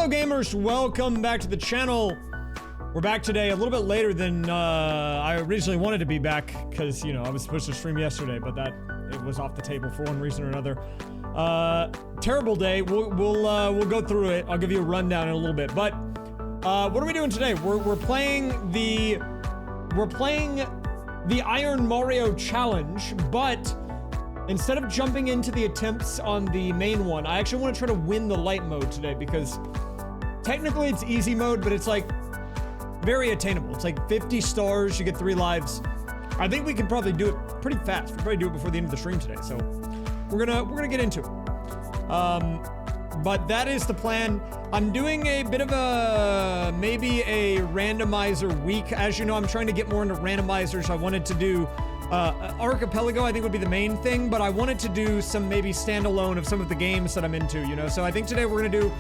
gamers, welcome back to the channel. We're back today a little bit later than I originally wanted to be back because, you know, I was supposed to stream yesterday, but it was off the table for one reason or another. Terrible day. We'll go through it. I'll give you a rundown in a little bit. But what are we doing today? We're playing the Iron Mario challenge, but instead of jumping into the attempts on the main one, I actually want to try to win the light mode today because technically it's easy mode, but it's like very attainable. It's like 50 stars, you get 3 lives. I think we can probably do it pretty fast. We'll probably do it before the end of the stream today, so we're gonna get into it. But that is the plan. I'm doing a bit of maybe a randomizer week. As you know, I'm trying to get more into randomizers. I wanted to do Archipelago, I think would be the main thing, but I wanted to do some maybe standalone of some of the games that I'm into, you know? So I think today we're gonna do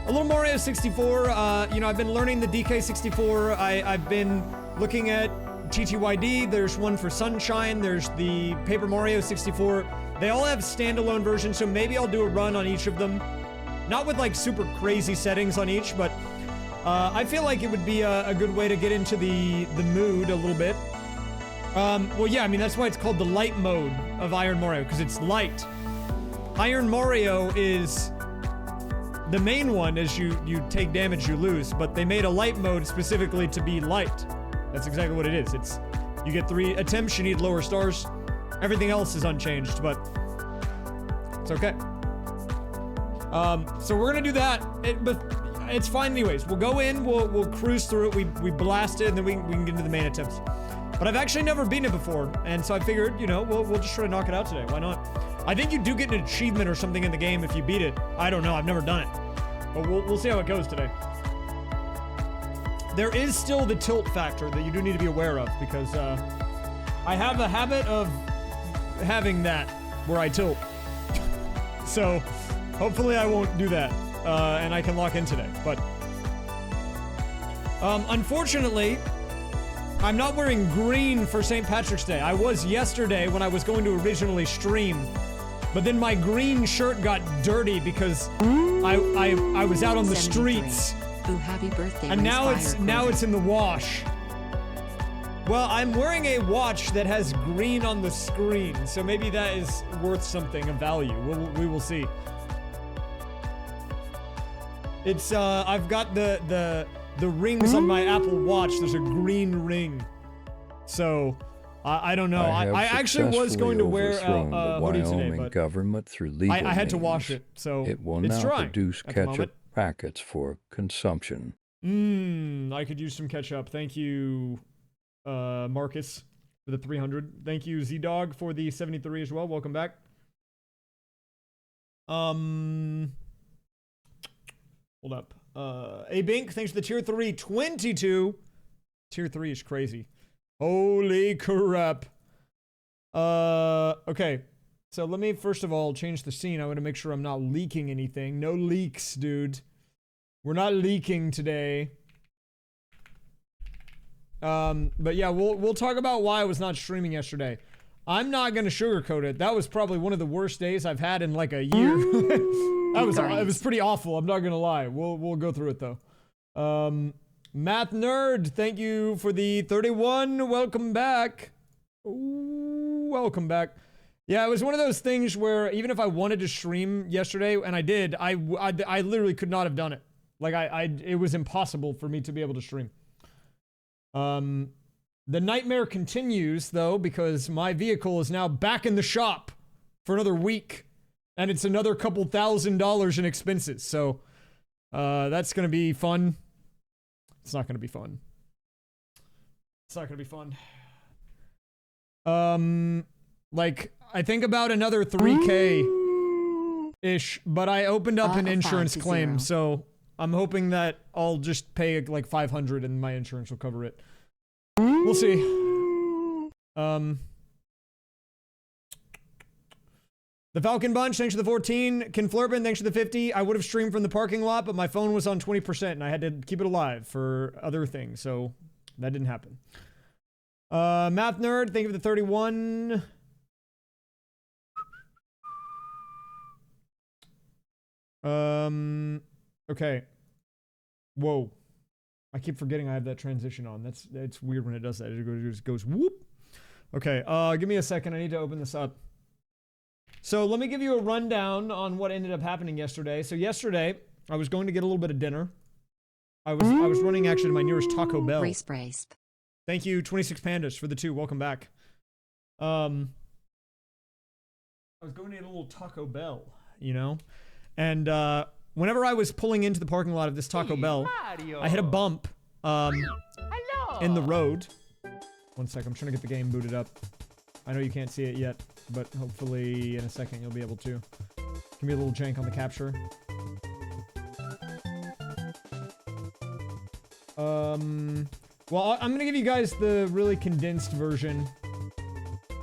a little Mario 64. You know, I've been learning the DK64. I've been looking at TTYD. There's one for Sunshine. There's the Paper Mario 64. They all have standalone versions, so maybe I'll do a run on each of them. Not with like super crazy settings on each, but I feel like it would be a good way to get into the mood a little bit. Well, yeah, I mean, that's why it's called the light mode of Iron Mario, because it's light. Iron Mario is the main one. As you take damage, you lose, but they made a light mode specifically to be light. That's exactly what it is. You get 3 attempts, you need lower stars. Everything else is unchanged, but it's okay. So we're gonna do that, but it's fine anyways. We'll go in, we'll cruise through it, we blast it, and then we can get into the main attempts. But I've actually never beaten it before, and so I figured, you know, we'll just try to knock it out today. Why not? I think you do get an achievement or something in the game if you beat it. I don't know, I've never done it. But we'll see how it goes today. There is still the tilt factor that you do need to be aware of, because I have a habit of having that where I tilt. So hopefully I won't do that, and I can lock in today. But unfortunately, I'm not wearing green for St. Patrick's Day. I was yesterday when I was going to originally stream, but then my green shirt got dirty because I was out on the streets. Ooh, happy birthday, and now it's in the wash. Well, I'm wearing a watch that has green on the screen, so maybe that is worth something of value. We will see. It's I've got the rings on my Apple Watch. There's a green ring, so I don't know. I actually was going to wear a hoodie today, but government through legal I had to means. wash it, so It will it's now drying produce at the moment. ketchup packets for consumption. I could use some ketchup. Thank you, Marcus, for the 300. Thank you, Z-Dog, for the 73 as well. Welcome back. Hold up. A-Bink, thanks for the tier 3, 22. Tier 3 is crazy. Holy crap. Okay. So let me first of all change the scene. I want to make sure I'm not leaking anything. No leaks, dude. We're not leaking today. But yeah, we'll talk about why I was not streaming yesterday. I'm not gonna sugarcoat it. That was probably one of the worst days I've had in like a year. It was pretty awful. I'm not gonna lie. We'll go through it though. Math Nerd, thank you for the 31. Welcome back. Ooh, welcome back. Yeah, it was one of those things where even if I wanted to stream yesterday, and I did, I literally could not have done it. Like it was impossible for me to be able to stream. The nightmare continues though, because my vehicle is now back in the shop for another week, and it's another couple $1,000s in expenses. So, that's gonna be fun. It's not gonna be fun. It's not gonna be fun. Like, I think about another 3K-ish, but I opened up an insurance claim, so I'm hoping that I'll just pay like 500 and my insurance will cover it. We'll see. The Falcon Bunch, thanks for the 14. Conflurpin, thanks for the 50. I would have streamed from the parking lot, but my phone was on 20% and I had to keep it alive for other things, so that didn't happen. Math Nerd, thank you for the 31. Okay. Whoa. I keep forgetting I have that transition on. It's weird when it does that. It just goes whoop. Okay, give me a second. I need to open this up. So let me give you a rundown on what ended up happening yesterday. So yesterday, I was going to get a little bit of dinner. I was running actually to my nearest Taco Bell. Race. Thank you, 26 Pandas for the 2. Welcome back. I was going to get a little Taco Bell, you know? And whenever I was pulling into the parking lot of this Taco Bell, I hit a bump in the road. One sec, I'm trying to get the game booted up. I know you can't see it yet, but hopefully in a second you'll be able to. Give me a little jank on the capture. Well, I'm gonna give you guys the really condensed version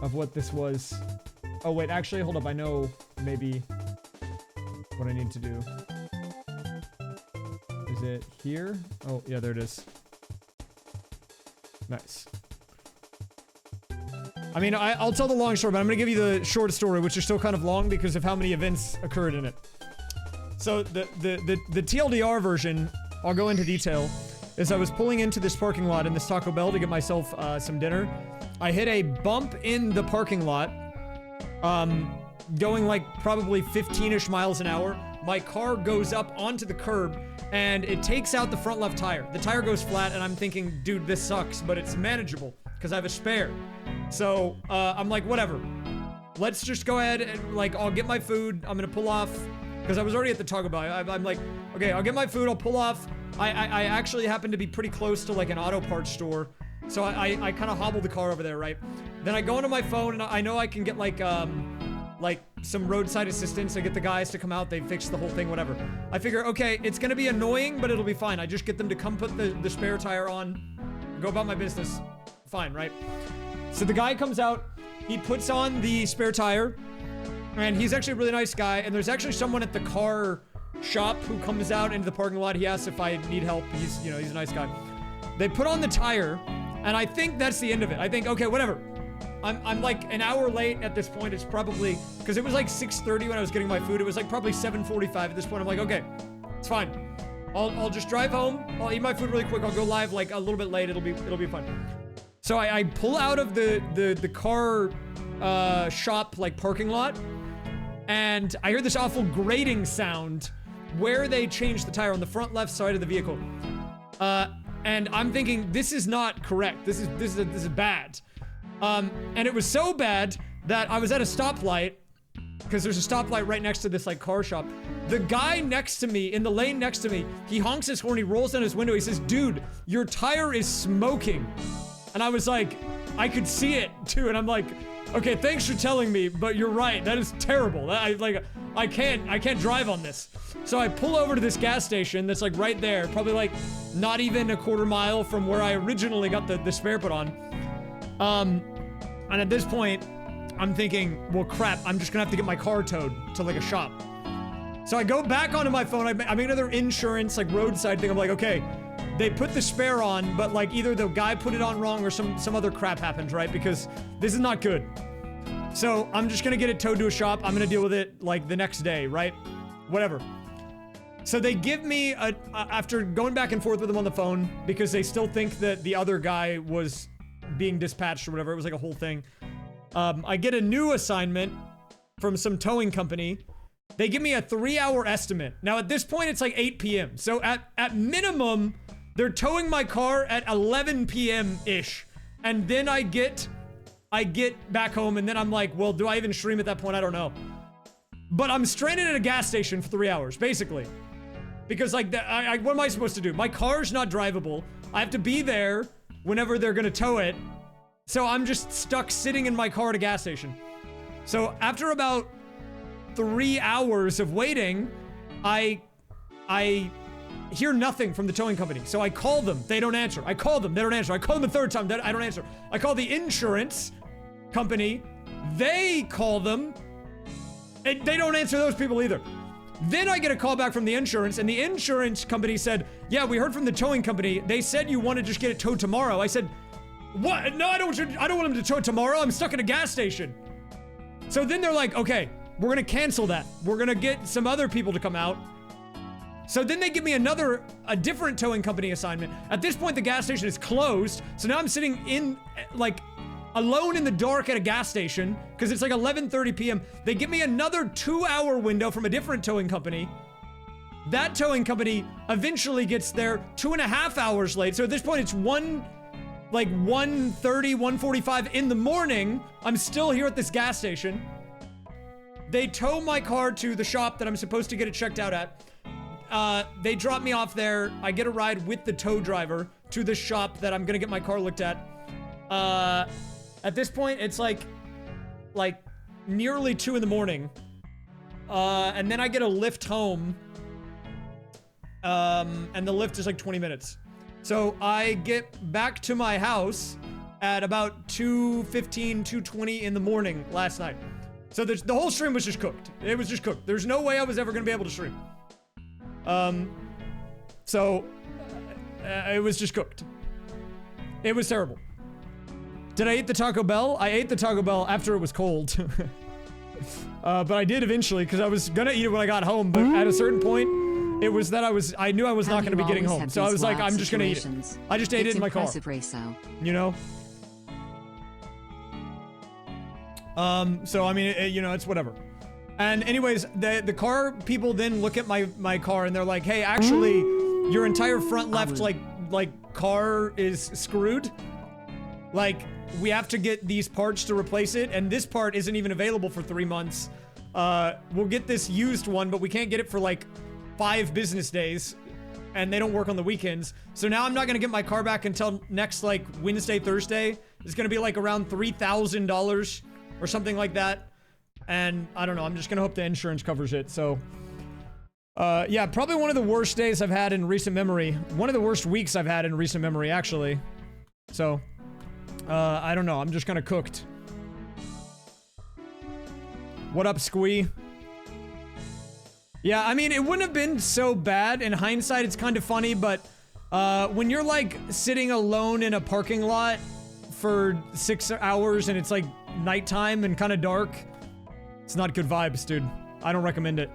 of what this was. Oh wait, actually, hold up. I know maybe what I need to do. Is it here? Oh, yeah, there it is. Nice. I mean, I'll tell the long story, but I'm gonna give you the short story, which is still kind of long because of how many events occurred in it. So the TLDR version, I'll go into detail, is I was pulling into this parking lot in this Taco Bell to get myself some dinner. I hit a bump in the parking lot, going like probably 15-ish miles an hour. My car goes up onto the curb and it takes out the front left tire. The tire goes flat and I'm thinking, dude, this sucks, but it's manageable because I have a spare. So I'm like, whatever. Let's just go ahead and like, I'll get my food. I'm gonna pull off because I was already at the Taco Bell. I'm like, okay, I'll get my food. I'll pull off. I actually happen to be pretty close to like an auto parts store. So I kind of hobble the car over there, right? Then I go into my phone and I know I can get like some roadside assistance. I get the guys to come out. They fix the whole thing, whatever. I figure, okay, it's gonna be annoying, but it'll be fine. I just get them to come put the spare tire on, go about my business. Fine, right? So the guy comes out, he puts on the spare tire, and he's actually a really nice guy. And there's actually someone at the car shop who comes out into the parking lot. He asks if I need help. He's, you know, he's a nice guy. They put on the tire, and I think that's the end of it. I think, okay, whatever. I'm like an hour late at this point. It's probably, because it was like 6:30 when I was getting my food. It was like probably 7:45 at this point. I'm like, okay, it's fine. I'll just drive home. I'll eat my food really quick. I'll go live like a little bit late. It'll be fun. So I pull out of the car shop like parking lot, and I hear this awful grating sound where they changed the tire on the front left side of the vehicle. And I'm thinking, this is not correct. This is bad. And it was so bad that I was at a stoplight, because there's a stoplight right next to this like car shop. The guy next to me, in the lane next to me, he honks his horn, he rolls down his window, he says, dude, your tire is smoking. And I was like, I could see it too, and I'm like, okay, thanks for telling me, but you're right, that is terrible. I can't drive on this. So I pull over to this gas station that's like right there, probably like not even a quarter mile from where I originally got the spare put on. And at this point, I'm thinking, well, crap, I'm just gonna have to get my car towed to like a shop. So I go back onto my phone, I make another insurance, like roadside thing. I'm like, okay, they put the spare on, but like either the guy put it on wrong or some other crap happened, right? Because this is not good. So I'm just gonna get it towed to a shop. I'm gonna deal with it like the next day, right? Whatever. So they give me after going back and forth with them on the phone, because they still think that the other guy was being dispatched or whatever. It was like a whole thing. I get a new assignment from some towing company. They give me a 3-hour estimate. Now at this point, it's like 8 p.m. So at minimum, they're towing my car at 11 p.m.-ish. And then I get back home and then I'm like, well, do I even stream at that point? I don't know. But I'm stranded at a gas station for 3 hours, basically. Because like, what am I supposed to do? My car's not drivable. I have to be there whenever they're gonna tow it. So I'm just stuck sitting in my car at a gas station. So after about 3 hours of waiting, I hear nothing from the towing company. So I call them, they don't answer. I call them, they don't answer. I call them a third time, I don't answer. I call the insurance company, they call them, and they don't answer those people either. Then I get a call back from the insurance, and the insurance company said, yeah, we heard from the towing company. They said you want to just get it towed tomorrow. I said, what? No, I don't want them to tow it tomorrow. I'm stuck at a gas station. So then they're like, okay, we're going to cancel that. We're going to get some other people to come out. So then they give me a different towing company assignment. At this point, the gas station is closed. So now I'm sitting in, like, alone in the dark at a gas station because it's like 11:30 p.m. They give me another 2-hour window from a different towing company. That towing company eventually gets there 2.5 hours late. So at this point, it's 1:30, 1:45 in the morning. I'm still here at this gas station. They tow my car to the shop that I'm supposed to get it checked out at. They drop me off there. I get a ride with the tow driver to the shop that I'm gonna get my car looked at. At this point, it's like nearly 2 in the morning. And then I get a lift home. And the lift is like 20 minutes. So I get back to my house at about 2:15, 2:20 in the morning last night. So the whole stream was just cooked. It was just cooked. There's no way I was ever gonna be able to stream. It was just cooked. It was terrible. Did I eat the Taco Bell? I ate the Taco Bell after it was cold. But I did eventually, because I was gonna eat it when I got home, but at a certain point, it was that I knew I was not gonna be getting home. So I was like, I'm just gonna eat it. I just ate it in my car. You know? So I mean, it's whatever. And anyways, the car people then look at my car and they're like, hey, actually, your entire front left, like car is screwed. Like, we have to get these parts to replace it, and this part isn't even available for 3 months. We'll get this used one, but we can't get it for like 5 business days, and they don't work on the weekends. So now I'm not gonna get my car back until next, like, Wednesday, Thursday. It's gonna be like around $3,000 or something like that. And I don't know, I'm just gonna hope the insurance covers it, so. Yeah, probably one of the worst days I've had in recent memory. One of the worst weeks I've had in recent memory, actually. So, I don't know, I'm just kinda cooked. What up, Squee? Yeah, I mean, it wouldn't have been so bad. In hindsight, it's kind of funny, but, when you're, like, sitting alone in a parking lot for 6 hours and it's, like, nighttime and kinda dark, it's not good vibes, dude. I don't recommend it.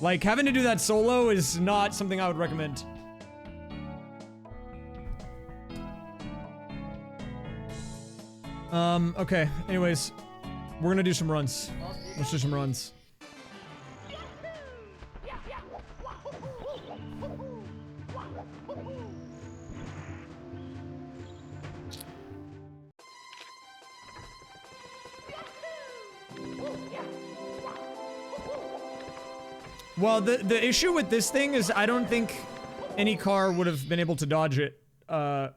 Like, having to do that solo is not something I would recommend. Okay. Anyways, we're gonna do some runs. Let's do some runs. Well, the issue with this thing is I don't think any car would have been able to dodge it,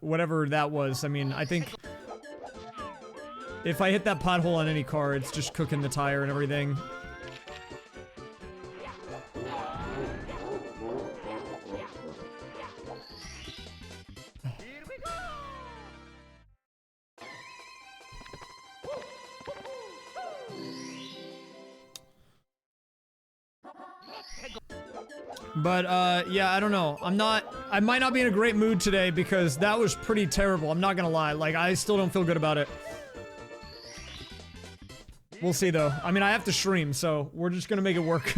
whatever that was. I mean, I think if I hit that pothole on any car, it's just cooking the tire and everything. But, yeah, I don't know. I might not be in a great mood today because that was pretty terrible. I'm not gonna lie. Like, I still don't feel good about it. We'll see, though. I mean, I have to stream, so we're just gonna make it work.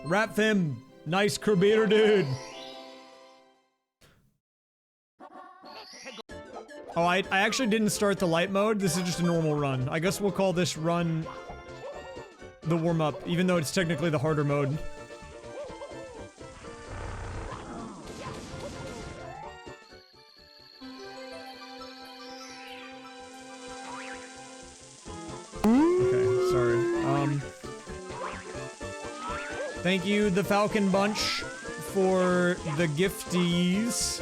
Rap Fim. Nice creator, dude. Oh, I actually didn't start the light mode. This is just a normal run. I guess we'll call this run the warm-up, even though it's technically the harder mode. Okay, sorry. Thank you, the Falcon Bunch, for the gifties.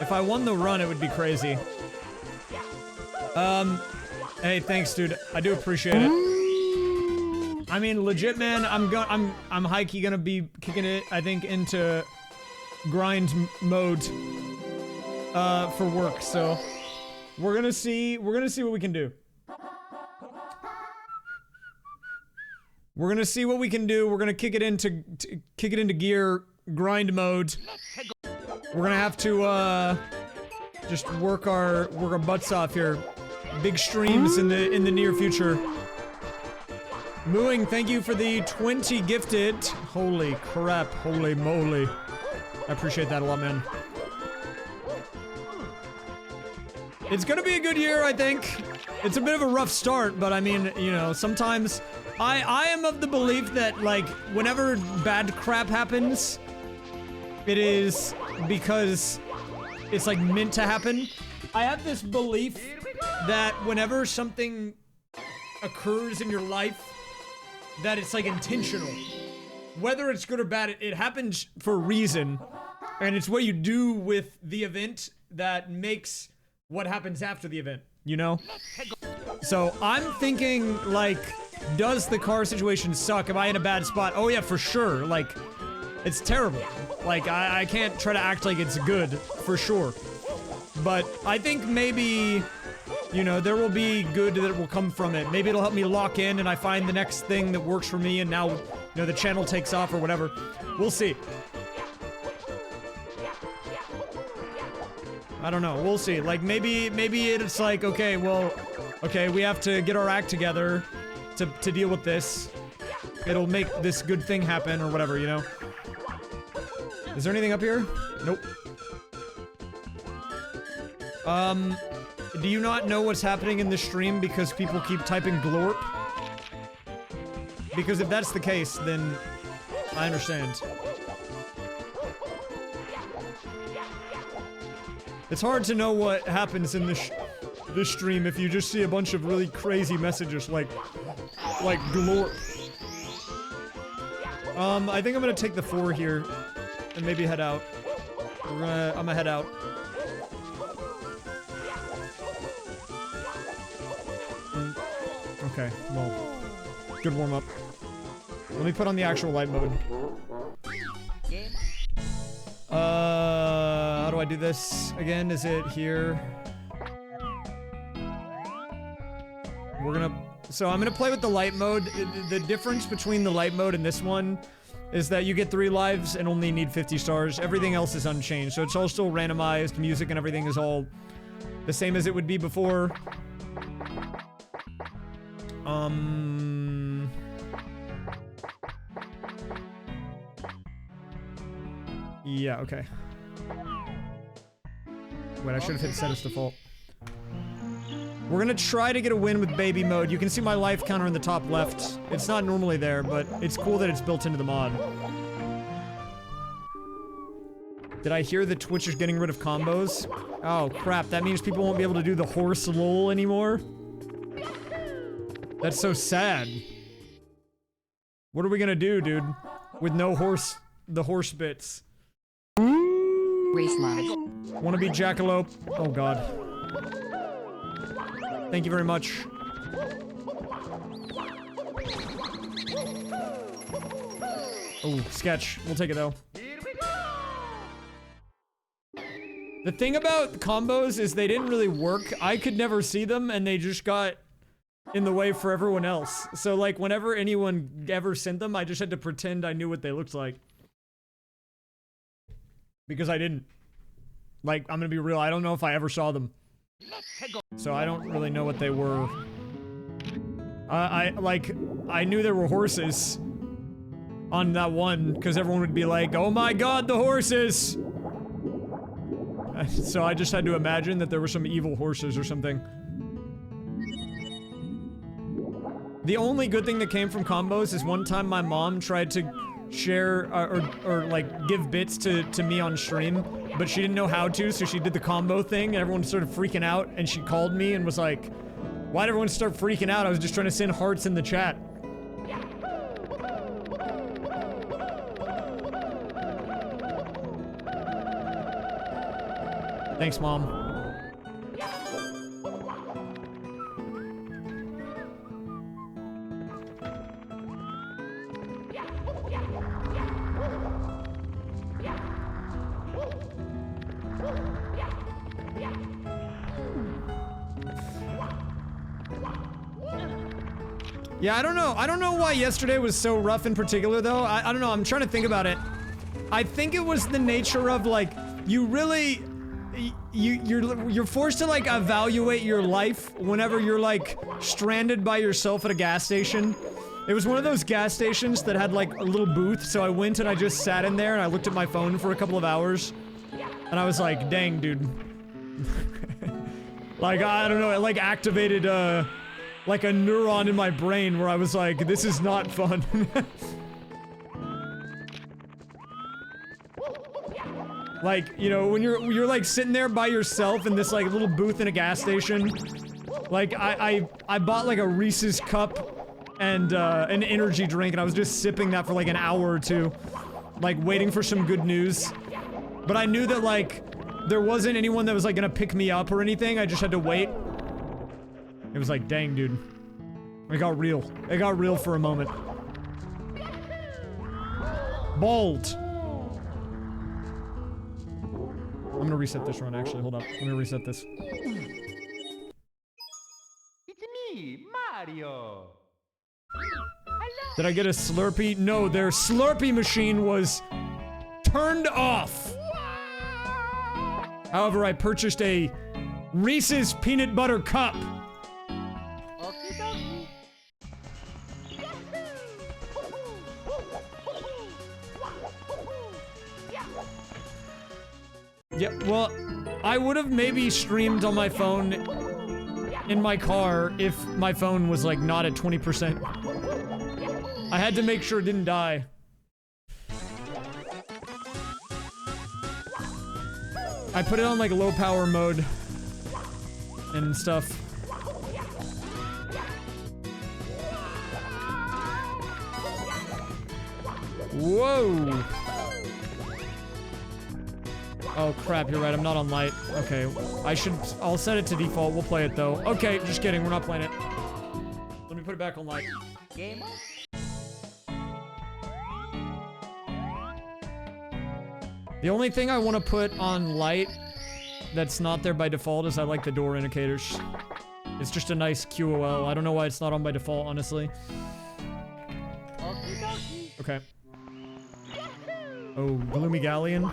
If I won the run, it would be crazy. Hey, thanks, dude. I do appreciate it. I mean, legit, man, I'm high-key gonna be kicking it, I think, into grind mode, for work, so we're gonna see what we can do. We're gonna see what we can do. We're gonna kick it into gear, grind mode. We're gonna have to, just work our butts off here. Big streams in the near future. Mooing, thank you for the 20 gifted. Holy crap, holy moly. I appreciate that a lot, man. It's gonna be a good year, I think. It's a bit of a rough start, but I mean, you know, sometimes I am of the belief that, like, whenever bad crap happens, it is because it's, like, meant to happen. I have this belief that whenever something occurs in your life, that it's, like, intentional. Whether it's good or bad, it happens for a reason, and it's what you do with the event that makes what happens after the event, you know? So I'm thinking, like, does the car situation suck? Am I in a bad spot? Oh yeah, for sure. Like, it's terrible. Like, I can't try to act like it's good, for sure. But I think maybe, you know, there will be good that will come from it. Maybe it'll help me lock in and I find the next thing that works for me and now, you know, the channel takes off or whatever. We'll see. I don't know. We'll see. Like, maybe it's like, okay, well, okay, we have to get our act together to deal with this. It'll make this good thing happen or whatever, you know? Is there anything up here? Nope. Do you not know what's happening in the stream because people keep typing glorp? Because if that's the case, then I understand. It's hard to know what happens in this stream if you just see a bunch of really crazy messages like glorp. I think I'm gonna take the 4 here and maybe head out. I'm gonna head out. Okay, well, good warm up. Let me put on the actual light mode. How do I do this again? Is it here? So I'm gonna play with the light mode. The difference between the light mode and this one is that you get 3 lives and only need 50 stars. Everything else is unchanged, so it's all still randomized. Music and everything is all the same as it would be before. Yeah, okay. Wait, I should have hit set as default. We're gonna try to get a win with baby mode. You can see my life counter in the top left. It's not normally there, but it's cool that it's built into the mod. Did I hear that Twitch is getting rid of combos? Oh, crap. That means people won't be able to do the horse lol anymore? That's so sad. What are we gonna do, dude? With no the horse bits. Race live. Wanna be jackalope? Oh god. Thank you very much. Oh, sketch. We'll take it though. The thing about combos is they didn't really work. I could never see them and they just got in the way for everyone else. So like whenever anyone ever sent them, I just had to pretend I knew what they looked like. Because I didn't. Like, I'm gonna be real, I don't know if I ever saw them. So I don't really know what they were. I knew there were horses on that one, because everyone would be like, oh my god, the horses! So I just had to imagine that there were some evil horses or something. The only good thing that came from combos is one time my mom tried to share or like give bits to me on stream, but she didn't know how to, so she did the combo thing and everyone started freaking out and she called me and was like, why'd everyone start freaking out? I was just trying to send hearts in the chat. Thanks, Mom. Yeah, I don't know. I don't know why yesterday was so rough in particular, though. I don't know. I'm trying to think about it. I think it was the nature of, like, you really... You're forced to, like, evaluate your life whenever you're, like, stranded by yourself at a gas station. It was one of those gas stations that had like a little booth, so I went and I just sat in there and I looked at my phone for a couple of hours. And I was like, dang, dude. Like, I don't know, it like activated, like a neuron in my brain where I was like, this is not fun. Like, you know, when you're like sitting there by yourself in this like little booth in a gas station. Like, I bought like a Reese's cup and, an energy drink, and I was just sipping that for like an hour or two. Like, waiting for some good news. But I knew that, like, there wasn't anyone that was, like, gonna pick me up or anything. I just had to wait. It was like, dang, dude. It got real. It got real for a moment. Bald. I'm gonna reset this run, actually. Hold up. I'm gonna reset this. It's me, Mario. Did I get a Slurpee? No, their Slurpee machine was turned off. However, I purchased a Reese's Peanut Butter Cup. Yeah, well, I would have maybe streamed on my phone in my car if my phone was like not at 20%. I had to make sure it didn't die. I put it on like low power mode and stuff. Whoa! Oh crap, you're right, I'm not on Lite. Okay, I'll set it to default, we'll play it though. Okay, just kidding, we're not playing it. Let me put it back on Lite. Game. The only thing I want to put on Lite that's not there by default is I like the door indicators. It's just a nice QOL. I don't know why it's not on by default, honestly. Okay. Oh, Gloomy Galleon.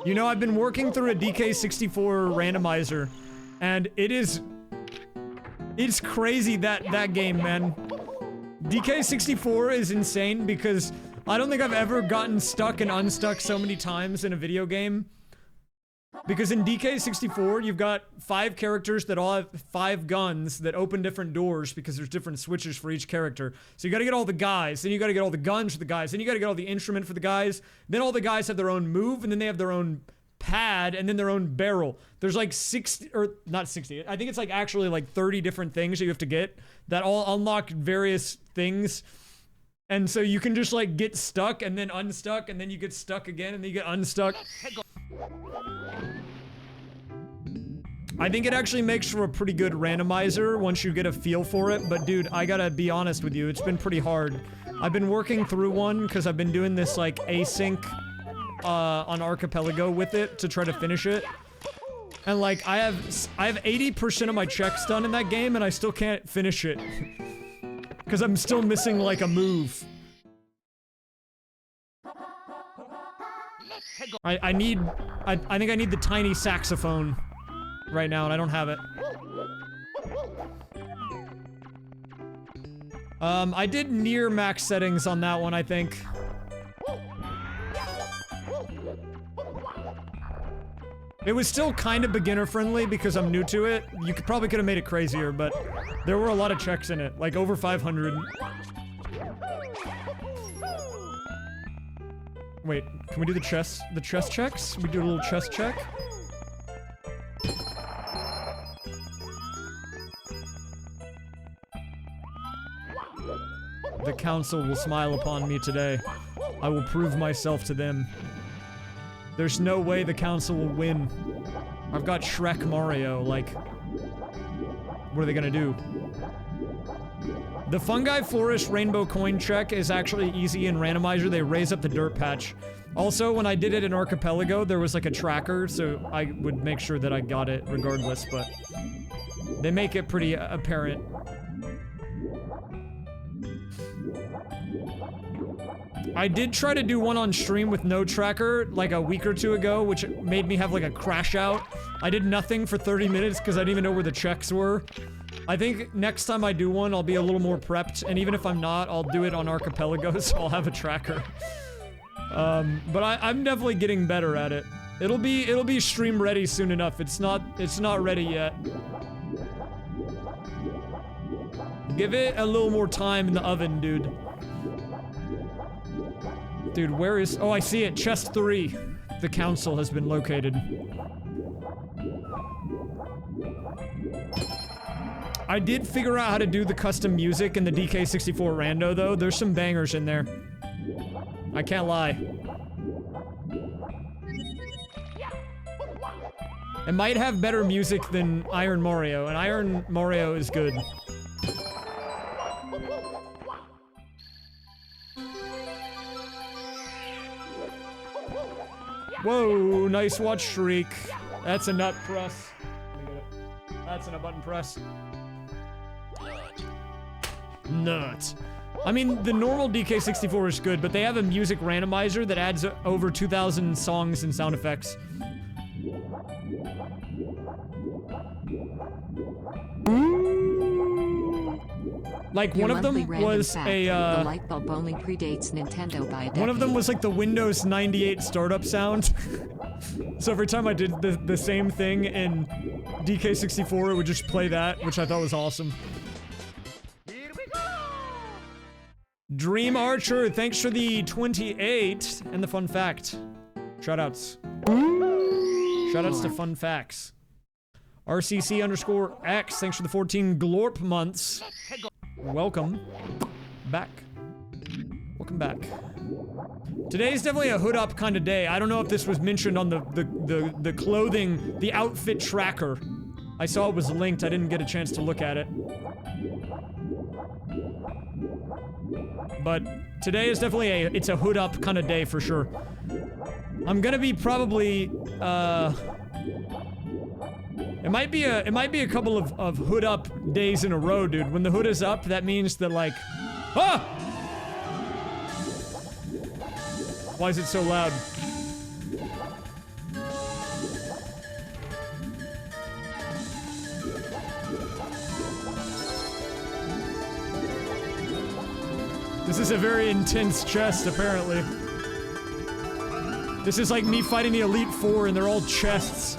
You know, I've been working through a DK64 randomizer, and it's crazy that game, man. DK64 is insane because I don't think I've ever gotten stuck and unstuck so many times in a video game. Because in DK64, you've got 5 characters that all have 5 guns that open different doors because there's different switches for each character. So you gotta get all the guys, then you gotta get all the guns for the guys, then you gotta get all the instrument for the guys, then all the guys have their own move, and then they have their own pad, and then their own barrel. There's like 60, or not 60, I think it's like actually like 30 different things that you have to get that all unlock various things. And so you can just like get stuck and then unstuck, and then you get stuck again, and then you get unstuck. I think it actually makes for a pretty good randomizer once you get a feel for it, but dude, I gotta be honest with you, it's been pretty hard. I've been working through one because I've been doing this like async on Archipelago with it to try to finish it. And like I have 80% of my checks done in that game and I still can't finish it. Because I'm still missing like a move. I think I need the tiny saxophone right now, and I don't have it. I did near max settings on that one, I think. It was still kind of beginner friendly because I'm new to it. You probably could have made it crazier, but there were a lot of checks in it, like over 500. Wait, can we do the chest checks? We do a little chest check? The council will smile upon me today. I will prove myself to them. There's no way the council will win. I've got Shrek Mario, like... What are they gonna do? The Fungi Florist Rainbow Coin check is actually easy in Randomizer. They raise up the dirt patch. Also, when I did it in Archipelago, there was like a tracker, so I would make sure that I got it regardless, but... They make it pretty apparent. I did try to do one on stream with no tracker like a week or two ago, which made me have like a crash out. I did nothing for 30 minutes because I didn't even know where the checks were. I think next time I do one, I'll be a little more prepped, and even if I'm not, I'll do it on Archipelago, so I'll have a tracker. But I'm definitely getting better at it. It'll be stream ready soon enough. It's not ready yet. Give it a little more time in the oven, dude. Dude, where is... Oh, I see it. Chest 3. The council has been located. I did figure out how to do the custom music in the DK64 rando, though. There's some bangers in there. I can't lie. It might have better music than Iron Mario, and Iron Mario is good. Whoa, nice watch streak. That's a nut press. Let me get it. That's a button press. Nut. I mean, the normal DK64 is good, but they have a music randomizer that adds over 2,000 songs and sound effects. Like, one of them was a, the light bulb only predates Nintendo by a decade. One of them was like the Windows 98 startup sound. So every time I did the same thing in DK64, it would just play that, which I thought was awesome. Here we go! Dream Archer, thanks for the 28 and the fun fact. Shoutouts. Shoutouts to fun facts. RCC_X, thanks for the 14 Glorp months. Welcome back. Welcome back. Today's definitely a hood up kind of day. I don't know if this was mentioned on the clothing, the outfit tracker. I saw it was linked. I didn't get a chance to look at it. But today is definitely it's a hood up kind of day for sure. I'm gonna be probably, it might be a couple of hood up days in a row, dude. When the hood is up, that means that like, ah! Why is it so loud? This is a very intense chest, apparently. This is like me fighting the Elite Four and they're all chests.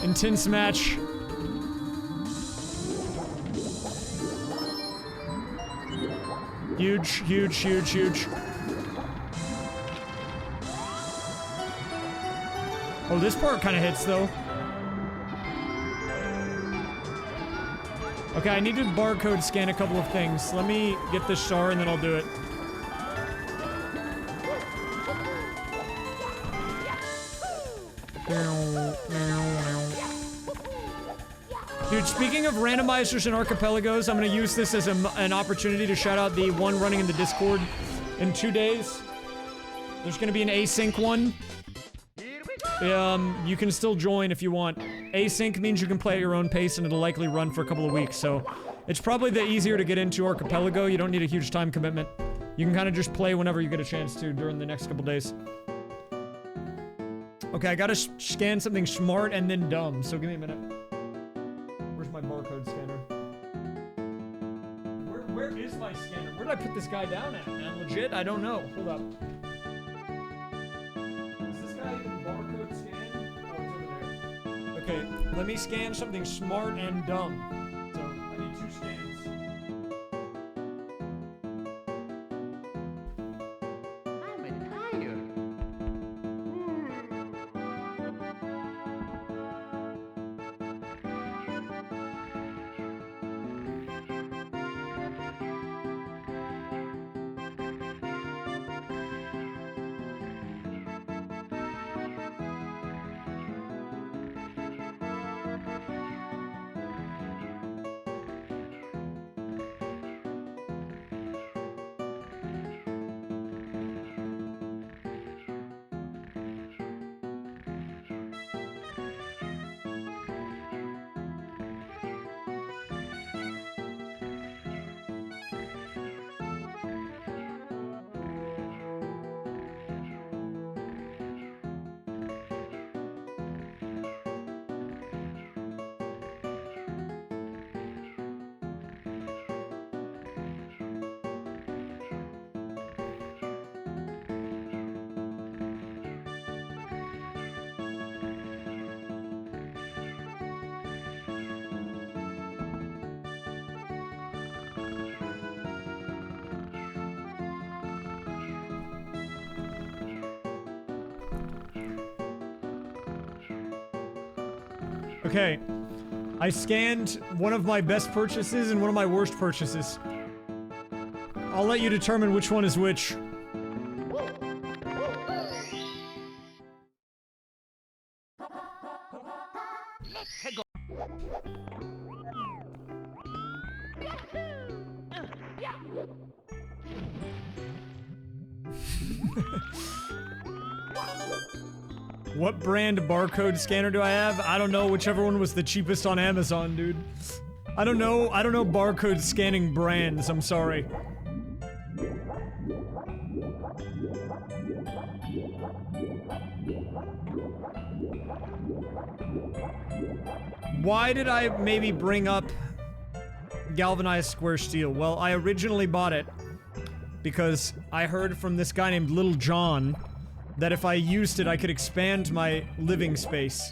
Intense match. Huge, huge, huge, huge. Oh, this part kind of hits, though. Okay, I need to barcode scan a couple of things. Let me get this star and then I'll do it. Dude, speaking of randomizers and archipelagos, I'm gonna use this as an opportunity to shout out the one running in the Discord in 2 days. There's gonna be an async one. You can still join if you want. Async means you can play at your own pace and it'll likely run for a couple of weeks, so it's probably the easier to get into Archipelago. You don't need a huge time commitment. You can kind of just play whenever you get a chance to during the next couple days. Okay, I gotta scan something smart and then dumb, so give me a minute. Where's my barcode scanner? Where is my scanner? Where did I put this guy down at, man? Legit? I don't know. Hold up. Is this guy even barcode scan? Oh, it's over there. Okay, let me scan something smart and dumb. So, I need 2 scans. I'm tired. Okay. I scanned one of my best purchases and one of my worst purchases. I'll let you determine which one is which. What brand barcode scanner do I have? I don't know, whichever one was the cheapest on Amazon, dude. I don't know barcode scanning brands, I'm sorry. Why did I maybe bring up galvanized square steel? Well, I originally bought it because I heard from this guy named Little John that if I used it, I could expand my living space.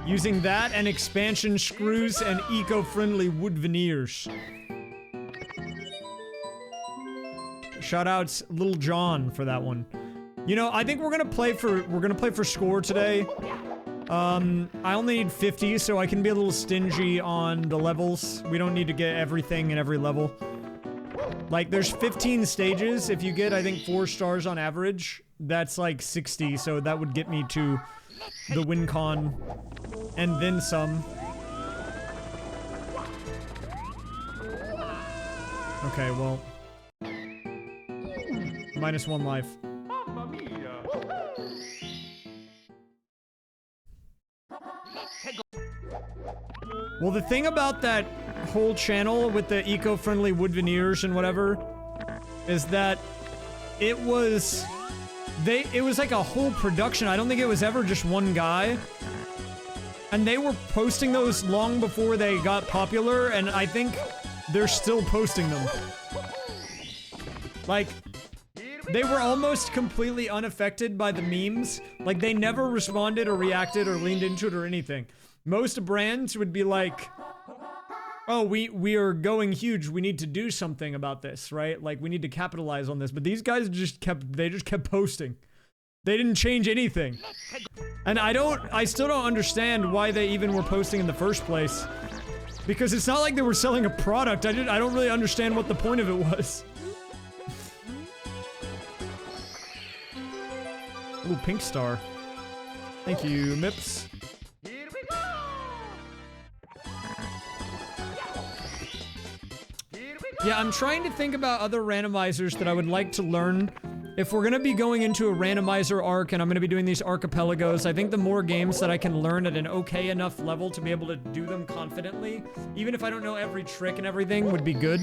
Using that and expansion screws and eco-friendly wood veneers. Shoutouts Little John for that one. You know, I think we're gonna play for score today. I only need 50, so I can be a little stingy on the levels. We don't need to get everything in every level. Like, there's 15 stages. If you get, I think, 4 stars on average, that's like 60, so that would get me to the win con. And then some. Okay, well. -1 life. Mamma mia. Well, the thing about that whole channel with the eco-friendly wood veneers and whatever is that it was like a whole production. I don't think it was ever just one guy. And they were posting those long before they got popular, and I think they're still posting them. Like, they were almost completely unaffected by the memes. Like, they never responded or reacted or leaned into it or anything. Most brands would be like, oh, we are going huge, we need to do something about this, right? Like, we need to capitalize on this. But these guys just kept posting. They didn't change anything. And I still don't understand why they even were posting in the first place. Because it's not like they were selling a product. I don't really understand what the point of it was. Ooh, pink star. Thank you, Mips. Here we go. Here we go. Yeah, I'm trying to think about other randomizers that I would like to learn. If we're gonna be going into a randomizer arc and I'm gonna be doing these archipelagos, I think the more games that I can learn at an okay enough level to be able to do them confidently, even if I don't know every trick and everything, would be good.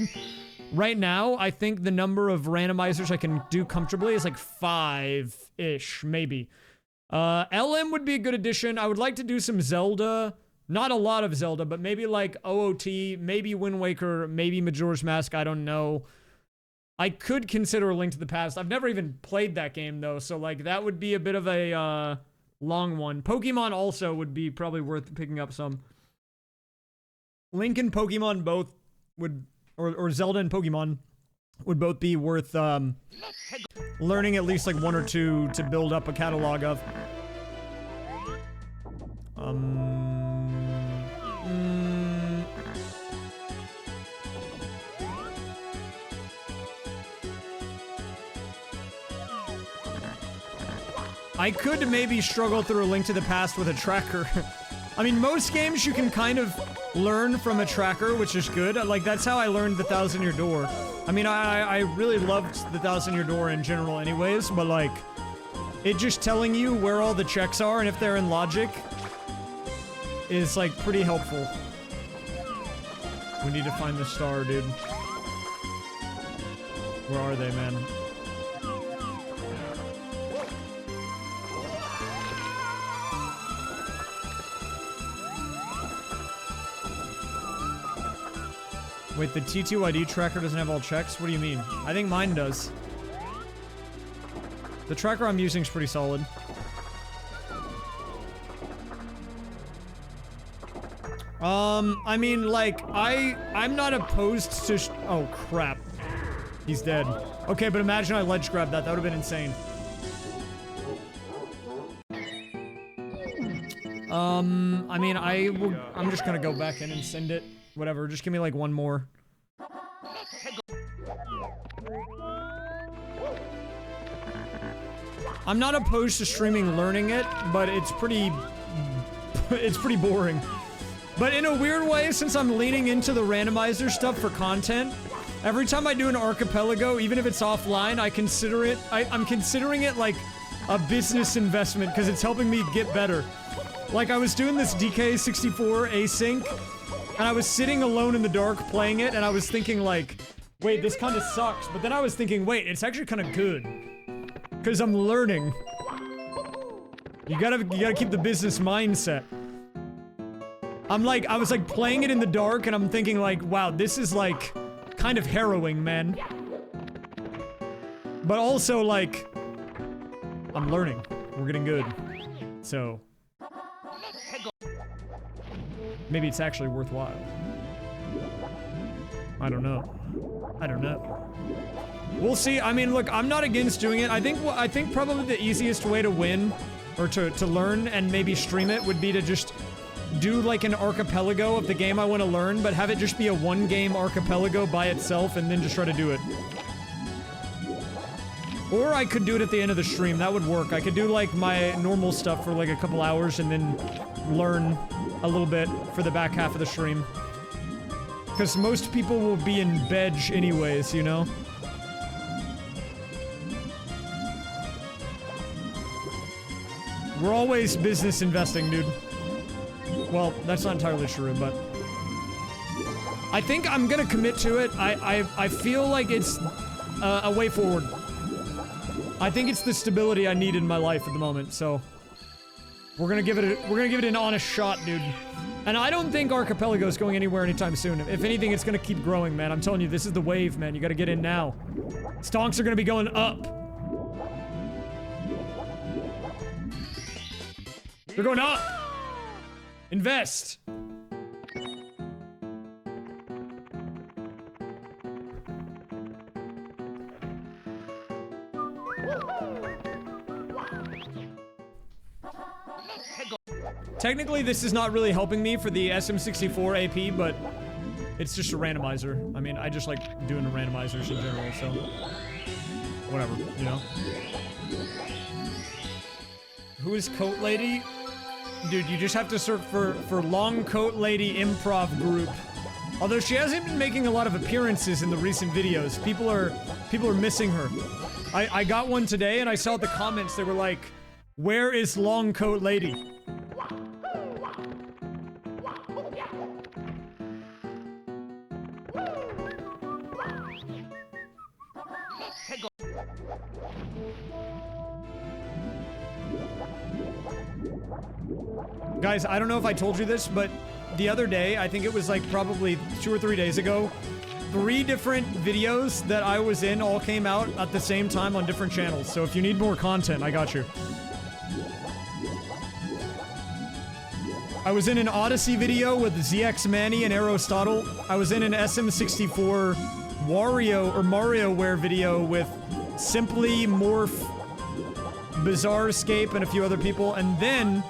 Right now, I think the number of randomizers I can do comfortably is like 5-ish, maybe. LM would be a good addition. I would like to do some Zelda. Not a lot of Zelda, but maybe like OOT, maybe Wind Waker, maybe Majora's Mask, I don't know. I could consider A Link to the Past. I've never even played that game, though, so, like, that would be a bit of a, long one. Pokemon also would be probably worth picking up some. Link and Pokemon both would, or Zelda and Pokemon would both be worth, learning at least, like, 1 or 2 to build up a catalog of. I could maybe struggle through A Link to the Past with a tracker. I mean, most games you can kind of learn from a tracker, which is good. Like, that's how I learned The 1,000-Year Door. I mean, I really loved The 1,000-Year Door in general anyways, but, like, it just telling you where all the checks are and if they're in logic is, like, pretty helpful. We need to find the star, dude. Where are they, man? Wait, the TTYD tracker doesn't have all checks? What do you mean? I think mine does. The tracker I'm using is pretty solid. I mean, like, I'm not opposed to oh, crap. He's dead. Okay, but imagine I ledge grabbed that. That would have been insane. I mean, I'm just gonna go back in and send it. Whatever, just give me like one more. I'm not opposed to streaming learning it, but it's pretty boring. But in a weird way, since I'm leaning into the randomizer stuff for content, every time I do an archipelago, even if it's offline, I'm considering it like a business investment because it's helping me get better. Like I was doing this DK64 async, and I was sitting alone in the dark playing it, and I was thinking like, wait, this kind of sucks. But then I was thinking, wait, it's actually kind of good. Because I'm learning. You gotta keep the business mindset. I was like playing it in the dark and I'm thinking like, wow, this is like kind of harrowing, man. But also like, I'm learning. We're getting good. So, maybe it's actually worthwhile. I don't know. I don't know. We'll see. I mean, look, I'm not against doing it. I think probably the easiest way to win, or to learn and maybe stream it, would be to just do like an archipelago of the game I want to learn, but have it just be a one-game archipelago by itself, and then just try to do it. Or I could do it at the end of the stream. That would work. I could do like my normal stuff for like a couple hours, and then learn a little bit for the back half of the stream. Because most people will be in bed anyways, you know? We're always business investing, dude. Well, that's not entirely true, but I think I'm gonna commit to it. I feel like it's a way forward. I think it's the stability I need in my life at the moment, so we're gonna give it an honest shot, dude. And I don't think Archipelago is going anywhere anytime soon. If anything, it's gonna keep growing, man. I'm telling you, this is the wave, man. You gotta get in now. Stonks are gonna be going up. They're going up! Invest! Technically, this is not really helping me for the SM64 AP, but it's just a randomizer. I mean, I just like doing the randomizers in general, so whatever, you know? Who is Coat Lady? Dude, you just have to search for Long Coat Lady Improv Group. Although she hasn't been making a lot of appearances in the recent videos. People are missing her. I got one today and I saw the comments, they were like, where is Long Coat Lady? Guys, I don't know if I told you this, but the other day, I think it was like probably 2 or 3 days ago, 3 different videos that I was in all came out at the same time on different channels. So if you need more content, I got you. I was in an Odyssey video with ZX Manny and Aristotle. I was in an SM64 Wario or MarioWare video with Simply, Morph, Bizarre Escape, and a few other people. And then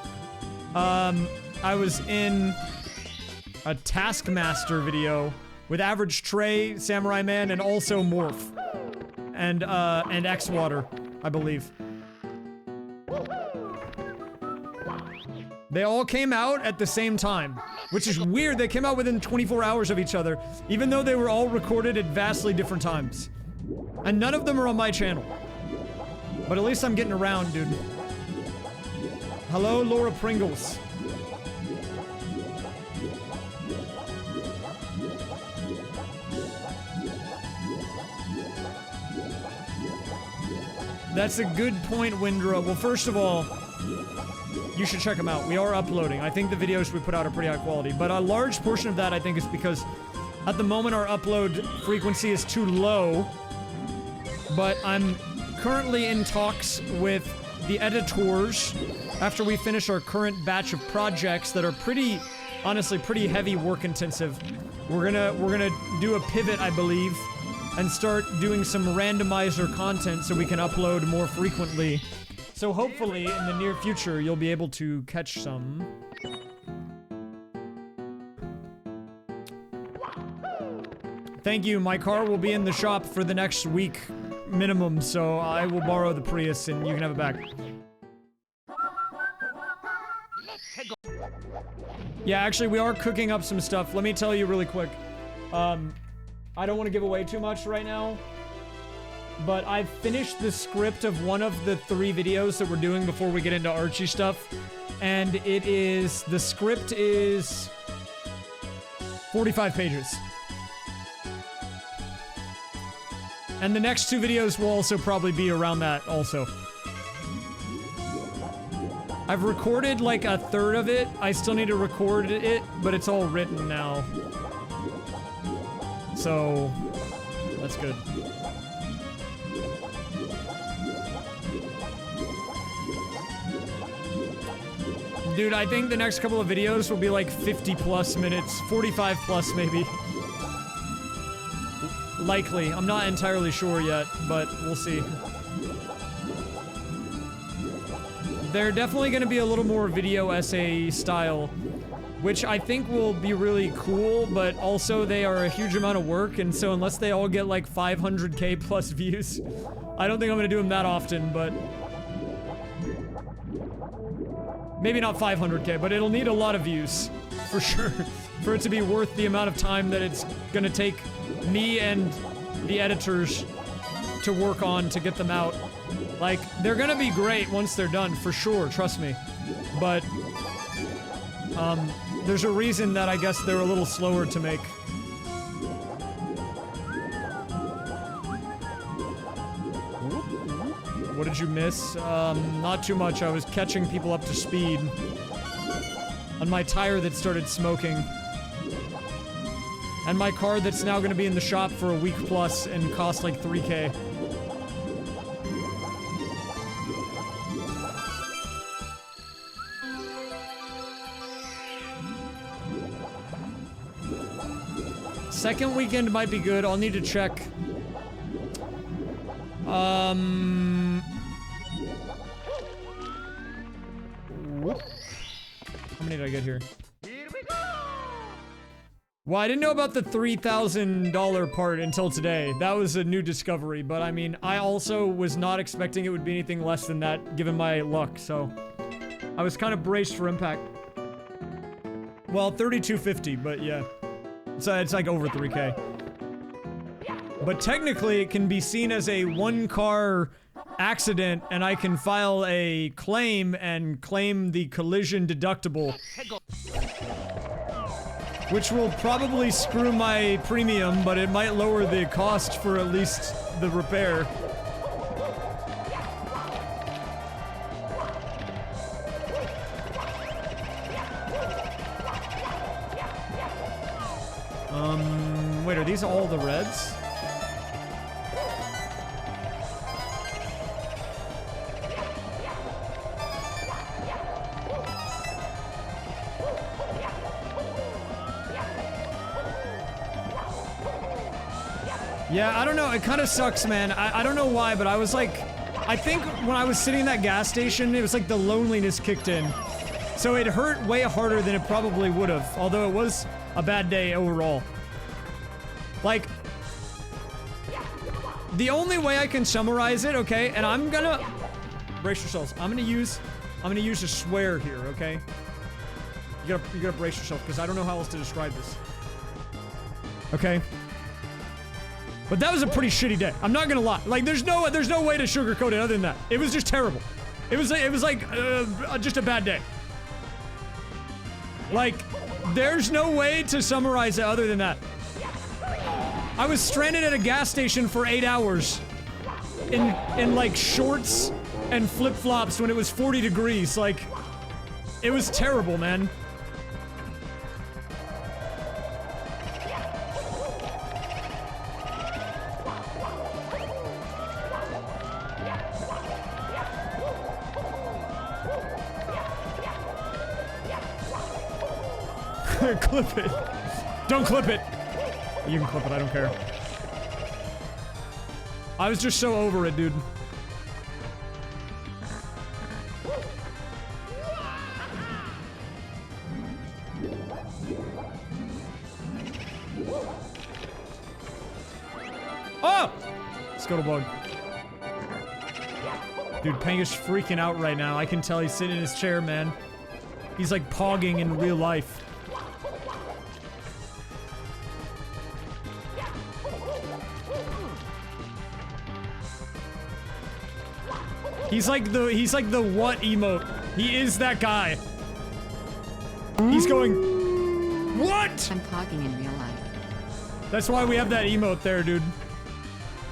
I was in a Taskmaster video with Average Trey, Samurai Man, and also Morph. And X-Water, I believe. They all came out at the same time, which is weird. They came out within 24 hours of each other, even though they were all recorded at vastly different times. And none of them are on my channel. But at least I'm getting around, dude. Hello, Laura Pringles. That's a good point, Windra. Well, first of all, you should check them out. We are uploading. I think the videos we put out are pretty high quality, but a large portion of that, I think, is because at the moment our upload frequency is too low, but I'm currently in talks with the editors after we finish our current batch of projects that are pretty, honestly, pretty heavy work intensive. We're gonna do a pivot, I believe, and start doing some randomizer content so we can upload more frequently. So hopefully in the near future you'll be able to catch some. Thank you, my car will be in the shop for the next week minimum, so I will borrow the Prius and you can have it back. Yeah, actually we are cooking up some stuff. Let me tell you really quick. I don't want to give away too much right now, but I've finished the script of one of the 3 videos that we're doing before we get into Archie stuff, and the script is 45 pages. And the next 2 videos will also probably be around that also. I've recorded like a third of it. I still need to record it, but it's all written now. So, that's good. Dude, I think the next couple of videos will be like 50 plus minutes, 45 plus maybe. Likely. I'm not entirely sure yet, but we'll see. They're definitely going to be a little more video essay style, which I think will be really cool, but also they are a huge amount of work, and so unless they all get like 500k plus views, I don't think I'm going to do them that often, but... Maybe not 500k, but it'll need a lot of views, for sure, for it to be worth the amount of time that it's going to take me and the editors to work on to get them out. Like, they're gonna be great once they're done, for sure, trust me. But, there's a reason that I guess they're a little slower to make. What did you miss? Not too much. I was catching people up to speed on my tire that started smoking. And my car that's now gonna be in the shop for a week plus and cost like 3k. Second weekend might be good. I'll need to check. How many did I get here? Well, I didn't know about the $3,000 part until today. That was a new discovery, but I mean, I also was not expecting it would be anything less than that, given my luck, so... I was kind of braced for impact. Well, 3250, but yeah. So it's like over 3k. But technically, it can be seen as a one-car accident, and I can file a claim and claim the collision deductible. Which will probably screw my premium, but it might lower the cost for at least the repair. Wait, are these all the reds? Yeah, I don't know. It kind of sucks, man. I don't know why, but I was like... I think when I was sitting in that gas station, it was like the loneliness kicked in. So it hurt way harder than it probably would have, although it was a bad day overall. Like... The only way I can summarize it, okay, and I'm gonna... Brace yourselves. I'm gonna use a swear here, okay? You gotta brace yourself, because I don't know how else to describe this. Okay? But that was a pretty shitty day. I'm not gonna lie. Like, there's no way to sugarcoat it other than that. It was just terrible. It was like just a bad day. Like, there's no way to summarize it other than that. I was stranded at a gas station for 8 hours in like shorts and flip-flops when it was 40 degrees. Like, it was terrible, man. Clip it. Don't clip it. You can clip it, I don't care. I was just so over it, dude. Oh! Scuttlebug. Dude, Panga's freaking out right now. I can tell he's sitting in his chair, man. He's like pogging in real life. He's like the what emote. He is that guy. He's going, what? I'm pogging in real life. That's why we have that emote there, dude.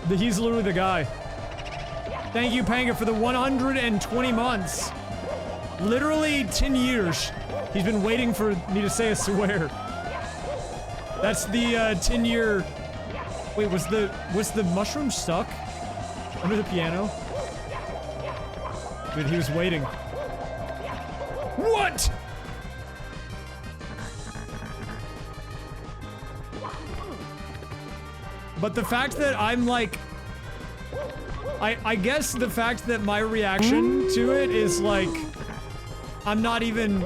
He's literally the guy. Thank you, Panga, for the 120 months. Literally 10 years. He's been waiting for me to say a swear. That's the 10-year. Wait, was the mushroom stuck under the piano? Dude, he was waiting. What? But the fact that I'm like, I guess the fact that my reaction to it is like, I'm not even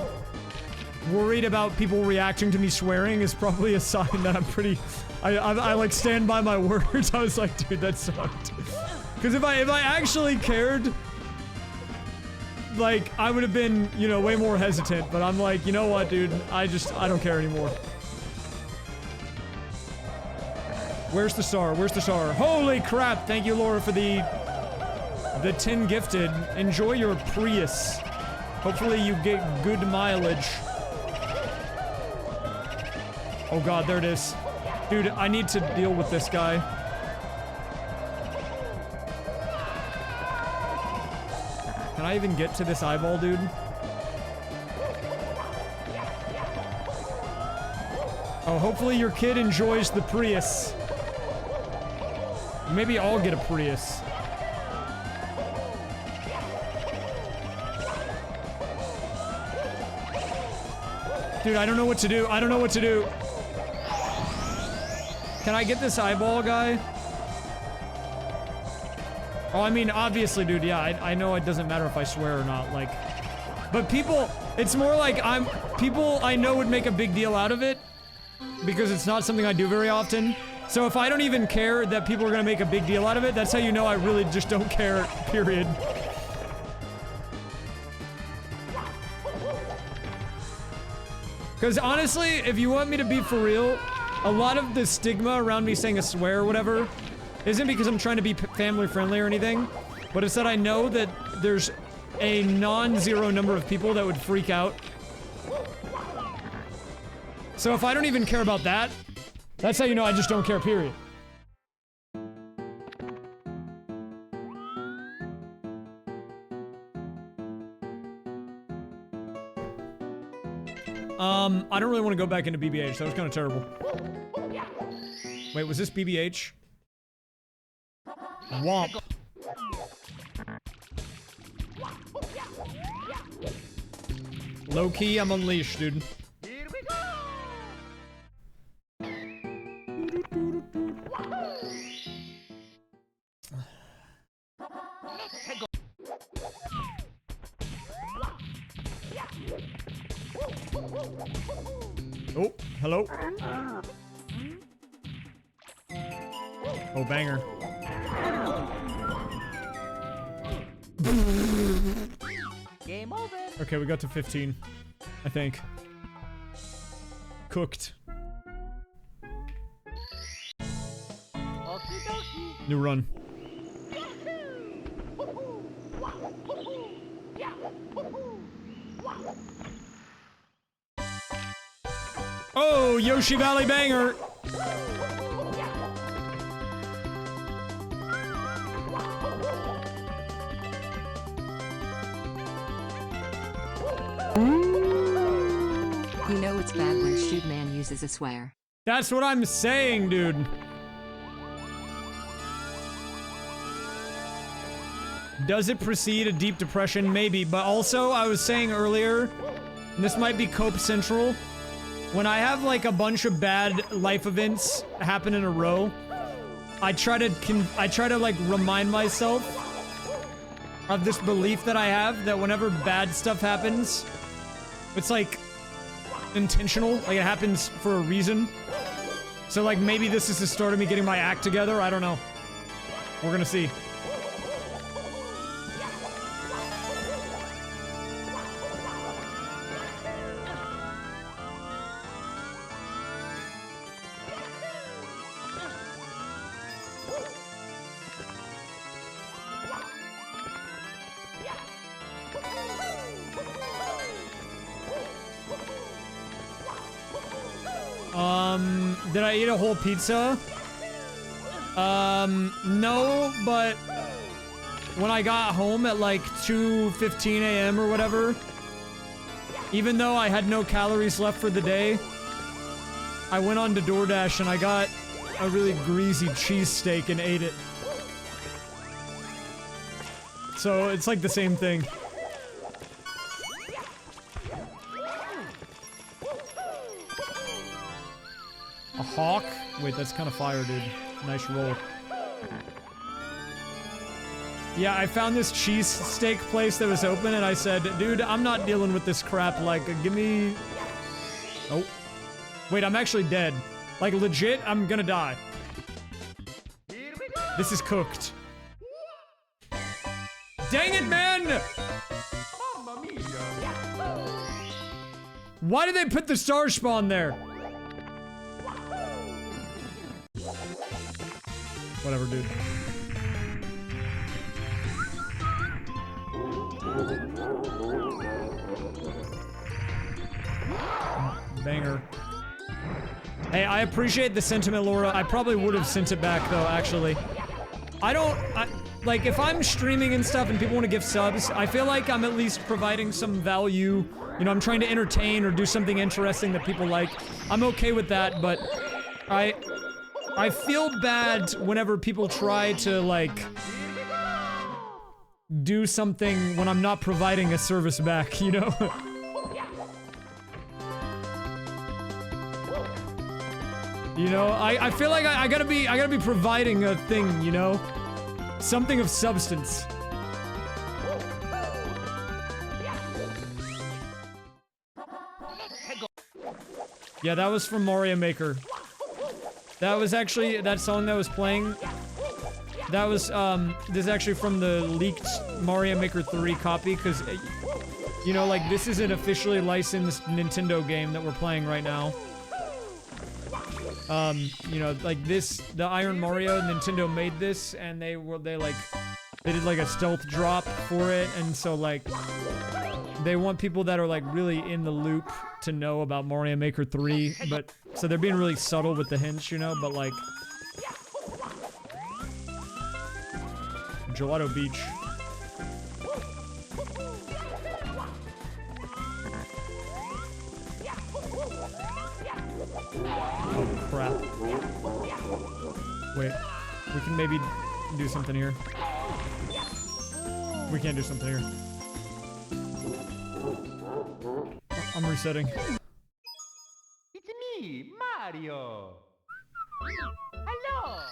worried about people reacting to me swearing is probably a sign that I'm pretty, I like stand by my words. I was like, dude, that sucked. Because if I actually cared, like, I would have been, you know, way more hesitant, but I'm like, you know what, dude, I don't care anymore. Where's the star? Where's the star? Holy crap! Thank you, Laura, for the 10 gifted. Enjoy your Prius. Hopefully you get good mileage. Oh god, there it is. Dude, I need to deal with this guy. Can I even get to this eyeball, dude? Oh, hopefully your kid enjoys the Prius. Maybe I'll get a Prius. Dude, I don't know what to do. I don't know what to do. Can I get this eyeball guy? Oh, I mean, obviously, dude, yeah, I know it doesn't matter if I swear or not, like... But people, it's more like people I know would make a big deal out of it, because it's not something I do very often. So if I don't even care that people are gonna make a big deal out of it, that's how you know I really just don't care, period. Because honestly, if you want me to be for real, a lot of the stigma around me saying a swear or whatever isn't because I'm trying to be family friendly or anything, but it's that I know that there's a non-zero number of people that would freak out. So if I don't even care about that, that's how you know I just don't care, period. I don't really want to go back into BBH. That was kind of terrible. Wait, was this BBH? Womp. Low key, I'm unleashed, dude. Here we go. Oh, hello. Oh, banger. Game over. Okay, we got to 15. I think. Cooked. Okie dokie. New run. Oh, Yoshi Valley banger! You know it's bad when Shoot Man uses a swear. That's what I'm saying, dude. Does it precede a deep depression? Maybe, but also I was saying earlier, and this might be Cope Central, when I have like a bunch of bad life events happen in a row, I try to like remind myself of this belief that I have that whenever bad stuff happens, it's like intentional, like it happens for a reason. So like maybe this is the start of me getting my act together. I don't know. We're gonna see. Did I eat a whole pizza? No, but when I got home at like 2:15 a.m. or whatever, even though I had no calories left for the day, I went on to DoorDash and I got a really greasy cheesesteak and ate it. So it's like the same thing. A hawk? Wait, that's kind of fire, dude. Nice roll. Yeah, I found this cheesesteak place that was open and I said, dude, I'm not dealing with this crap. Like, give me... Oh. Wait, I'm actually dead. Like, legit, I'm gonna die. This is cooked. Dang it, man! Why did they put the star spawn there? Whatever, dude. Banger. Hey, I appreciate the sentiment, Laura. I probably would have sent it back, though, actually. Like, if I'm streaming and stuff and people want to give subs, I feel like I'm at least providing some value. You know, I'm trying to entertain or do something interesting that people like. I'm okay with that, but I feel bad whenever people try to, like, do something when I'm not providing a service back, you know? You know, I feel like I gotta be providing a thing, you know? Something of substance. Yeah, that was from Mario Maker. That was actually, that song that was playing, that was, this is actually from the leaked Mario Maker 3 copy, because, you know, like, this is an officially licensed Nintendo game that we're playing right now. You know, like this, the Iron Mario, Nintendo made this, and they did like a stealth drop for it, and so like, they want people that are like really in the loop to know about Mario Maker 3, but, so they're being really subtle with the hints, you know, but like, Gelato Beach. Oh, crap. Wait. We can maybe do something here. We can't do something here. I'm resetting. It's me, Mario. Hello.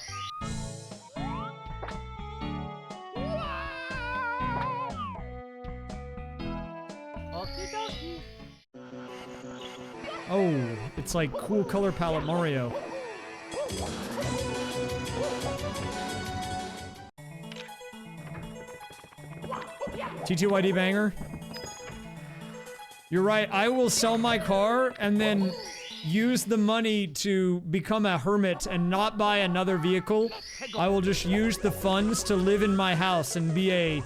Okie dokie. Oh, it's like cool color palette Mario. TTYD banger. You're right, I will sell my car and then use the money to become a hermit and not buy another vehicle. I will just use the funds to live in my house and be a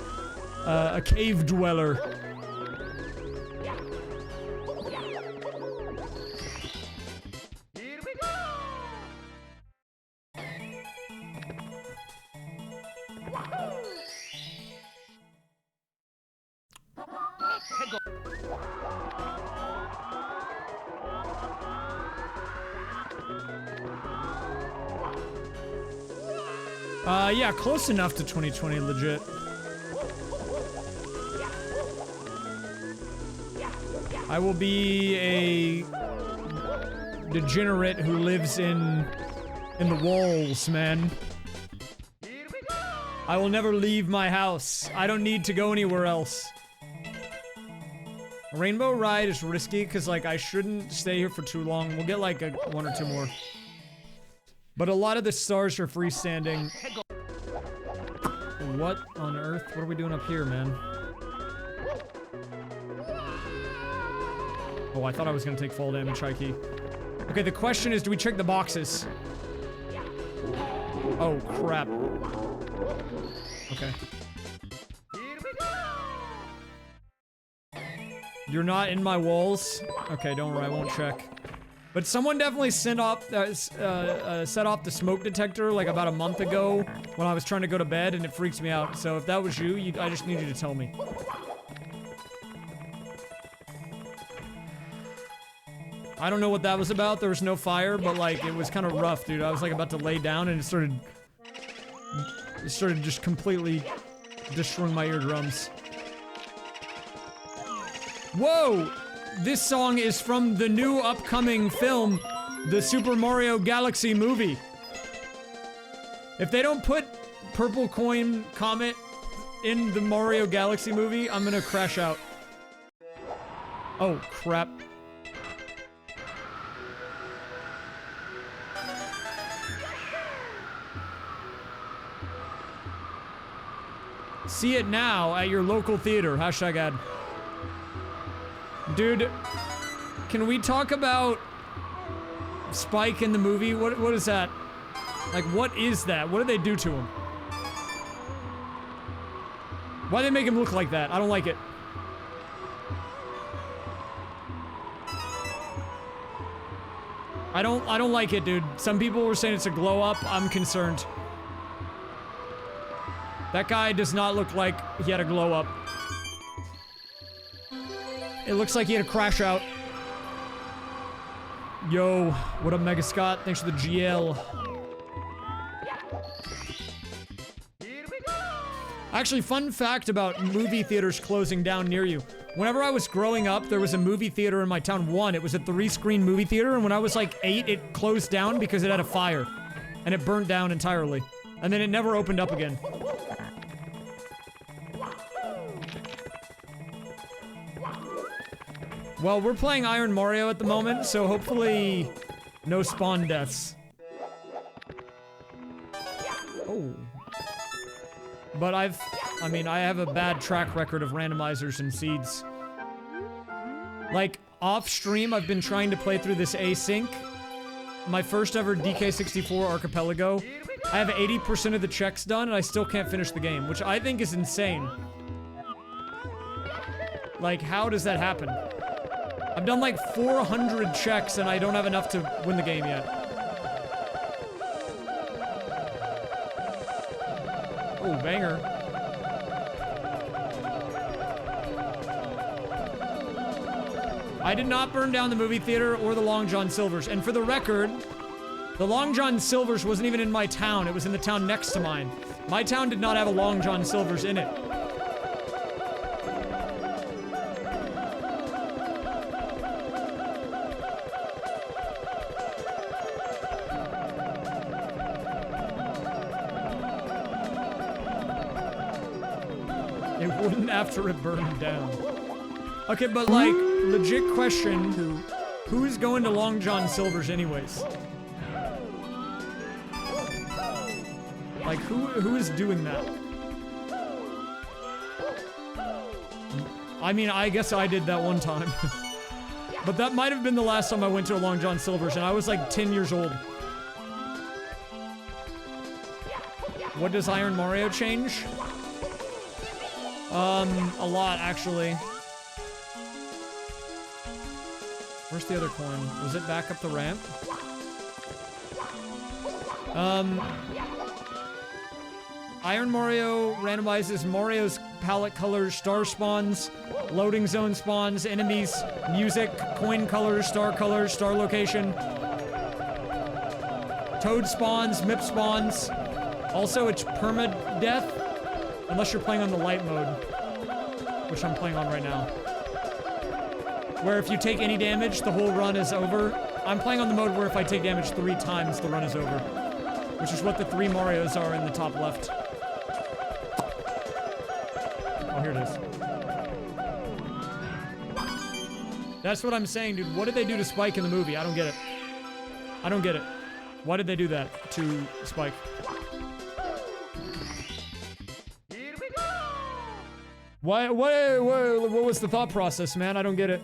cave dweller. Yeah, close enough to 2020, legit. I will be a degenerate who lives in the walls, man. I will never leave my house. I don't need to go anywhere else. A rainbow ride is risky because, like, I shouldn't stay here for too long. We'll get, like, one or two more. But a lot of the stars are freestanding. What on earth? What are we doing up here, man? Oh, I thought I was gonna take fall damage, Heike. Okay, the question is, do we check the boxes? Oh, crap. Okay. You're not in my walls? Okay, don't worry, I won't check. But someone definitely set off the smoke detector like about a month ago when I was trying to go to bed, and it freaks me out. So if that was you, I just need you to tell me. I don't know what that was about. There was no fire, but like it was kind of rough, dude. I was like about to lay down, and it started just completely destroying my eardrums. Whoa! This song is from the new upcoming film, the Super Mario Galaxy movie. If they don't put Purple Coin Comet in the Mario Galaxy movie, I'm gonna crash out. Oh, crap. See it now at your local theater. Hashtag ad. Dude, can we talk about Spike in the movie? What is that? Like, what is that? What did they do to him? Why they make him look like that? I don't like it. I don't like it, dude. Some people were saying it's a glow up. I'm concerned. That guy does not look like he had a glow up. It looks like he had a crash out. Yo, what up, Mega Scott? Thanks for the GL. Actually, fun fact about movie theaters closing down near you. Whenever I was growing up, there was a movie theater in my town. It was a 3-screen movie theater, and when I was like 8, it closed down because it had a fire. And it burned down entirely. And then it never opened up again. Well, we're playing Iron Mario at the moment, so hopefully no spawn deaths. Oh. But I have a bad track record of randomizers and seeds. Like, off stream, I've been trying to play through this async. My first ever DK64 Archipelago. I have 80% of the checks done, and I still can't finish the game, which I think is insane. Like, how does that happen? I've done like 400 checks and I don't have enough to win the game yet. Oh, banger. I did not burn down the movie theater or the Long John Silver's. And for the record, the Long John Silver's wasn't even in my town. It was in the town next to mine. My town did not have a Long John Silver's in it. After it burned down. Okay, but like, legit question, who's going to Long John Silver's anyways? Like, who is doing that? I mean, I guess I did that one time. But that might have been the last time I went to a Long John Silver's, and I was like 10 years old. What does Iron Mario change? A lot, actually. Where's the other coin? Was it back up the ramp? Iron Mario randomizes Mario's palette colors, star spawns, loading zone spawns, enemies, music, coin colors, star location. Toad spawns, Mip spawns. Also, it's permadeath. Unless you're playing on the Lite mode, which I'm playing on right now. Where if you take any damage, the whole run is over. I'm playing on the mode where if I take damage 3 times, the run is over. Which is what the 3 Marios are in the top left. Oh, here it is. That's what I'm saying, dude. What did they do to Spike in the movie? I don't get it. I don't get it. Why did they do that to Spike? Here we go. What was the thought process, man? I don't get it.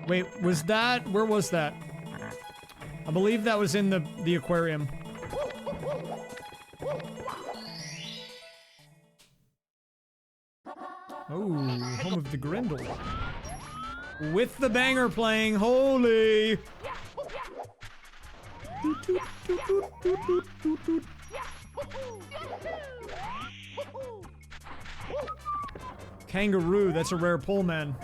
Wait, was that? Where was that? I believe that was in the aquarium. Oh, home of the Grendel. With the banger playing, holy! Kangaroo, that's a rare pull, man.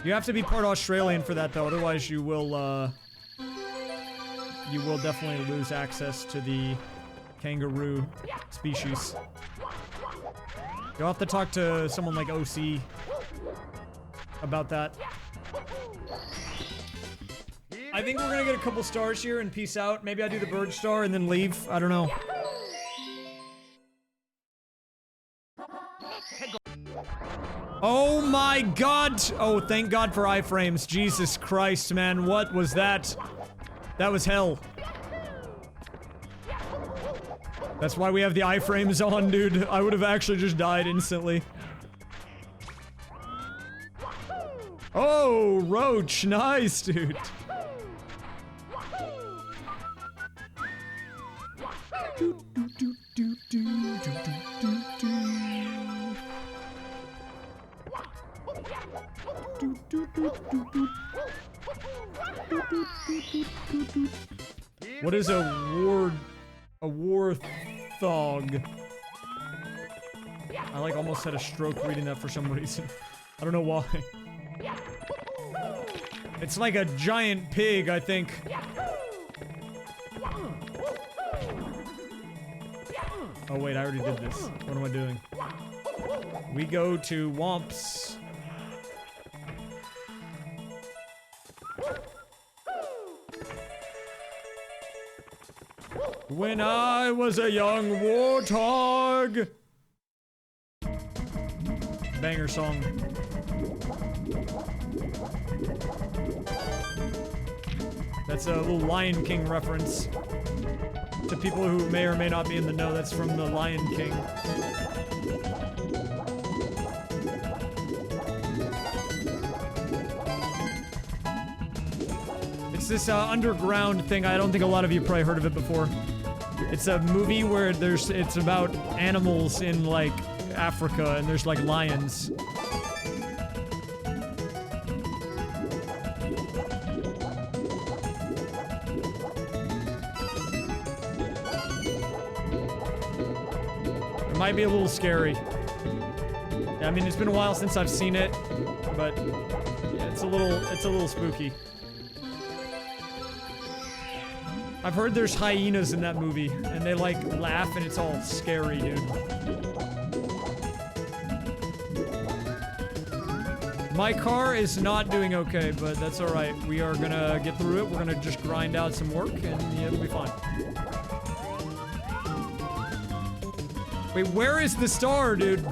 You have to be part Australian for that, though, otherwise you will definitely lose access to the kangaroo species. You'll have to talk to someone like OC about that. I think we're gonna get a couple stars here and peace out. Maybe I do the bird star and then leave. I don't know. Oh my god! Oh, thank god for iframes. Jesus Christ, man. What was that? That was hell. That's why we have the iframes on, dude. I would have actually just died instantly. Oh, Roach. Nice, dude. What is a warthog? I like almost had a stroke reading that for some reason. I don't know why. It's like a giant pig, I think. Oh wait, I already did this. What am I doing? We go to Womps. When I was a young warthog. Banger song. That's a little Lion King reference. To people who may or may not be in the know, that's from the Lion King. It's this underground thing. I don't think a lot of you probably heard of it before. It's a movie where it's about animals in like Africa and there's like lions. It might be a little scary. Yeah, I mean, it's been a while since I've seen it, but yeah, it's a little spooky. I've heard there's hyenas in that movie, and they like laugh and it's all scary, dude. My car is not doing okay, but that's alright. We are gonna get through it. We're gonna just grind out some work, and yeah, it'll be fine. Wait, where is the star, dude?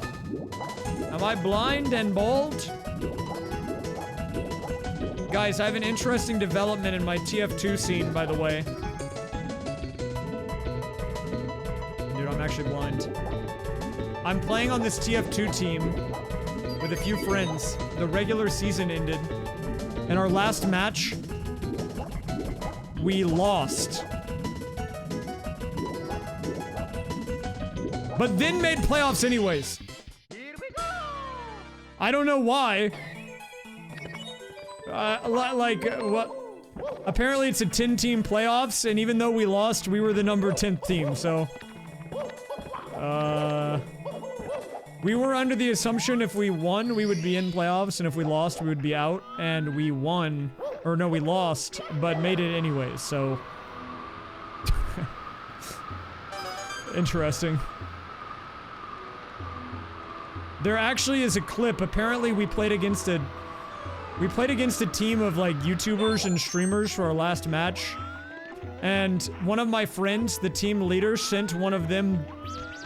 Am I blind and bald? Guys, I have an interesting development in my TF2 scene, by the way. Dude, I'm actually blind. I'm playing on this TF2 team with a few friends. The regular season ended. And our last match, we lost. But then made playoffs anyways. Here we go. I don't know why. What? Apparently it's a 10-team playoffs, and even though we lost, we were the number 10th team, so... We were under the assumption if we won, we would be in playoffs, and if we lost, we would be out, and we won. Or no, we lost, but made it anyways, so... Interesting. There actually is a clip. Apparently we played against a We played against a team of like YouTubers and streamers for our last match. And one of my friends, the team leader, sent one of them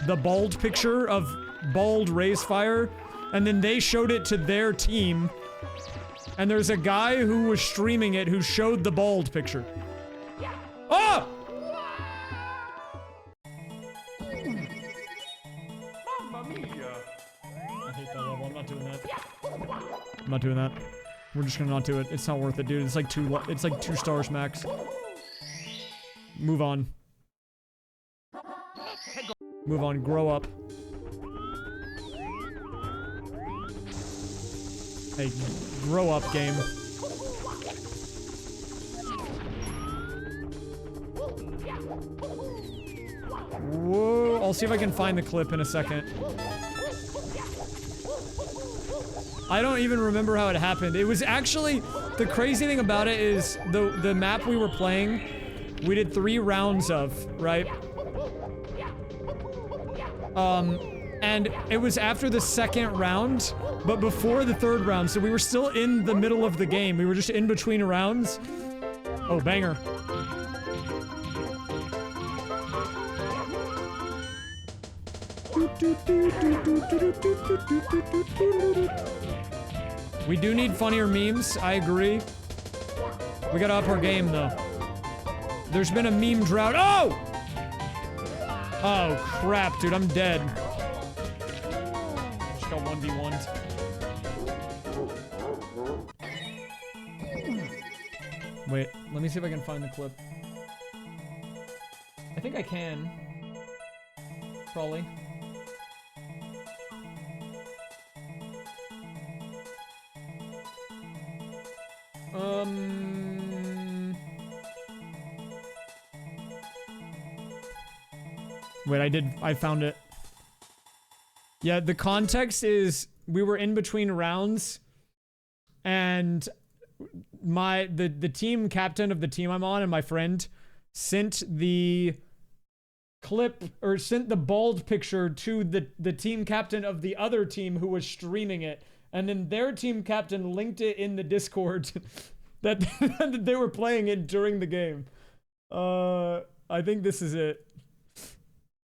the bald picture of bald raysfire. And then they showed it to their team. And there's a guy who was streaming it who showed the bald picture. Oh! Mamma mia. I hate that level. I'm not doing that. I'm not doing that. We're just gonna not do it. It's not worth it, dude. It's like 2 stars max. Move on. Move on. Grow up. Hey, grow up, game. Whoa. I'll see if I can find the clip in a second. I don't even remember how it happened. It was actually, the crazy thing about it is the map we were playing, we did 3 rounds of, right? And it was after the 2nd round, but before the 3rd round, so we were still in the middle of the game. We were just in between rounds. Oh, banger. We do need funnier memes, I agree. We gotta up our game, though. There's been a meme drought. Oh! Oh, crap, dude, I'm dead. Just got 1v1'd. Wait, let me see if I can find the clip. I think I can. Probably. Wait, I found it. Yeah, the context is we were in between rounds and the team captain of the team I'm on and my friend sent the clip or sent the bald picture to the team captain of the other team who was streaming it. And then their team captain linked it in the Discord that, that they were playing it during the game. I think this is it.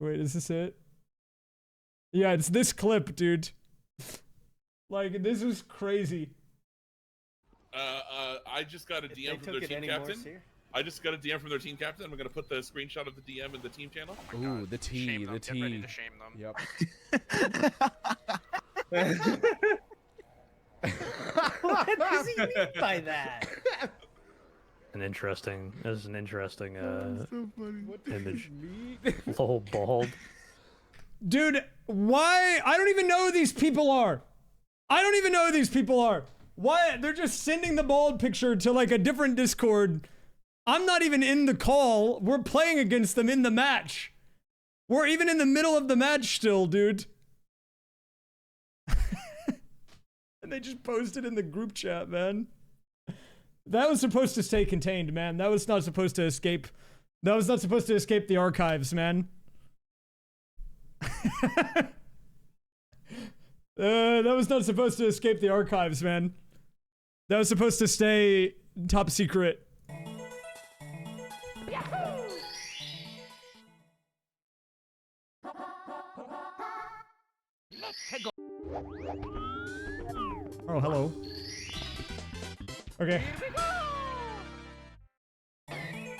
Wait, is this it? Yeah, it's this clip, dude. Like, this is crazy. I just got a DM from their team captain. I just got a DM from their team captain. I'm gonna put the screenshot of the DM in the team channel. Oh Ooh, the T, the T. Get ready to shame them. Yep. What does he mean by that? This is an interesting So image. Lol, bald. Dude, why? I don't even know who these people are. I don't even know who these people are. Why? They're just sending the bald picture to like a different Discord. I'm not even in the call. We're playing against them in the match. We're even in the middle of the match still, dude. And they just posted in the group chat, man. That was supposed to stay contained, man. That was not supposed to escape. That was not supposed to escape the archives, man. That was not supposed to escape the archives, man. That was supposed to stay top secret. Oh, hello. Okay.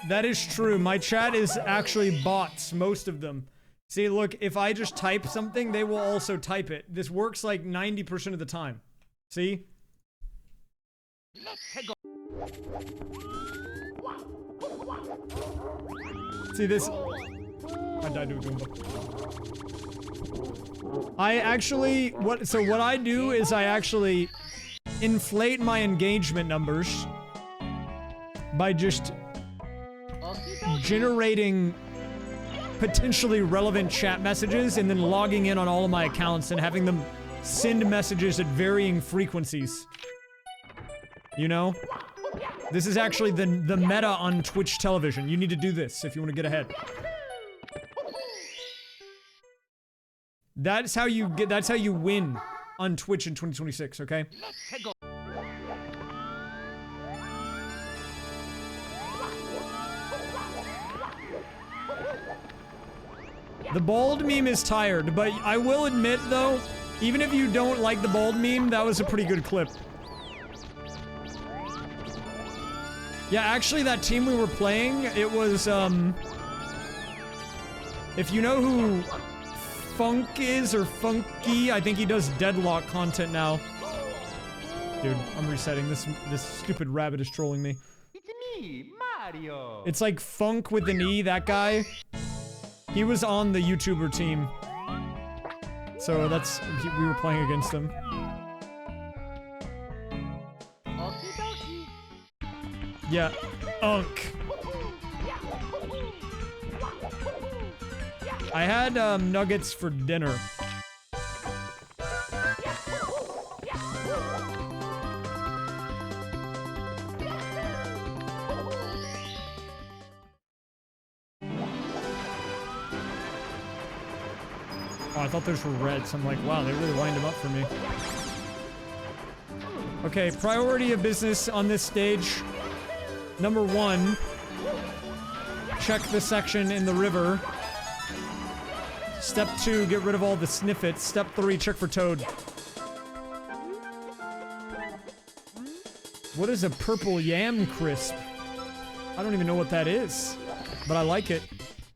That is true. My chat is actually bots, most of them. See, look, if I just type something, they will also type it. This works like 90% of the time. See? See this? I died to a Goomba. I actually, what I do is I actually inflate my engagement numbers by just generating potentially relevant chat messages and then logging in on all of my accounts and having them send messages at varying frequencies. You know? This is actually the meta on Twitch television. You need to do this if you want to get ahead. That's how you win on Twitch in 2026, okay? The bald meme is tired, but I will admit though, even if you don't like the bald meme, that was a pretty good clip. Yeah, actually that team we were playing, it was, if you know who Funk is, or Funky, I think he does Deadlock content now. Dude, I'm resetting. This stupid rabbit is trolling me. It's me, Mario. It's like Funk with an E, that guy. He was on the YouTuber team. So that's, we were playing against him. Yeah, Unk. I had nuggets for dinner. Oh, I thought those were reds. I'm like, wow, they really lined them up for me. Okay, priority of business on this stage. Number 1, check the section in the river. Step 2, get rid of all the sniffets. Step 3, check for Toad. What is a purple yam crisp? I don't even know what that is, but I like it.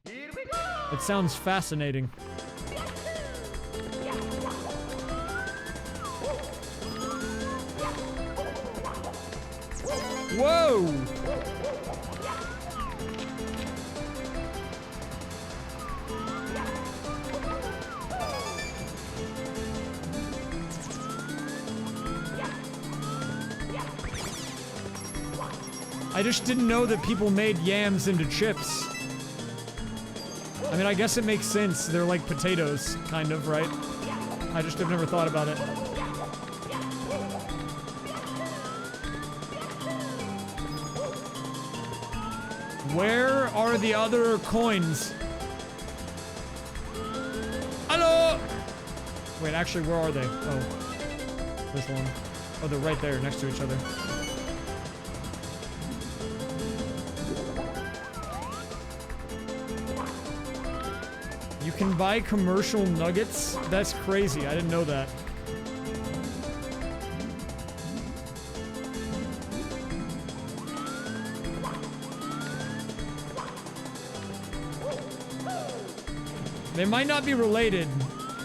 It sounds fascinating. Whoa! I just didn't know that people made yams into chips. I mean, I guess it makes sense. They're like potatoes, kind of, right? I just have never thought about it. Where are the other coins? Hello! Wait, actually, where are they? Oh. This one. Oh, they're right there, next to each other. You can buy commercial nuggets? That's crazy. I didn't know that. They might not be related,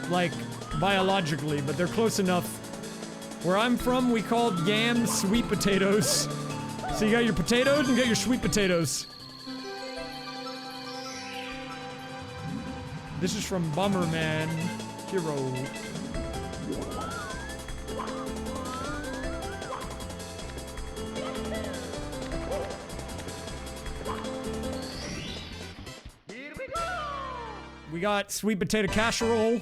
like, biologically, but they're close enough. Where I'm from, we called yams sweet potatoes. So you got your potatoes and you got your sweet potatoes. This is from Bomberman Hero. We got sweet potato casserole.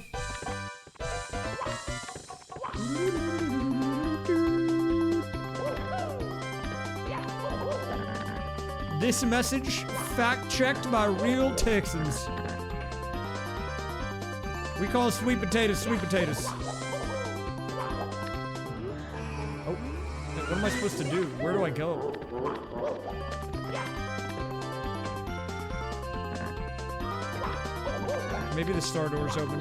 This message fact-checked by real Texans. We call sweet potatoes sweet potatoes. Oh, what am I supposed to do? Where do I go? Maybe the star door's open.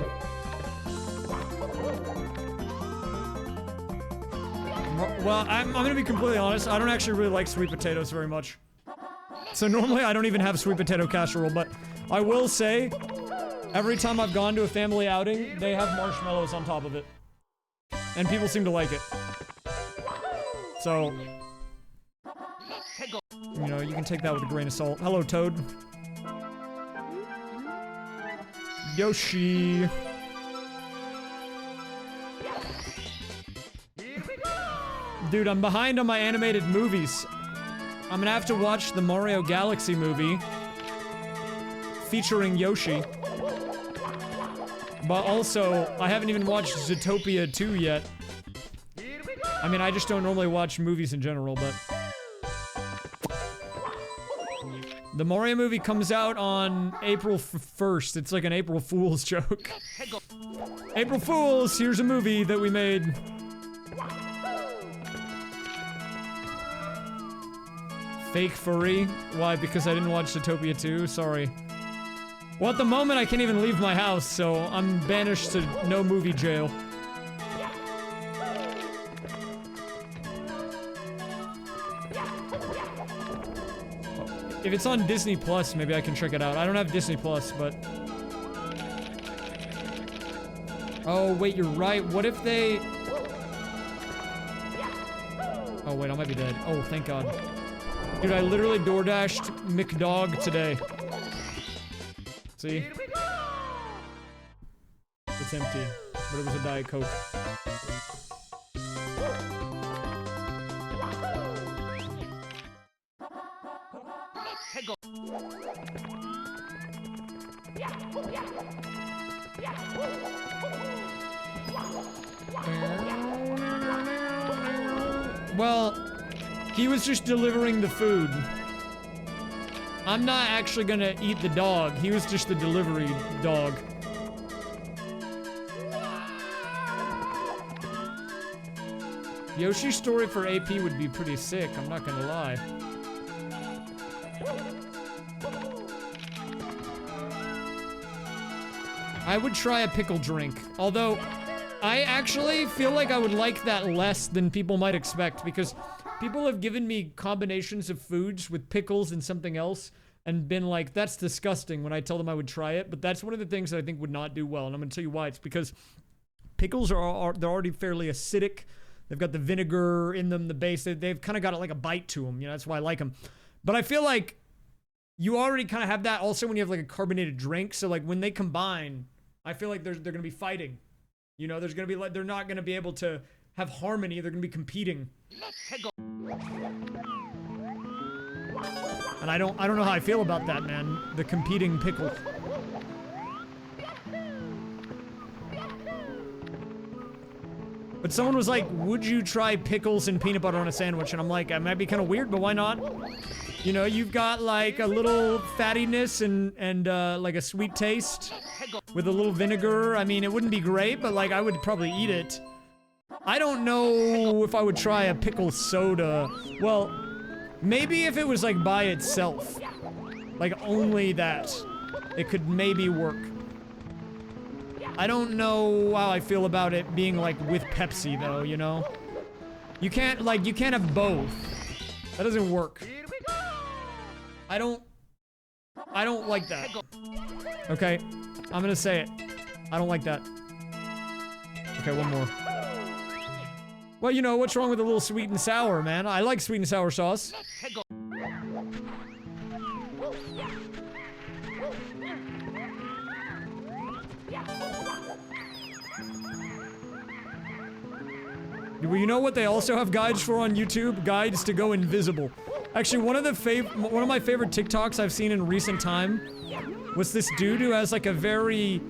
Well, I'm gonna be completely honest. I don't actually really like sweet potatoes very much. So normally I don't even have sweet potato casserole, but I will say, every time I've gone to a family outing, they have marshmallows on top of it. And people seem to like it. So, you know, you can take that with a grain of salt. Hello, Toad. Yoshi. Dude, I'm behind on my animated movies. I'm gonna have to watch the Mario Galaxy movie featuring Yoshi. But also, I haven't even watched Zootopia 2 yet. I mean, I just don't normally watch movies in general, but... The Mario movie comes out on April 1st. It's like an April Fool's joke. April Fools! Here's a movie that we made. Fake furry? Why? Because I didn't watch Zootopia 2? Sorry. Well, at the moment, I can't even leave my house, so I'm banished to no movie jail. If it's on Disney Plus, maybe I can check it out. I don't have Disney Plus, but... Oh, wait, you're right. What if they... Oh, wait, I might be dead. Oh, thank God. Dude, I literally DoorDashed McDog today. See? It's empty, but it was a Diet Coke. Well, he was just delivering the food. I'm not actually gonna eat the dog. He was just the delivery dog. Yoshi's story for AP would be pretty sick, I'm not gonna lie. I would try a pickle drink, although I actually feel like I would like that less than people might expect, because people have given me combinations of foods with pickles and something else and been like, that's disgusting when I tell them I would try it, but that's one of the things that I think would not do well, and I'm gonna tell you why. It's because pickles are they're already fairly acidic. They've got the vinegar in them, the base. They've kind of got like a bite to them, you know, that's why I like them. But I feel like you already kind of have that also when you have like a carbonated drink, so like when they combine, I feel like they're gonna be fighting. You know, there's gonna be like, they're not gonna be able to have harmony, they're gonna be competing. And I don't know how I feel about that, man. The competing pickle. But someone was like, would you try pickles and peanut butter on a sandwich? And I'm like, it might be kind of weird, but why not? You know, you've got like a little fattiness and like a sweet taste with a little vinegar. I mean, it wouldn't be great, but like I would probably eat it. I don't know if I would try a pickle soda. Well, maybe if it was like by itself, like only that, it could maybe work. I don't know how I feel about it being like with Pepsi though, you know? You can't have both. That doesn't work. I don't like that. Okay, I'm gonna say it. I don't like that. Okay, one more. Well, you know, what's wrong with a little sweet and sour, man? I like sweet and sour sauce. Well, you know what they also have guides for on YouTube? Guides to go invisible. Actually, one of my favorite TikToks I've seen in recent time was this dude who has like a very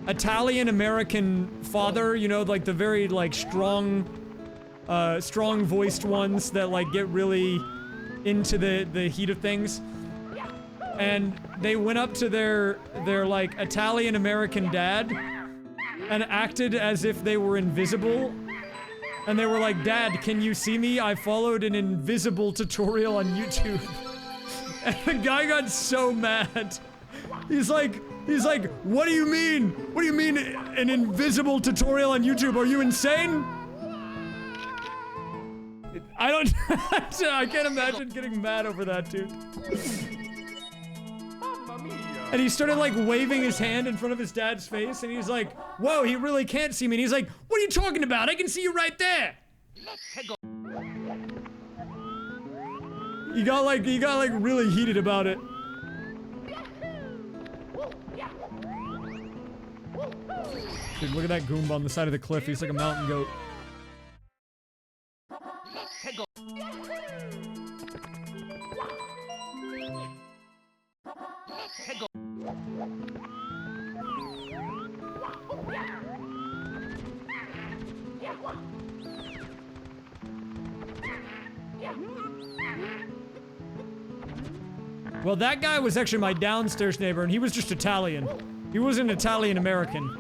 Italian-American father, you know, like the very like strong voiced ones that like get really into the heat of things. And they went up to their like Italian-American dad and acted as if they were invisible. And they were like, Dad, can you see me? I followed an invisible tutorial on YouTube. And the guy got so mad. He's like, what do you mean? What do you mean an invisible tutorial on YouTube? Are you insane? I can't imagine getting mad over that, dude. And he started like waving his hand in front of his dad's face, and he's like, whoa, he really can't see me. And he's like, what are you talking about? I can see you right there. He got like really heated about it. Dude, look at that Goomba on the side of the cliff. He's like a mountain goat. Well, that guy was actually my downstairs neighbor, and he was just Italian. He wasn't Italian-American.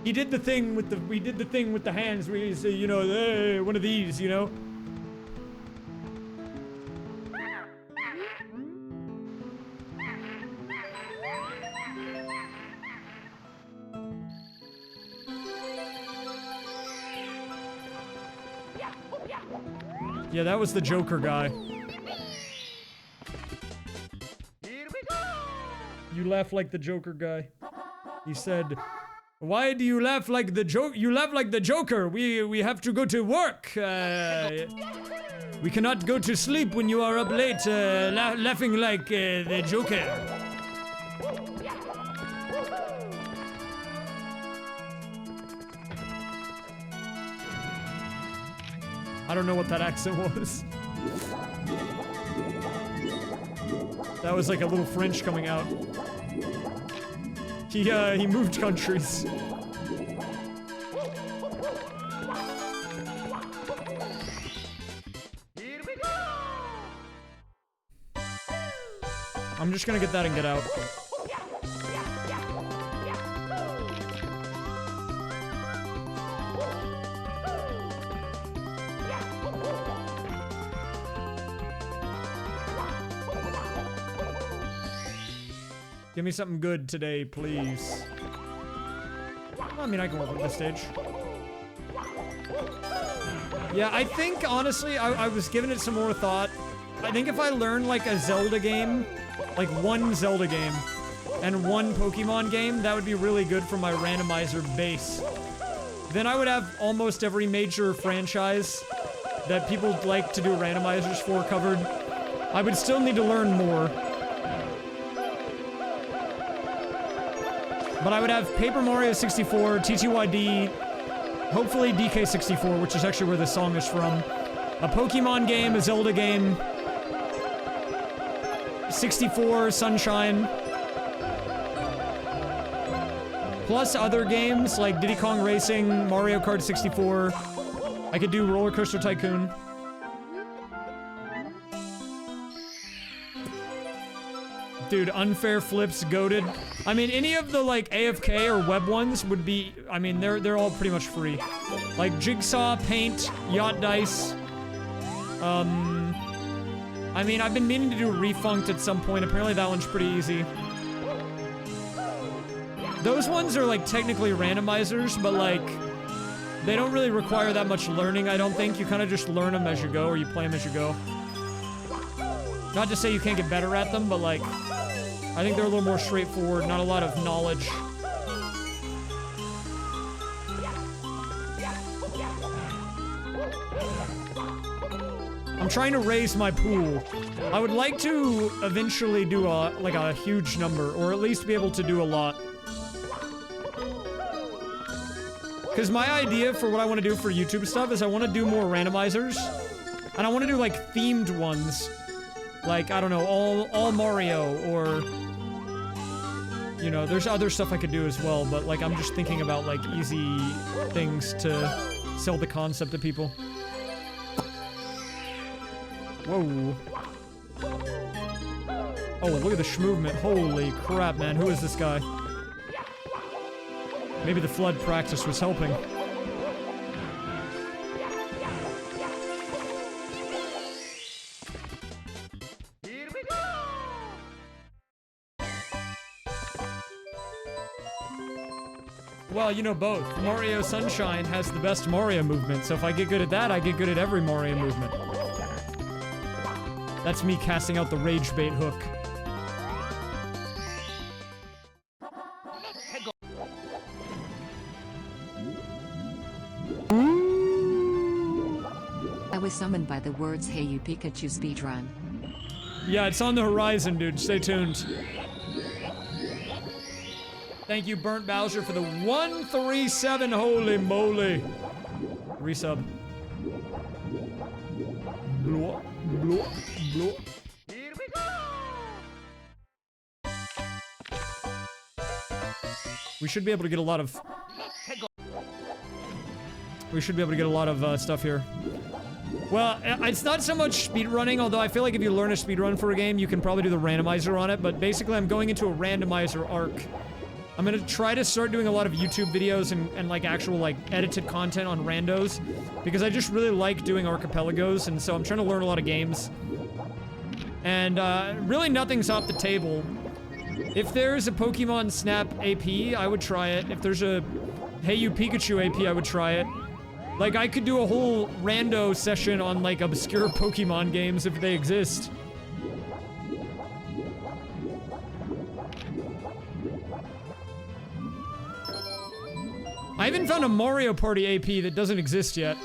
He did the thing with the hands where you say, you know, hey, one of these, you know? Yeah, that was the Joker guy. You laugh like the Joker guy. He said, "Why do you laugh like the Joker? You laugh like the Joker. We have to go to work. We cannot go to sleep when you are up late, laughing like the Joker." I don't know what that accent was. That was like a little French coming out. He moved countries. I'm just gonna get that and get out. Give me something good today, please. Well, I mean, I can work with this stage. Yeah, I think, honestly, I was giving it some more thought. I think if I learn, like, a Zelda game, like one Zelda game, and one Pokemon game, that would be really good for my randomizer base. Then I would have almost every major franchise that people like to do randomizers for covered. I would still need to learn more. But I would have Paper Mario 64, TTYD, hopefully DK64, which is actually where this song is from, a Pokemon game, a Zelda game, 64, Sunshine, plus other games like Diddy Kong Racing, Mario Kart 64. I could do Roller Coaster Tycoon. Dude, Unfair Flips, goated. I mean, any of the, like, AFK or web ones would be... I mean, they're all pretty much free. Like, Jigsaw, Paint, Yacht Dice. I mean, I've been meaning to do Refunked at some point. Apparently that one's pretty easy. Those ones are, like, technically randomizers, but, like... they don't really require that much learning, I don't think. You kind of just learn them as you go, or you play them as you go. Not to say you can't get better at them, but, like... I think they're a little more straightforward, not a lot of knowledge. I'm trying to raise my pool. I would like to eventually do a huge number, or at least be able to do a lot. Because my idea for what I want to do for YouTube stuff is I want to do more randomizers. And I want to do, like, themed ones. Like, I don't know, all Mario, or... you know, there's other stuff I could do as well, but, like, I'm just thinking about, like, easy things to sell the concept to people. Whoa. Oh, look at the sh-movement. Holy crap, man. Who is this guy? Maybe the flood practice was helping. Well, you know, both. Mario Sunshine has the best Mario movement, so if I get good at that, I get good at every Mario movement. That's me casting out the rage bait hook. I was summoned by the words, "Hey you Pikachu speedrun." Yeah, it's on the horizon, dude. Stay tuned. Thank you, Burnt Bowser, for the 137. Holy moly. Resub. Blow, blow, blow. Here we go! We should be able to get a lot of... we should be able to get a lot of stuff here. Well, it's not so much speedrunning, although I feel like if you learn a speedrun for a game, you can probably do the randomizer on it, but basically I'm going into a randomizer arc. I'm gonna try to start doing a lot of YouTube videos and like actual like edited content on randos, because I just really like doing archipelagos, and so I'm trying to learn a lot of games. And really nothing's off the table. If there's a Pokemon Snap AP, I would try it. If there's a Hey You Pikachu AP, I would try it. Like, I could do a whole rando session on, like, obscure Pokemon games if they exist. I haven't found a Mario Party AP that doesn't exist yet.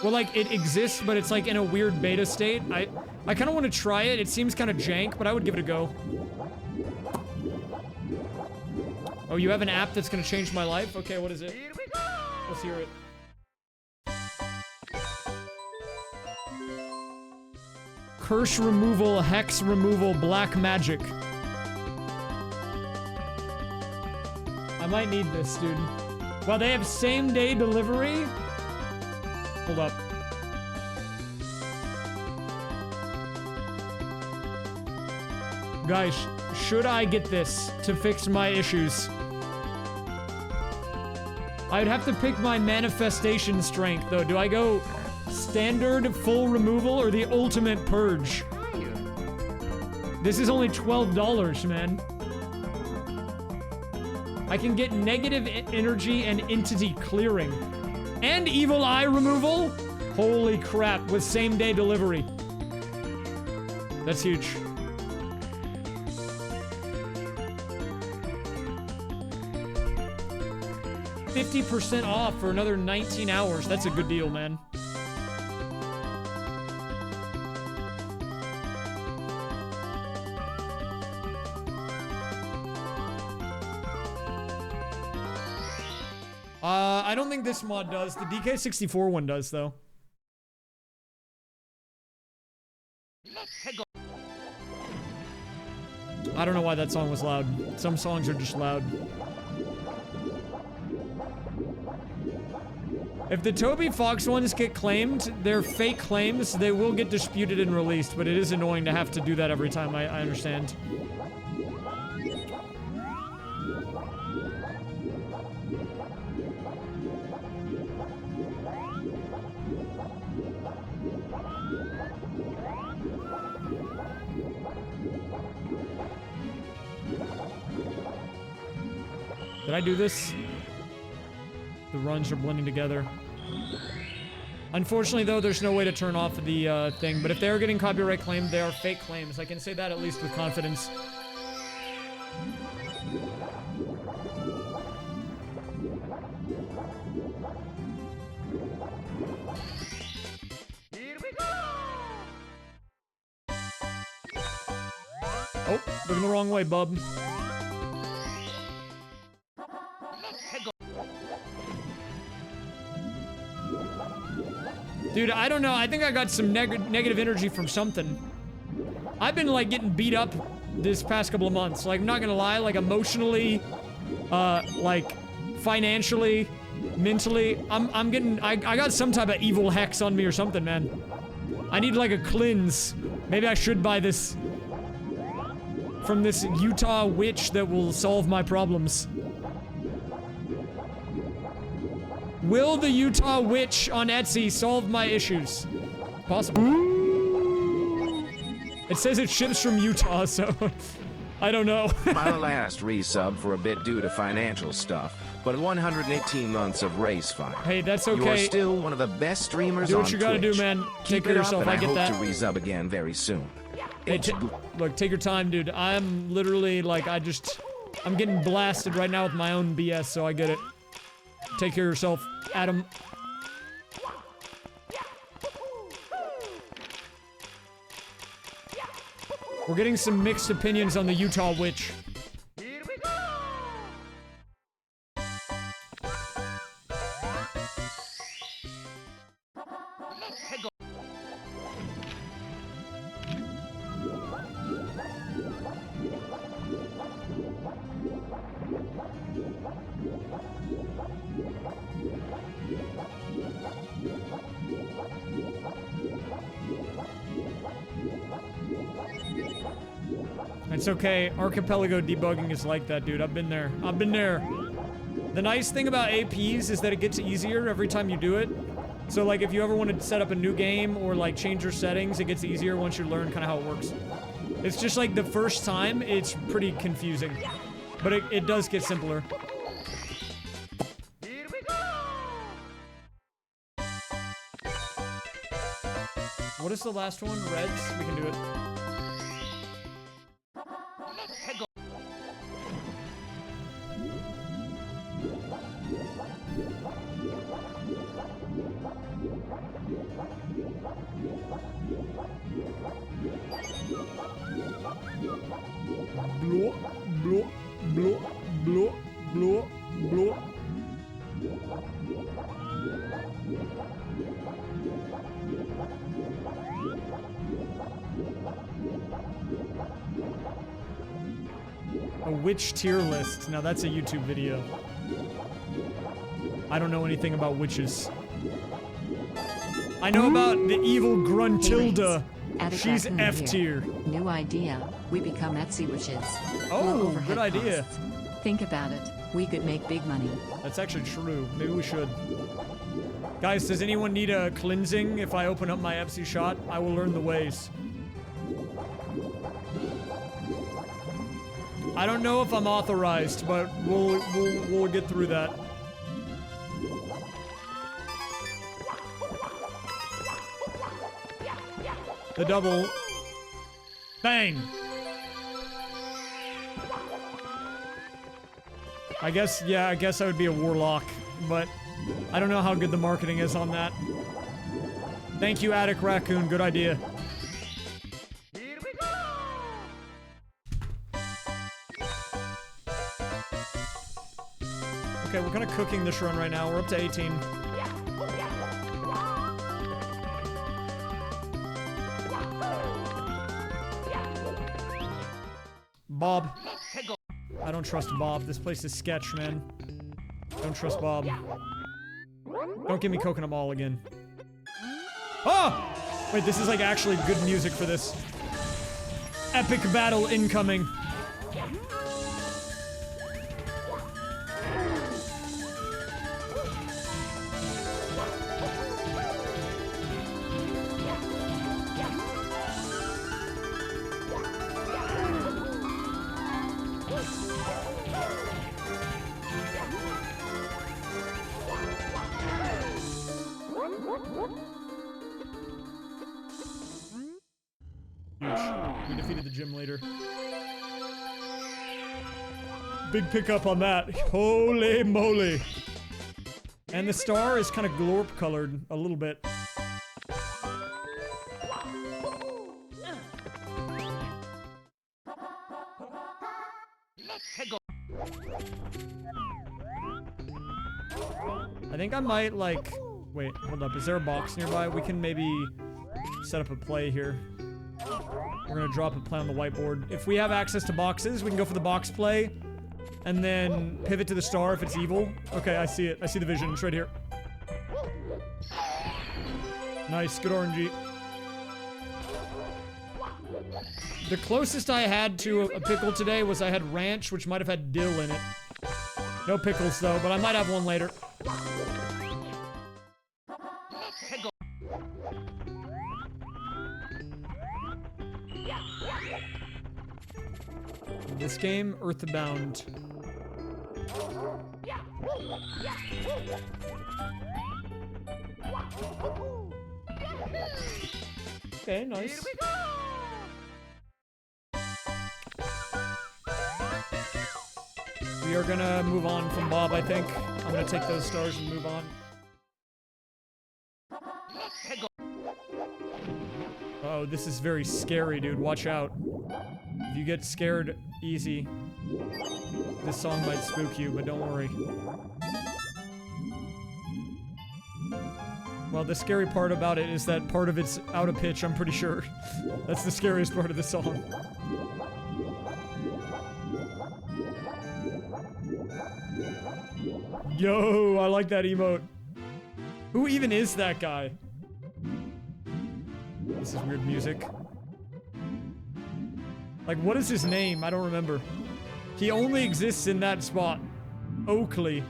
Well, like, it exists, but it's, like, in a weird beta state. I kind of want to try it. It seems kind of jank, but I would give it a go. Oh, you have an app that's gonna change my life? Okay, what is it? Here we go! Let's hear it. Curse removal, hex removal, black magic. I might need this, dude. Well, they have same-day delivery? Hold up. Guys, should I get this to fix my issues? I'd have to pick my manifestation strength, though. Do I go standard full removal or the ultimate purge? This is only $12, man. I can get negative energy and entity clearing. And evil eye removal? Holy crap, with same-day delivery. That's huge. $50% off for another 19 hours. That's a good deal, man. I don't think this mod does. The DK64 one does, though. I don't know why that song was loud. Some songs are just loud. If the Toby Fox ones get claimed, they're fake claims. They will get disputed and released, but it is annoying to have to do that every time. I understand. Did I do this? The runs are blending together. Unfortunately, though, there's no way to turn off the thing, but if they are getting copyright claimed, they are fake claims. I can say that at least with confidence. Here we go! Oh, looking the wrong way, bub. Dude, I don't know. I think I got some negative energy from something. I've been, like, getting beat up this past couple of months. Like, I'm not gonna lie. Like, emotionally, like, financially, mentally. I got some type of evil hex on me or something, man. I need, like, a cleanse. Maybe I should buy this from this Utah witch that will solve my problems. Will the Utah witch on Etsy solve my issues? Possible. It says it ships from Utah, so I don't know. My last resub for a bit due to financial stuff, but 118 months of raysfire. Hey, that's okay. You're still one of the best streamers Do on what you gotta Twitch. do, man. Take Keep care it of yourself. up, and I get that. hope to resub again very soon. Hey, look, take your time, dude. I'm literally, like, I'm getting blasted right now with my own BS, so I get it. Take care of yourself, Adam. We're getting some mixed opinions on the Utah witch. Here we go! It's okay. Archipelago debugging is like that, dude. I've been there. I've been there. The nice thing about APs is that it gets easier every time you do it. So, like, if you ever want to set up a new game or, like, change your settings, it gets easier once you learn kind of how it works. It's just, like, the first time, it's pretty confusing. But it does get simpler. this is the last one? Reds? We can do it. Blow, blow, blow, blow, blow, blow. A witch tier list. Now that's a YouTube video. I don't know anything about witches. I know about the evil Gruntilda. She's F tier. New idea. We become Etsy witches. Oh, good idea. Costs. Think about it. We could make big money. That's actually true. Maybe we should. Guys, does anyone need a cleansing if I open up my Etsy shop? I will learn the ways. I don't know if I'm authorized, but we'll get through that. The double. Bang! I guess I would be a warlock, but I don't know how good the marketing is on that. Thank you, Attic Raccoon. Good idea. Here we go! Okay, we're kind of cooking this run right now. We're up to 18. Bob. I don't trust Bob. This place is sketch, man. Don't trust Bob. Don't give me coconut ball again. Oh! Wait, this is like actually good music for this. Epic battle incoming. We defeated the gym leader. Big pickup on that. Holy moly. And the star is kind of glorp colored a little bit. I think I might like... Wait, hold up. Is there a box nearby? We can maybe set up a play here. We're gonna drop a play on the whiteboard. If we have access to boxes, we can go for the box play. And then pivot to the star if it's evil. Okay, I see it. I see the vision. It's right here. Nice. Good RNG. The closest I had to a pickle today was I had ranch, which might have had dill in it. No pickles, though, but I might have one later. This game, Earthbound. Okay, nice. We are gonna move on from Bob, I think. I'm gonna take those stars and move on. Oh, this is very scary, dude. Watch out. If you get scared easy, this song might spook you, but don't worry. Well, the scary part about it is that part of it's out of pitch, I'm pretty sure. That's the scariest part of the song. Yo, I like that emote. Who even is that guy? This is weird music. Like, what is his name? I don't remember. He only exists in that spot. Oakley.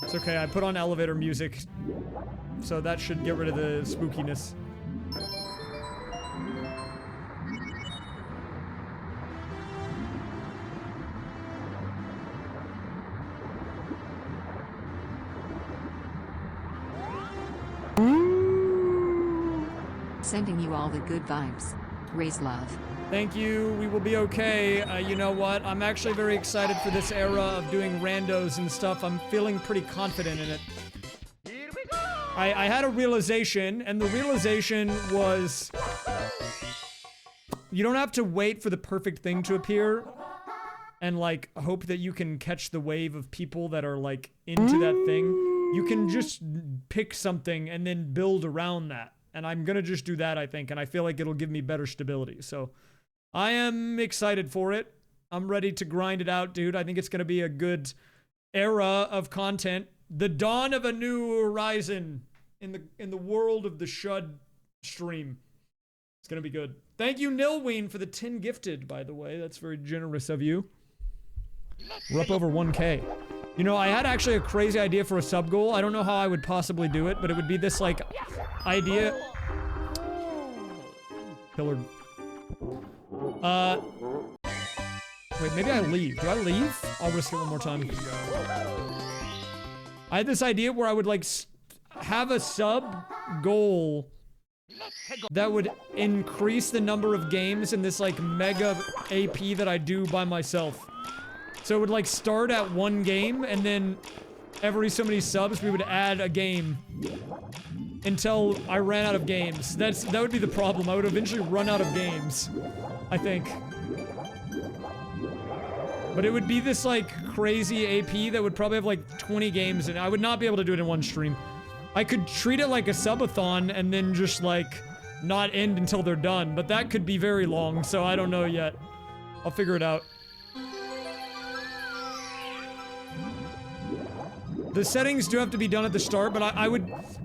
It's okay, I put on elevator music, so that should get rid of the spookiness. Sending you all the good vibes. Raise love. Thank you. We will be okay. You know what? I'm actually very excited for this era of doing randos and stuff. I'm feeling pretty confident in it. Here we go! I had a realization, and the realization was you don't have to wait for the perfect thing to appear and like hope that you can catch the wave of people that are like into that thing. You can just pick something and then build around that. And I'm gonna just do that, I think, and I feel like it'll give me better stability. So I am excited for it. I'm ready to grind it out, dude. I think it's gonna be a good era of content. The dawn of a new horizon in the world of the Shud stream. It's gonna be good. Thank you, Nilween, for the 10 gifted, by the way. That's very generous of you. We're up over 1K. You know, I had actually a crazy idea for a sub goal. I don't know how I would possibly do it, but it would be this, like, idea. Killer. Wait, maybe I leave. Do I leave? I'll risk it one more time. I had this idea where I would, like, have a sub goal that would increase the number of games in this, like, mega AP that I do by myself. So it would, like, start at 1 game, and then every so many subs, we would add a game until I ran out of games. That would be the problem. I would eventually run out of games, I think. But it would be this, like, crazy AP that would probably have, like, 20 games, and I would not be able to do it in one stream. I could treat it like a subathon and then just, like, not end until they're done, but that could be very long, so I don't know yet. I'll figure it out. The settings do have to be done at the start, but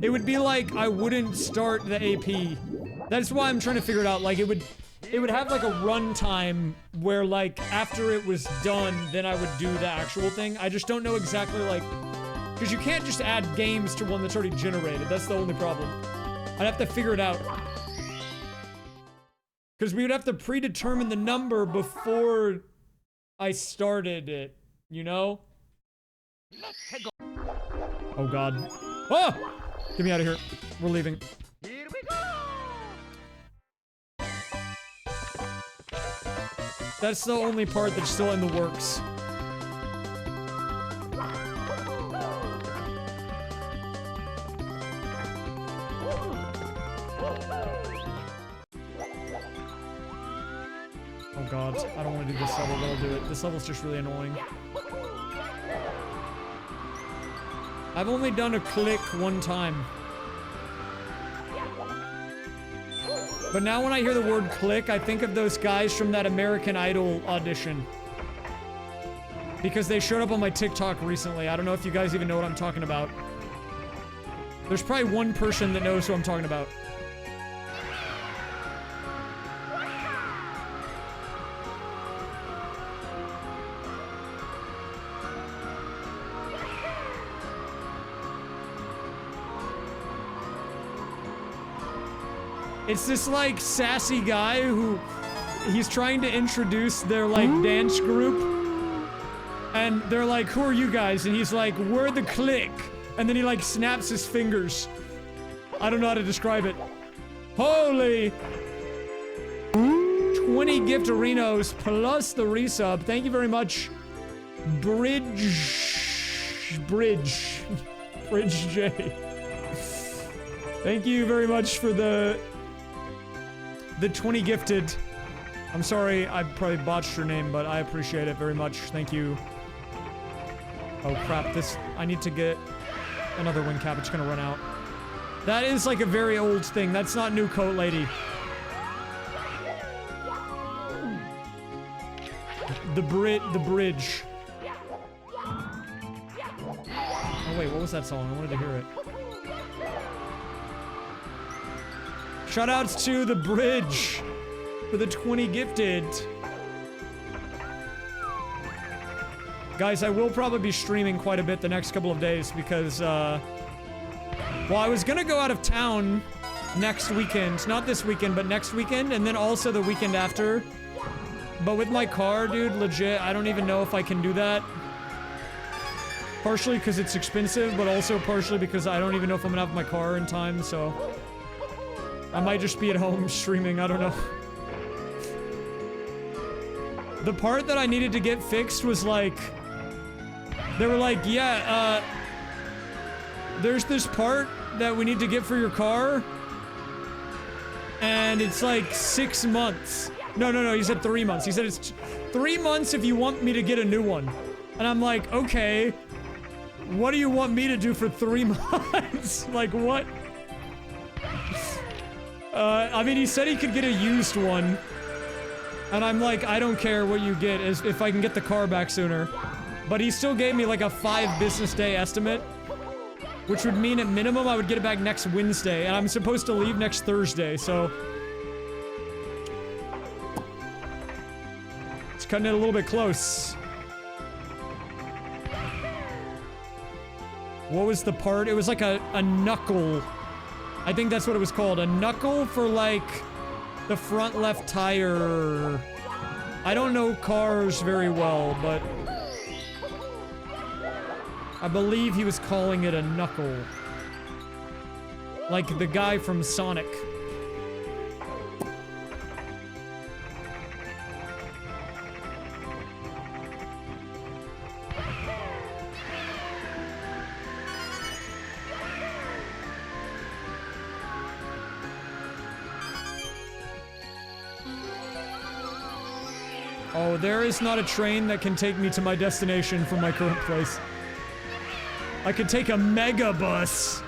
it would be like I wouldn't start the AP. That's why I'm trying to figure it out. Like, it would have like a runtime where, like, after it was done, then I would do the actual thing. I just don't know exactly, like, because you can't just add games to one that's already generated. That's the only problem. I'd have to figure it out. Because we would have to predetermine the number before I started it, you know? Oh god. Oh! Get me out of here. We're leaving. Here we go! That's the only part that's still in the works. Oh god, I don't want to do this level, but I'll do it. This level's just really annoying. I've only done a click one time. But now when I hear the word click, I think of those guys from that American Idol audition. Because they showed up on my TikTok recently. I don't know if you guys even know what I'm talking about. There's probably one person that knows who I'm talking about. It's this, like, sassy guy who he's trying to introduce their, like, dance group. And they're like, who are you guys? And he's like, we're the Click. And then he, like, snaps his fingers. I don't know how to describe it. Holy 20 gift arenos plus the resub. Thank you very much. Bridge J. Thank you very much for the 20 gifted. I'm sorry, I probably botched your name, but I appreciate it very much. Thank you. Oh crap, I need to get another wing cap. It's gonna run out. That is like a very old thing. That's not New Coat Lady. The bridge. Oh wait, what was that song? I wanted to hear it. Shoutouts to the bridge for the 20 gifted. Guys, I will probably be streaming quite a bit the next couple of days because, well, I was gonna go out of town next weekend. Not this weekend, but next weekend, and then also the weekend after. But with my car, dude, legit, I don't even know if I can do that. Partially because it's expensive, but also partially because I don't even know if I'm gonna have my car in time, so... I might just be at home streaming, I don't know. The part that I needed to get fixed was like... They were like, yeah, there's this part that we need to get for your car. And it's like 6 months. No, he said 3 months. He said it's 3 months if you want me to get a new one. And I'm like, okay. What do you want me to do for 3 months? Like, what? I mean, he said he could get a used one. And I'm like, I don't care what you get, as if I can get the car back sooner. But he still gave me like a 5 business day estimate. Which would mean at minimum I would get it back next Wednesday. And I'm supposed to leave next Thursday, so... It's cutting it a little bit close. What was the part? It was like a knuckle. I think that's what it was called. A knuckle for like the front left tire. I don't know cars very well, but I believe he was calling it a knuckle. Like the guy from Sonic. Oh, there is not a train that can take me to my destination from my current place. I could take a mega bus.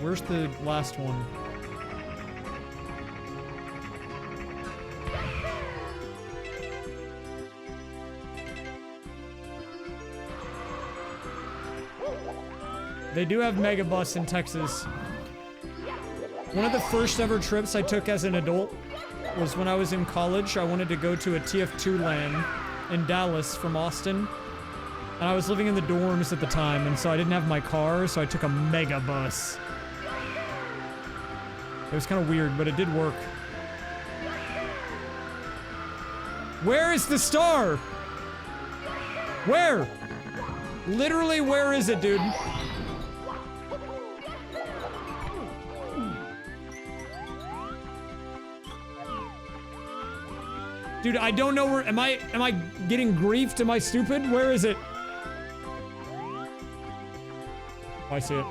Where's the last one? They do have Megabus in Texas. One of the first ever trips I took as an adult was when I was in college. I wanted to go to a TF2 LAN in Dallas from Austin. And I was living in the dorms at the time, and so I didn't have my car, so I took a Megabus. It was kind of weird, but it did work. Where is the star? Where? Literally, where is it, dude? Dude, I don't know where, am I getting griefed? Am I stupid? Where is it? Oh, I see it.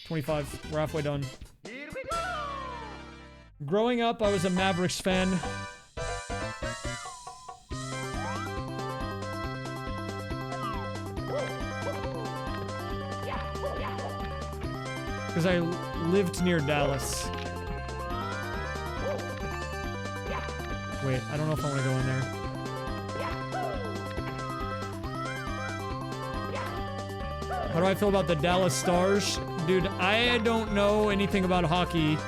$25. We're halfway done. Growing up, I was a Mavericks fan. Because I lived near Dallas. Wait, I don't know if I want to go in there. How do I feel about the Dallas Stars? Dude, I don't know anything about hockey.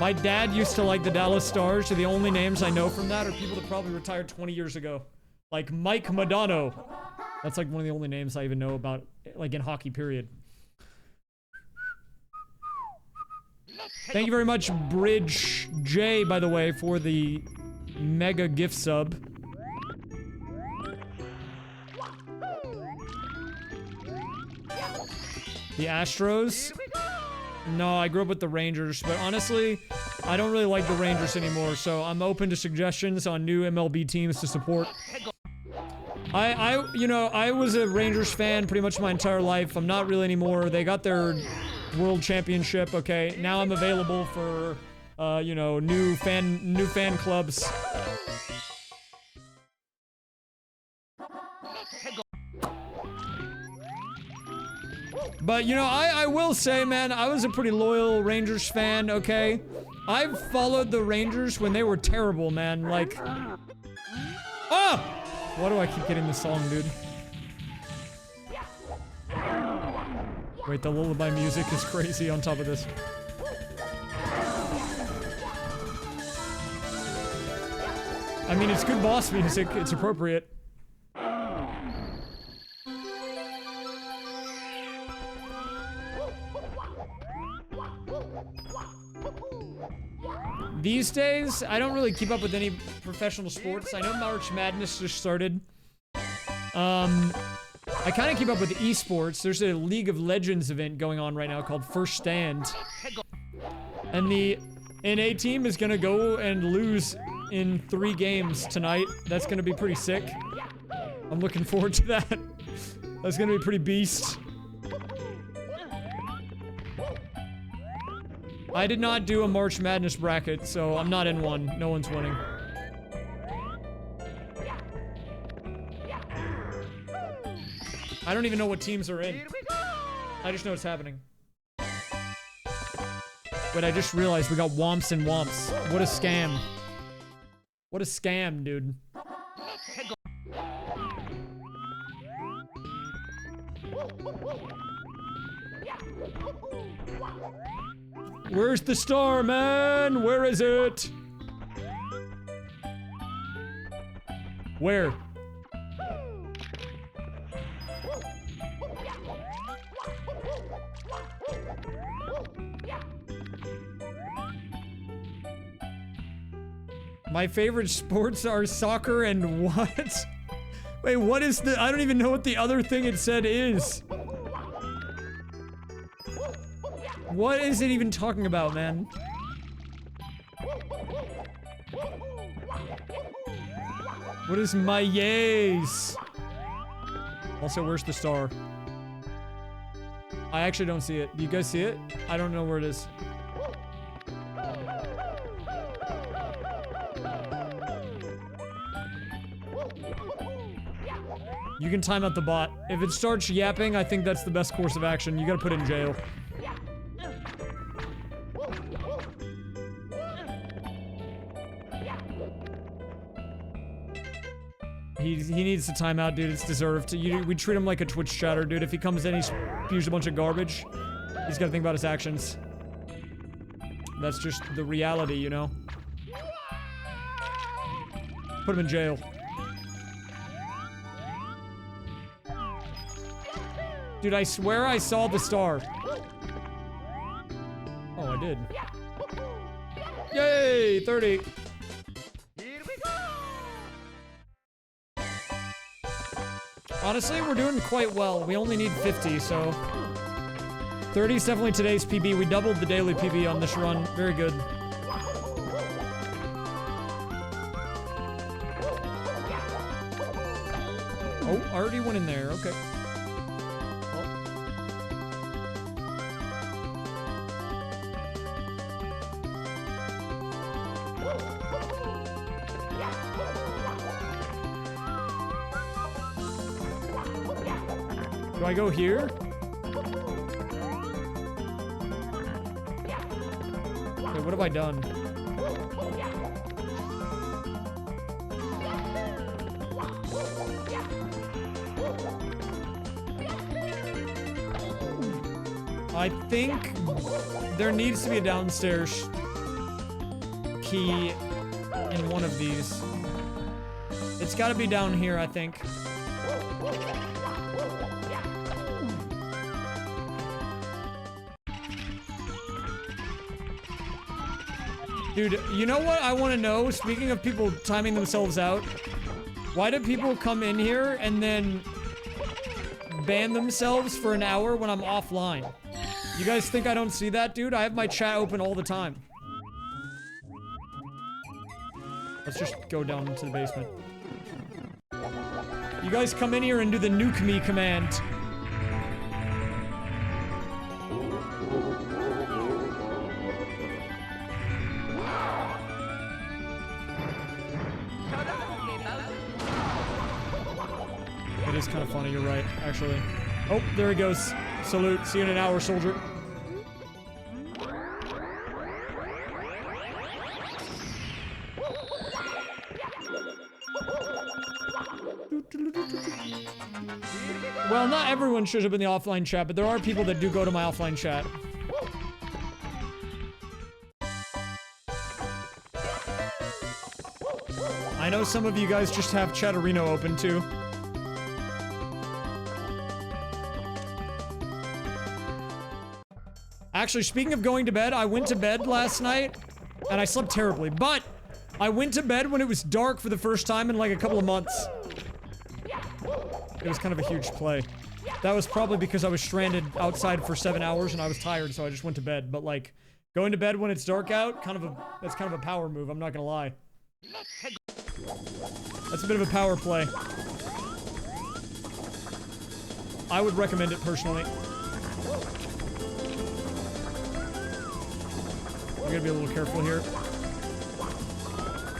My dad used to like the Dallas Stars, so the only names I know from that are people that probably retired 20 years ago. Like Mike Modano. That's like one of the only names I even know about, like in hockey, period. Thank you very much, Bridge J, by the way, for the mega gift sub. The Astros? No, I grew up with the Rangers, but honestly, I don't really like the Rangers anymore, so I'm open to suggestions on new MLB teams to support. You know, I was a Rangers fan pretty much my entire life. I'm not really anymore. They got their World Championship, okay? Now I'm available for, you know, new fan clubs. But, you know, I will say, man, I was a pretty loyal Rangers fan, okay? I've followed the Rangers when they were terrible, man. Like... Oh! Why do I keep getting this song, dude? Wait, the lullaby music is crazy on top of this. I mean, it's good boss music. It's appropriate. These days, I don't really keep up with any professional sports. I know March Madness just started. I kind of keep up with esports. There's a League of Legends event going on right now called First Stand. And the NA team is gonna go and lose in 3 games tonight. That's gonna be pretty sick. I'm looking forward to that. That's gonna be pretty beast. I did not do a March Madness bracket, so I'm not in one. No one's winning. I don't even know what teams are in. I just know it's happening. Wait, I just realized we got Womps and Womps. What a scam. What a scam, dude. Where's the star, man? Where is it? Where? My favorite sports are soccer and what? Wait, what is the— I don't even know what the other thing it said is. What is it even talking about, man? What is my yays? Also, where's the star? I actually don't see it. Do you guys see it? I don't know where it is. You can time out the bot. If it starts yapping, I think that's the best course of action. You gotta put it in jail. He needs to time out, dude. It's deserved. We treat him like a Twitch chatter, dude. If he comes in, he spews a bunch of garbage. He's gotta think about his actions. That's just the reality, you know? Put him in jail. Dude, I swear I saw the star. Oh, I did. Yay! 30. Honestly, we're doing quite well. We only need 50, so... 30 is definitely today's PB. We doubled the daily PB on this run. Very good. Oh, already went in there. Okay. Do I go here? Okay, what have I done? I think there needs to be a downstairs key in one of these. It's gotta be down here, I think. Dude, you know what I want to know? Speaking of people timing themselves out, why do people come in here and then ban themselves for an hour when I'm offline? You guys think I don't see that, dude? I have my chat open all the time. Let's just go down into the basement. You guys come in here and do the nuke me command. It is kind of funny, you're right, actually. Oh, there he goes. Salute. See you in an hour, soldier. Well, not everyone shows up in the offline chat, but there are people that do go to my offline chat. I know some of you guys just have Chatterino open too. Actually, speaking of going to bed, I went to bed last night And I slept terribly, but I went to bed when it was dark for the first time in like a couple of months. It was kind of a huge play. That was probably because I was stranded outside for 7 hours and I was tired, so I just went to bed. But like, going to bed when it's dark out, that's kind of a power move, I'm not gonna lie. That's a bit of a power play. I would recommend it personally. I'm gonna be a little careful here.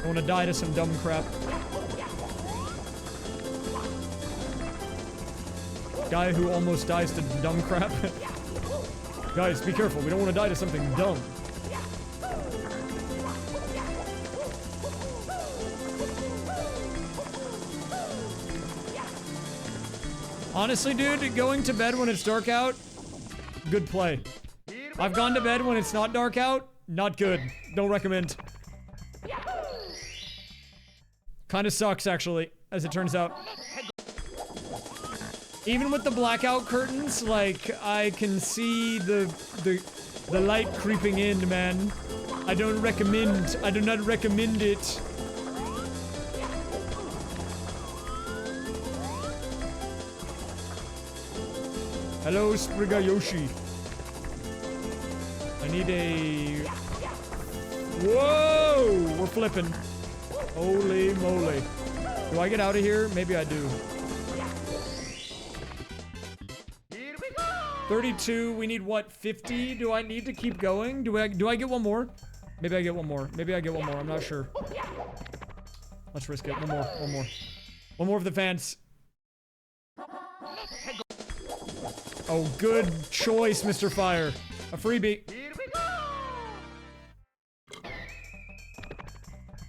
I wanna die to some dumb crap. Guy who almost dies to dumb crap. Guys, be careful. We don't want to die to something dumb. Honestly, dude, going to bed when it's dark out, good play. I've gone to bed when it's not dark out, not good. Don't recommend. Kinda sucks, actually, as it turns out. Even with the blackout curtains, like, I can see the light creeping in, man. I do not recommend it. Hello, Sprigga Yoshi. I need a... Whoa! We're flipping. Holy moly. Do I get out of here? Maybe I do. 32, we need what, 50? Do I need to keep going? Do I get one more? Maybe I get one more. Maybe I get one more, I'm not sure. Let's risk it. One more. One more for the fans. Oh, good choice, Mr. Fire. A freebie.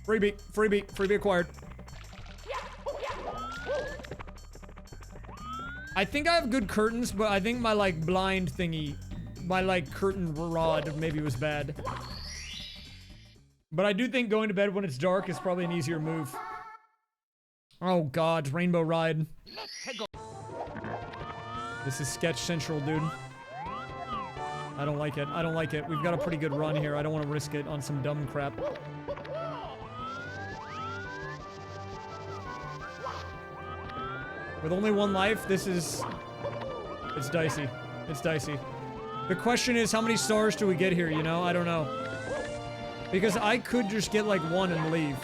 Freebie acquired. I think I have good curtains, but I think my, like, blind thingy, my, like, curtain rod maybe was bad. But I do think going to bed when it's dark is probably an easier move. Oh god, Rainbow Ride. This is sketch central, dude. I don't like it. We've got a pretty good run here. I don't want to risk it on some dumb crap. With only one life, this is... It's dicey. It's dicey. The question is, how many stars do we get here, you know? I don't know. Because I could just get, like, one and leave.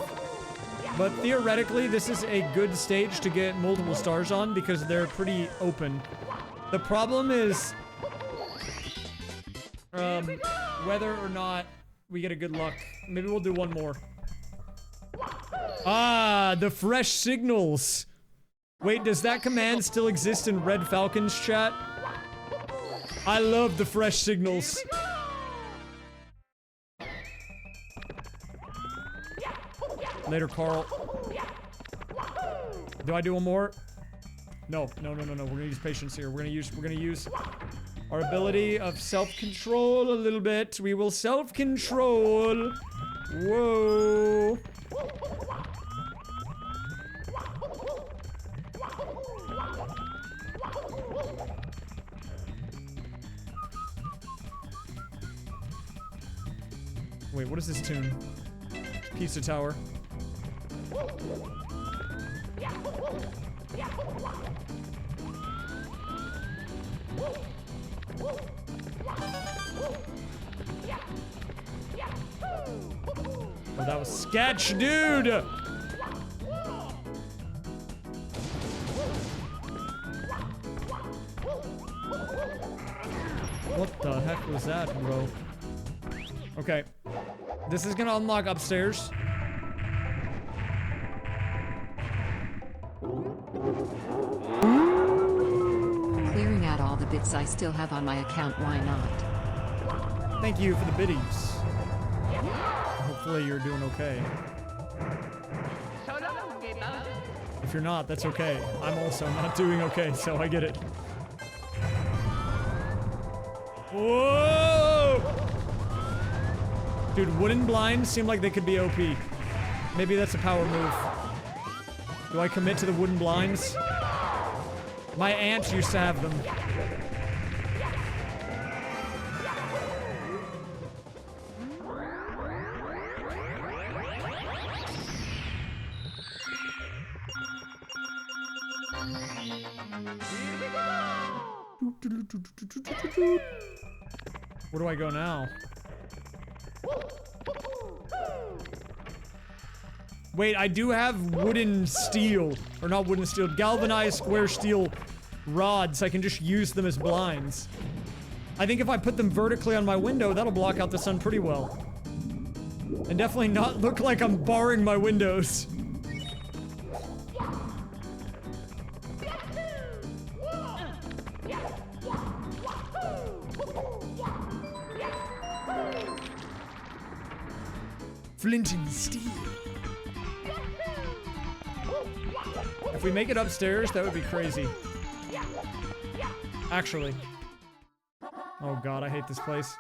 But theoretically, this is a good stage to get multiple stars on because they're pretty open. The problem is... whether or not we get a good luck. Maybe we'll do one more. Ah, the fresh signals! Wait, does that command still exist in Red Falcon's chat? I love the fresh signals. Later, Carl. Do I do one more? No. We're gonna use patience here. We're gonna use our ability of self-control a little bit. We will self-control. Whoa. Wait, what is this tune? Pizza Tower. Oh, that was sketch, dude! What the heck was that, bro? Okay. This is gonna unlock upstairs. Clearing out all the bits I still have on my account, why not? Thank you for the biddies. Hopefully you're doing okay. If you're not, that's okay. I'm also not doing okay, so I get it. Whoa! Dude, wooden blinds seem like they could be OP. Maybe that's a power move. Do I commit to the wooden blinds? My aunt used to have them. Where do I go now? Wait, I do have wooden steel, or not wooden steel, galvanized square steel rods. I can just use them as blinds. I think if I put them vertically on my window, that'll block out the sun pretty well. And definitely not look like I'm barring my windows. Flint and steel. If we make it upstairs, that would be crazy. Actually. Oh god, I hate this place.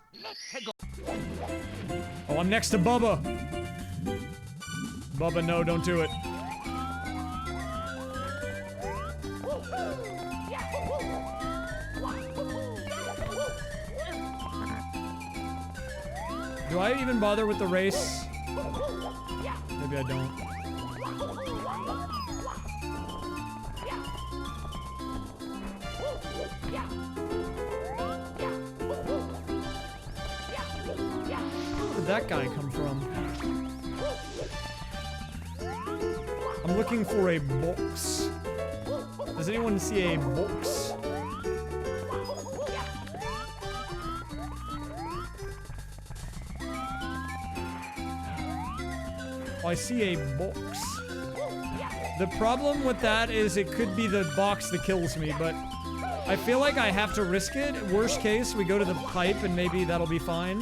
Oh, I'm next to Bubba. Bubba, no, don't do it. Do I even bother with the race? Maybe I don't. Where did that guy come from? I'm looking for a box. Does anyone see a box? Oh, I see a box. The problem with that is it could be the box that kills me, but I feel like I have to risk it. Worst case, we go to the pipe and maybe that'll be fine.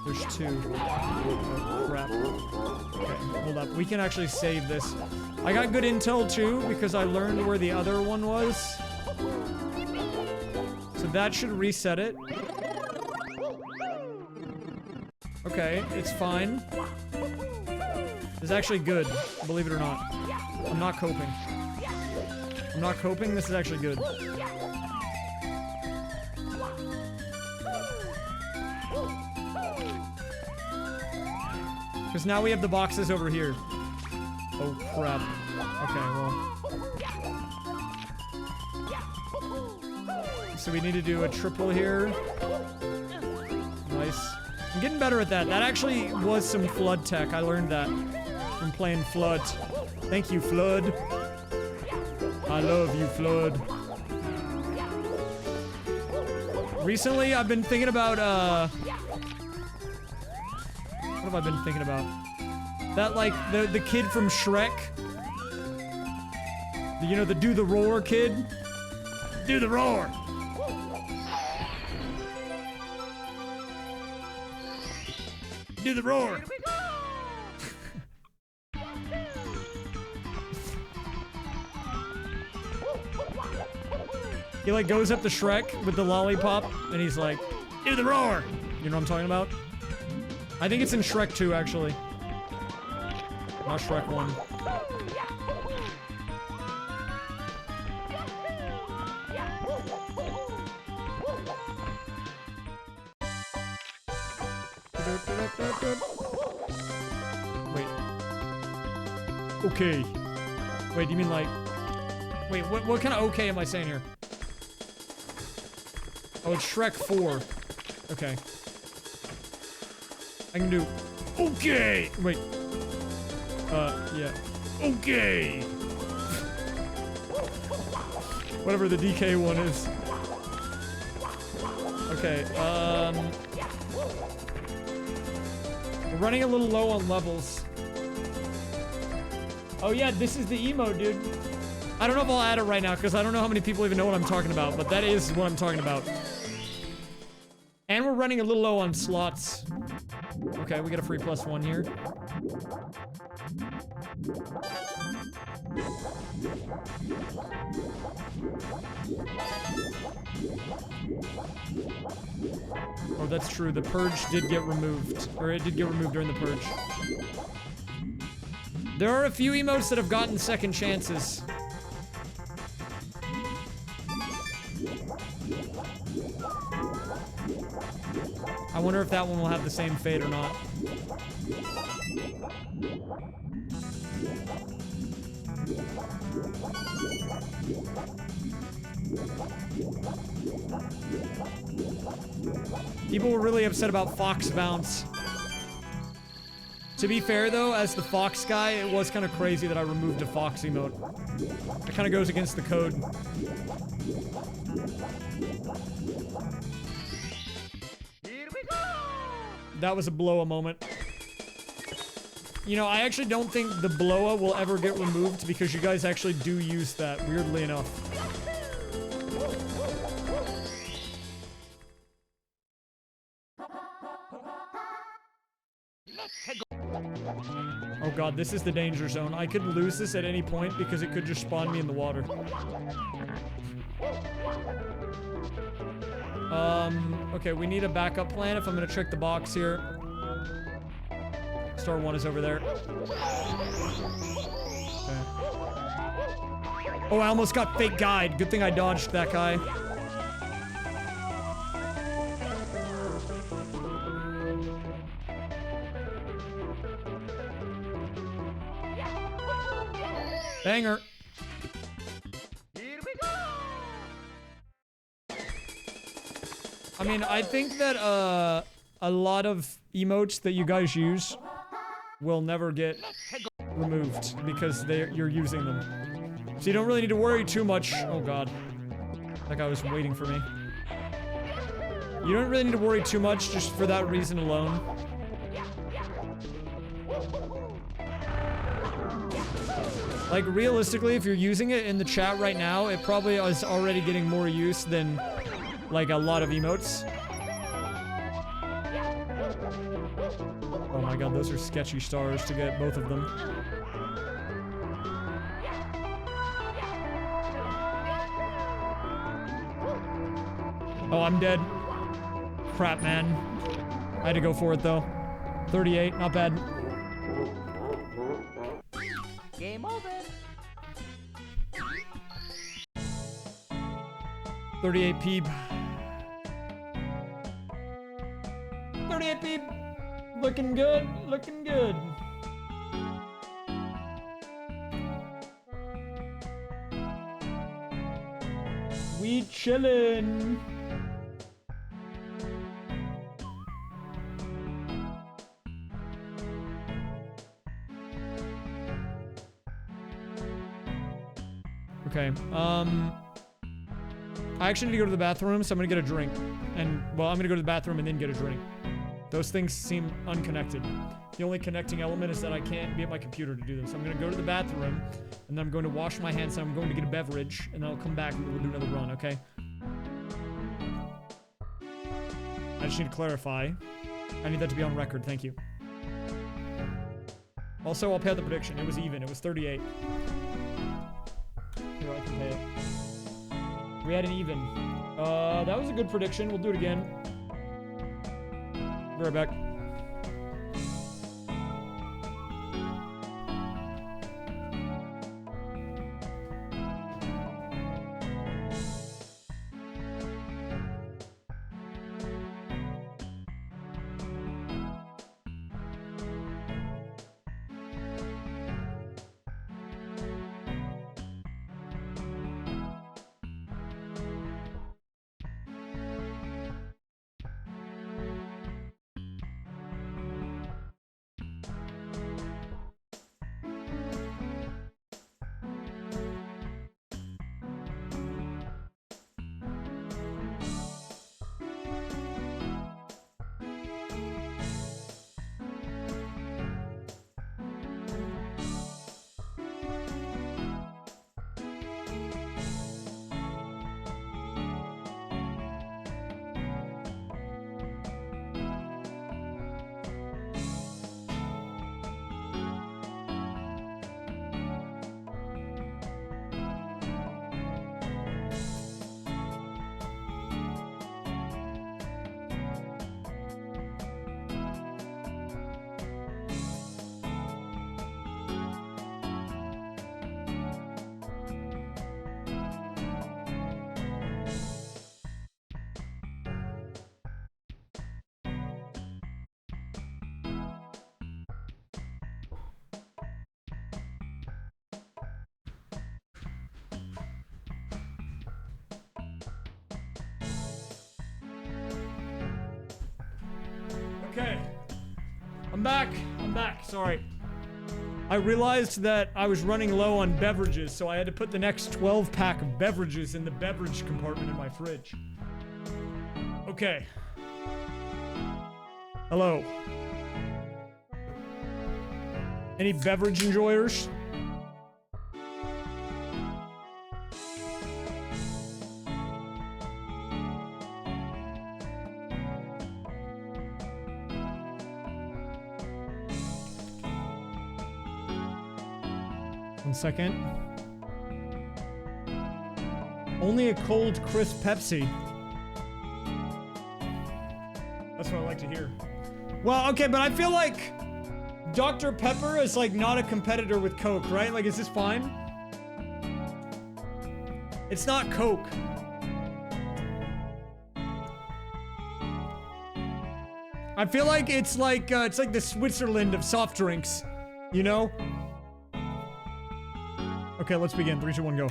There's two. Oh, crap. Okay, hold up. We can actually save this. I got good intel too, because I learned where the other one was. So that should reset it. Okay, it's fine. It's actually good, believe it or not. I'm not coping. I'm not coping, this is actually good. Because now we have the boxes over here. Oh crap. Okay, well. So we need to do a triple here. Nice. I'm getting better at that. That actually was some Flood tech. I learned that from playing Flood. Thank you, Flood. I love you, Flood. Recently, I've been thinking about, what have I been thinking about? That, like, the kid from Shrek. You know, the Do the Roar kid? Do the roar! Do the roar! He like goes up to Shrek with the lollipop and he's like, do the roar! You know what I'm talking about? I think it's in Shrek 2 actually. Not Shrek 1. Wait. Okay. Wait, do you mean like... Wait, what kind of okay am I saying here? Oh, it's Shrek 4. Okay. I can do... Okay! Wait. Yeah. Okay! Whatever the DK one is. Okay, we're running a little low on levels. Oh yeah, this is the emo, dude. I don't know if I'll add it right now, because I don't know how many people even know what I'm talking about, but that is what I'm talking about. And we're running a little low on slots. Okay, we got a free +1 here. Oh, that's true. The purge did get removed. Or it did get removed during the purge. There are a few emotes that have gotten second chances. I wonder if that one will have the same fate or not. People were really upset about Fox Bounce. To be fair though, as the Fox guy, it was kind of crazy that I removed a Fox emote. It kind of goes against the code. Here we go. That was a blow-a moment. You know, I actually don't think the blow-a will ever get removed because you guys actually do use that, weirdly enough. Oh god, this is the danger zone. I could lose this at any point because it could just spawn me in the water. Okay, we need a backup plan if I'm gonna trick the box here. Star 1 is over there. Okay. Oh, I almost got fake guide. Good thing I dodged that guy. Banger. Here we go. I mean, I think that a lot of emotes that you guys use will never get removed because you're using them. So you don't really need to worry too much. Oh god. That guy was waiting for me. You don't really need to worry too much just for that reason alone. Like, realistically, if you're using it in the chat right now, it probably is already getting more use than, like, a lot of emotes. Oh my god, those are sketchy stars to get both of them. Oh, I'm dead. Crap, man. I had to go for it, though. 38, not bad. Game over. 38 peep. 38 peep. Looking good, looking good. We chillin'. Okay, I actually need to go to the bathroom, so I'm gonna get a drink. And, well, I'm gonna go to the bathroom and then get a drink. Those things seem unconnected. The only connecting element is that I can't be at my computer to do this. I'm gonna go to the bathroom, and then I'm going to wash my hands, and I'm going to get a beverage, and then I'll come back and we'll do another run, okay? I just need to clarify. I need that to be on record, thank you. Also, I'll pay out the prediction. It was even, it was 38. Here, I can pay it. We had an even. That was a good prediction. We'll do it again. Be right back. Okay. I'm back. Sorry. I realized that I was running low on beverages, so I had to put the next 12 pack of beverages in the beverage compartment in my fridge. Okay. Hello. Any beverage enjoyers? One second. Only a cold, crisp Pepsi. That's what I like to hear. Well, okay, but I feel like Dr. Pepper is like not a competitor with Coke, right? Like, is this fine? It's not Coke. I feel like it's like the Switzerland of soft drinks, you know? Okay, let's begin. 3, 2, 1, go.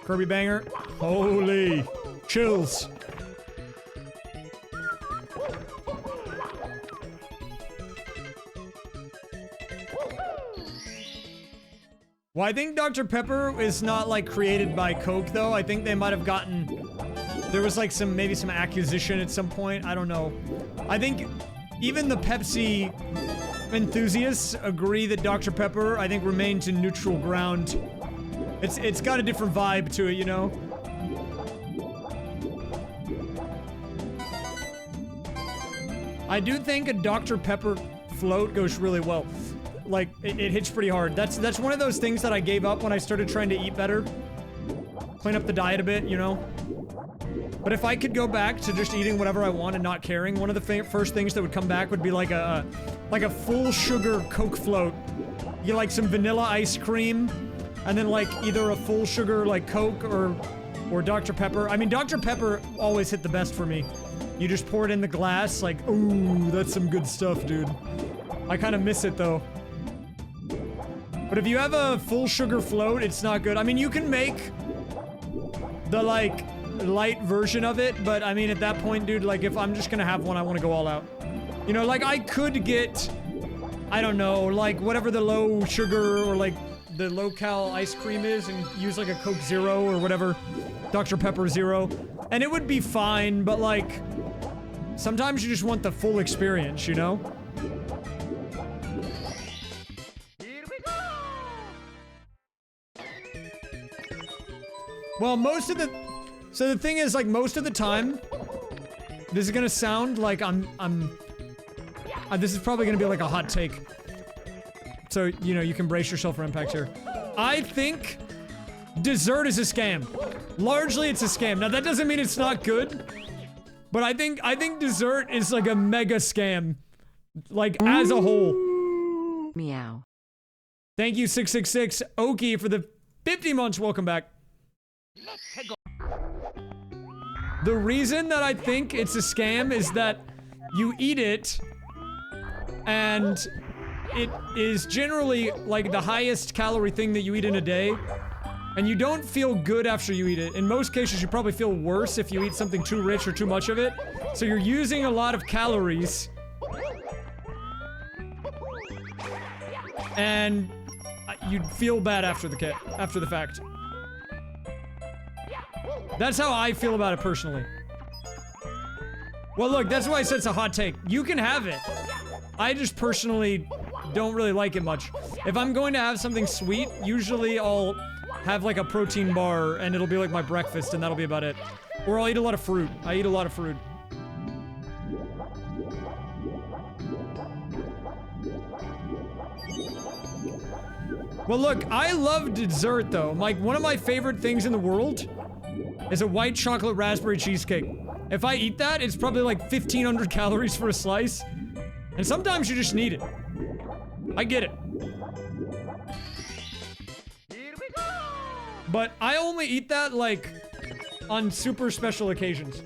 Kirby banger. Holy chills. Well, I think Dr. Pepper is not like created by Coke though. I think they might have gotten, there was like maybe some acquisition at some point. I don't know. I think even the Pepsi enthusiasts agree that Dr. Pepper, I think, remains in neutral ground. It's got a different vibe to it, you know? I do think a Dr. Pepper float goes really well. Like, it hits pretty hard. That's one of those things that I gave up when I started trying to eat better. Clean up the diet a bit, you know? But if I could go back to just eating whatever I want and not caring, one of the first things that would come back would be like a full sugar Coke float. You get like some vanilla ice cream, and then like either a full sugar like Coke or Dr. Pepper. I mean, Dr. Pepper always hit the best for me. You just pour it in the glass, like, ooh, that's some good stuff, dude. I kind of miss it though. But if you have a full sugar float, it's not good. I mean, you can make the like light version of it, but I mean, at that point, dude, like if I'm just gonna have one, I want to go all out. You know, like I could get, I don't know, like whatever the low sugar or like the low-cal ice cream is and use like a Coke Zero or whatever, Dr. Pepper Zero, and it would be fine, but like, sometimes you just want the full experience, you know? Well, so the thing is, like, most of the time, this is gonna sound like this is probably gonna be like a hot take. So, you know, you can brace yourself for impact here. I think dessert is a scam. Largely, it's a scam. Now, that doesn't mean it's not good, but I think dessert is like a mega scam. Like, as a whole. Meow. Thank you, 666 Oki, for the 50 months. Welcome back. The reason that I think it's a scam is that you eat it, and it is generally like the highest calorie thing that you eat in a day, and you don't feel good after you eat it. In most cases, you probably feel worse if you eat something too rich or too much of it. So you're using a lot of calories, and you'd feel bad after the fact. That's how I feel about it personally. Well, look, that's why I said it's a hot take. You can have it. I just personally don't really like it much. If I'm going to have something sweet, usually I'll have like a protein bar and it'll be like my breakfast and that'll be about it. Or I'll eat a lot of fruit. I eat a lot of fruit. Well, look, I love dessert though. Like, one of my favorite things in the world is a white chocolate raspberry cheesecake. If I eat that, it's probably like 1,500 calories for a slice. And sometimes you just need it. I get it. But I only eat that like on super special occasions.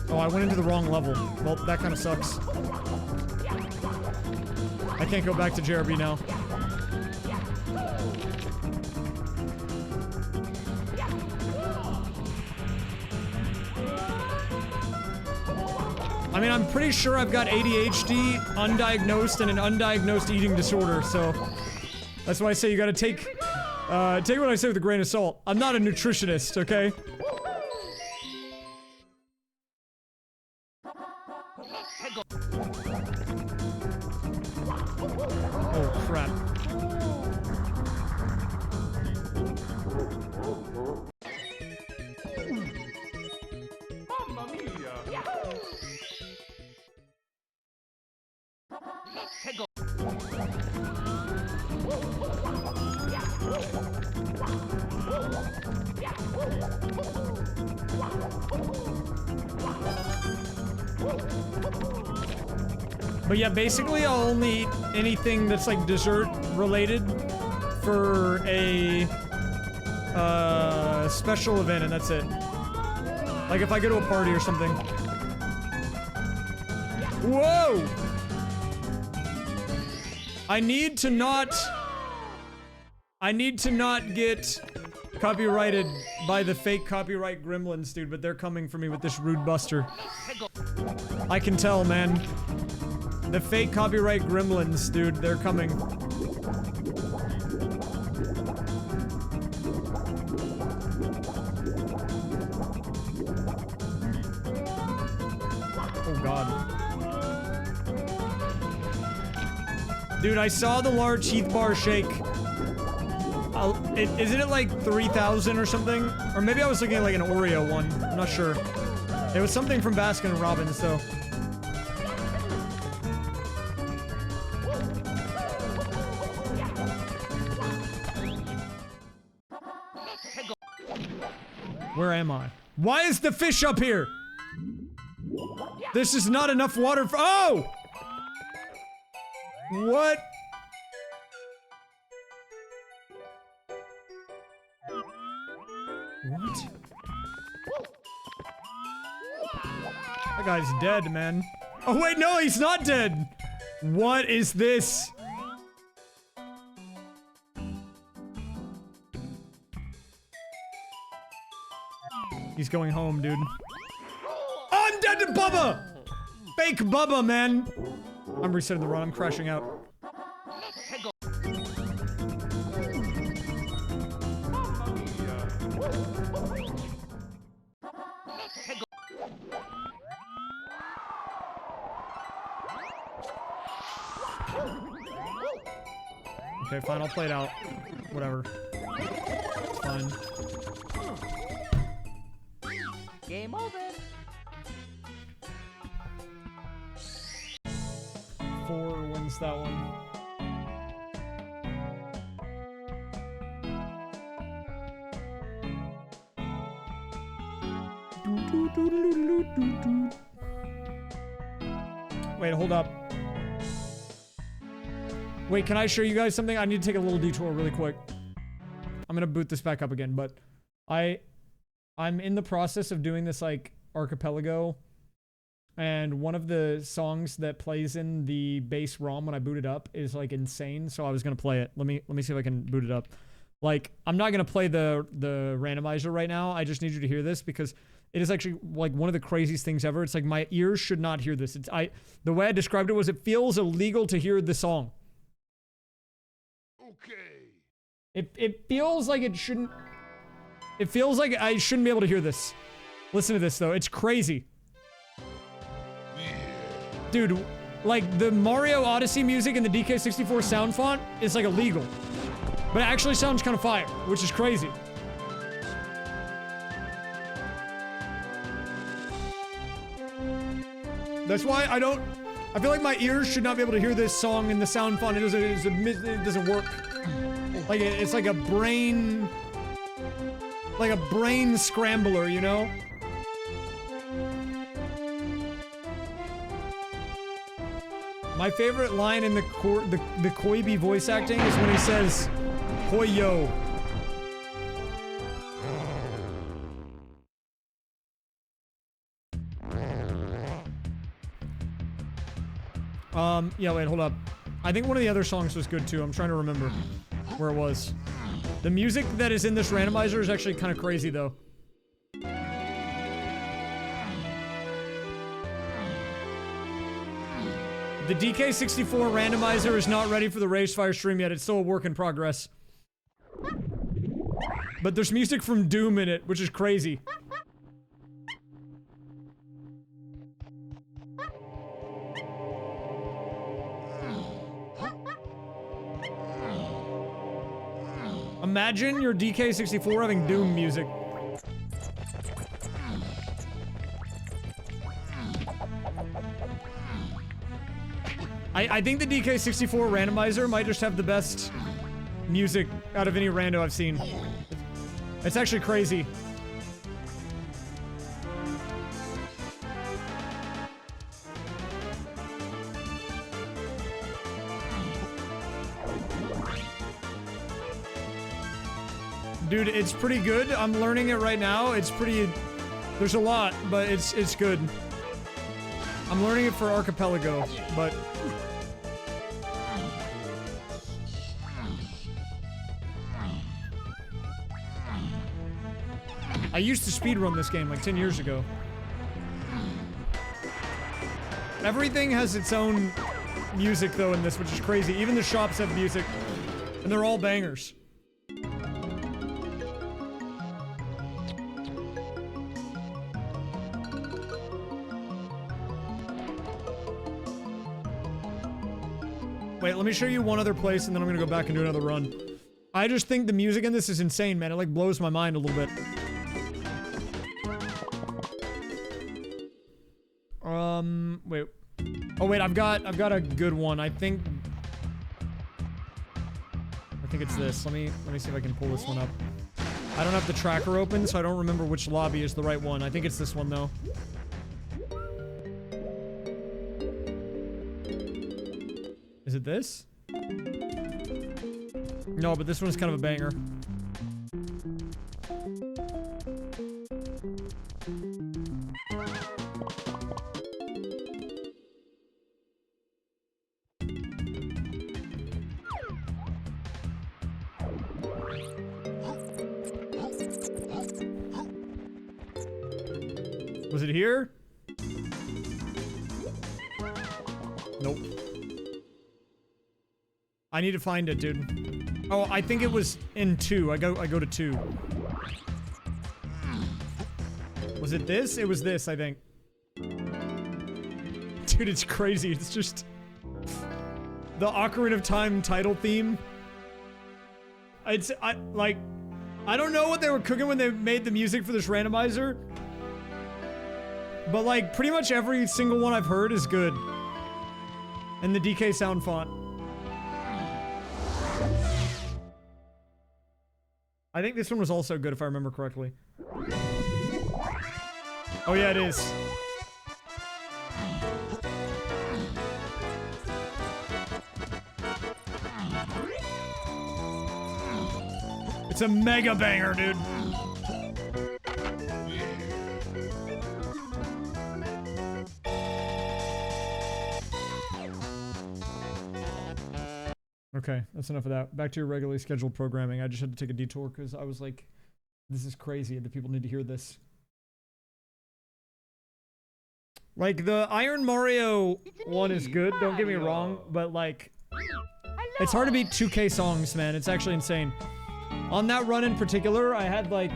Oh, I went into the wrong level. Well, that kind of sucks. I can't go back to JRB now. I mean, I'm pretty sure I've got ADHD, undiagnosed, and an undiagnosed eating disorder, so that's why I say you gotta take what I say with a grain of salt. I'm not a nutritionist, okay? Oh, crap. Mamma mia! But yeah, basically I'll only eat anything that's like dessert related for a special event, and that's it. Like if I go to a party or something. Whoa! I need to not get copyrighted by the fake copyright gremlins, dude, but they're coming for me with this rude buster. I can tell, man. The fake copyright gremlins, dude, they're coming. Oh god. Dude, I saw the large Heath bar shake. Isn't it like 3,000 or something? Or maybe I was looking at like an Oreo one. I'm not sure. It was something from Baskin & Robbins, though. Where am I? Why is the fish up here? This is not enough water for— oh! What? What? That guy's dead, man. Oh wait, no, he's not dead! What is this? He's going home, dude. Oh, I'm dead to Bubba! Fake Bubba, man! I'm resetting the run, I'm crashing out. Okay, fine, I'll play it out. Whatever. It's fine. Game over. 4 wins that one. Wait, hold up. Wait, can I show you guys something? I need to take a little detour really quick. I'm gonna boot this back up again, but I'm in the process of doing this like archipelago, and one of the songs that plays in the base ROM when I boot it up is like insane, so I was gonna play it. Let me see if I can boot it up. Like, I'm not gonna play the randomizer right now. I just need you to hear this because it is actually like one of the craziest things ever. It's like my ears should not hear this. The way I described it was it feels illegal to hear the song. Okay. It feels like it shouldn't. It feels like I shouldn't be able to hear this. Listen to this though. It's crazy. Dude, like the Mario Odyssey music and the DK64 sound font is like illegal. But it actually sounds kind of fire, which is crazy. That's why I feel like my ears should not be able to hear this song in the sound font. It doesn't work. Like it's like a brain scrambler, you know? My favorite line in the Koibi voice acting is when he says, "Hoi yo." Yeah, wait, hold up. I think one of the other songs was good too. I'm trying to remember where it was. The music that is in this randomizer is actually kind of crazy though. The DK64 randomizer is not ready for the raysfire stream yet. It's still a work in progress. But there's music from Doom in it, which is crazy. Imagine your DK64 having Doom music. I think the DK64 randomizer might just have the best music out of any rando I've seen. It's actually crazy. Dude, it's pretty good. I'm learning it right now. It's pretty... There's a lot, but it's good. I'm learning it for Archipelago, but... I used to speedrun this game like 10 years ago. Everything has its own music though in this, which is crazy. Even the shops have music, and they're all bangers. Wait, let me show you one other place and then I'm gonna go back and do another run. I just think the music in this is insane, man. It like blows my mind a little bit. Wait. Oh wait, I've got a good one. I think it's this. Let me see if I can pull this one up. I don't have the tracker open, so I don't remember which lobby is the right one. I think it's this one though. Is it this? No, but this one's kind of a banger. Was it here? Nope. I need to find it, dude. Oh, I think it was in 2. I go to 2. Was it this? It was this, I think. Dude, it's crazy. It's just... The Ocarina of Time title theme. I don't know what they were cooking when they made the music for this randomizer. But like, pretty much every single one I've heard is good. And the DK sound font. I think this one was also good if I remember correctly. Oh yeah, it is. It's a mega banger, dude. Okay, that's enough of that. Back to your regularly scheduled programming. I just had to take a detour because I was like, this is crazy. The people need to hear this. Like, the Iron Mario one is good, don't get me wrong, but like, it's hard to beat 2K songs, man. It's actually insane. On that run in particular, I had like,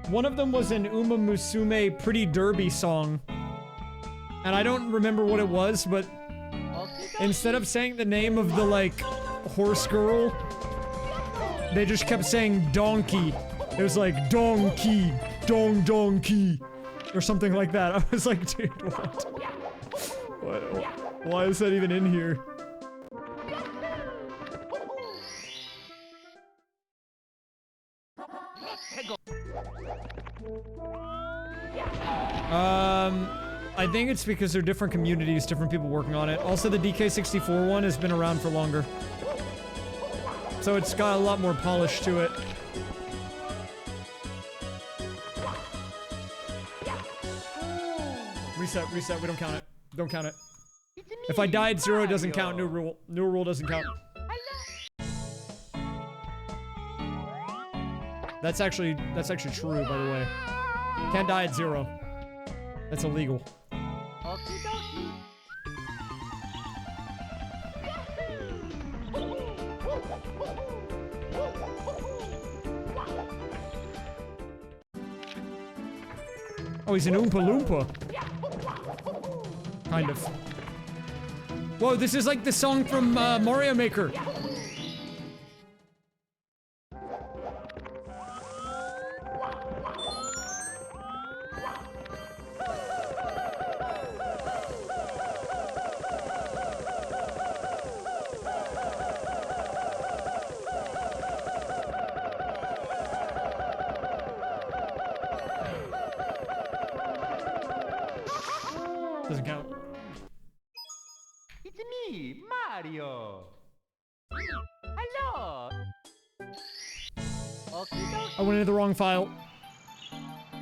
one of them was an Uma Musume Pretty Derby song. And I don't remember what it was, but instead of saying the name of the, like, horse girl, they just kept saying donkey. It was like, donkey, donkey, or something like that. I was like, dude, what? Why is that even in here? I think it's because they're different communities, different people working on it. Also, the DK64 one has been around for longer. So it's got a lot more polish to it. Reset, we don't count it. Don't count it. If I died, 0 doesn't count. New rule. New rule doesn't count. That's actually true, by the way. Can't die at 0. That's illegal. Oh, he's an Oompa Loompa. Kind of. Whoa, this is like the song from Mario Maker. Doesn't count. It's me, Mario. Hello. I went into the wrong file.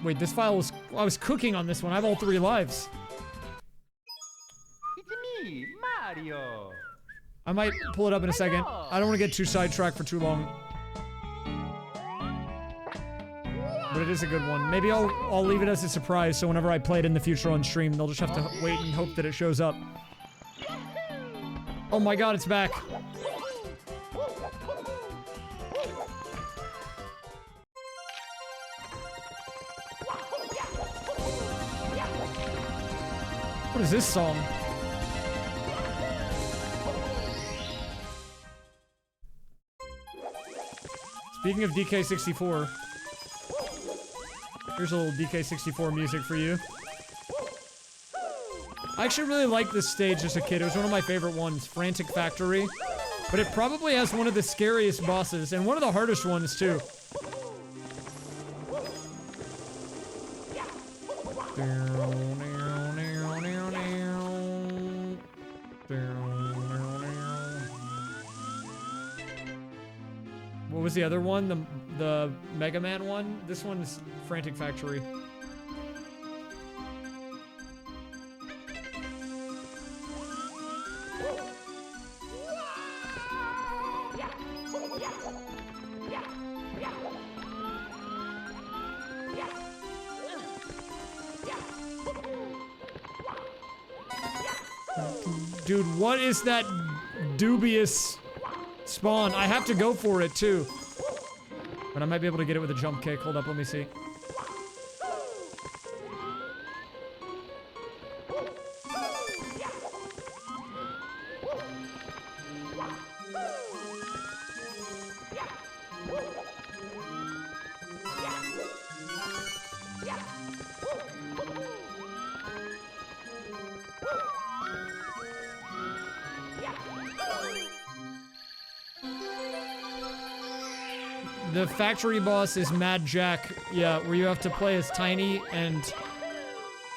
Wait, this file was... I was cooking on this one. I have all 3 lives. It's me, Mario. I might pull it up in a second. I don't want to get too sidetracked for too long. But it is a good one. Maybe I'll leave it as a surprise, so whenever I play it in the future on stream, they'll just have to wait and hope that it shows up. Oh my god, it's back. What is this song? Speaking of DK64, here's a little DK64 music for you. I actually really liked this stage as a kid. It was one of my favorite ones, Frantic Factory. But it probably has one of the scariest bosses, and one of the hardest ones, too. What was the other one? The Mega Man one? This one's Frantic Factory. Dude, what is that dubious spawn? I have to go for it, too. But I might be able to get it with a jump kick. Hold up, let me see. The factory boss is Mad Jack, yeah, where you have to play as Tiny and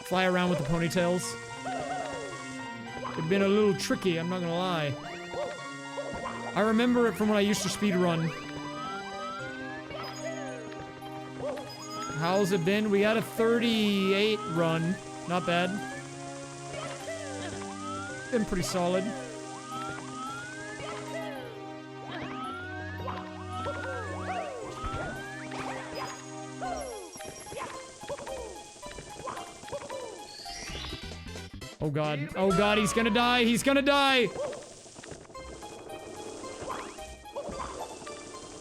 fly around with the ponytails. It'd been a little tricky, I'm not gonna lie. I remember it from when I used to speedrun. How's it been? We had a 38 run, not bad. Been pretty solid. Oh god. Oh god, he's gonna die! He's gonna die!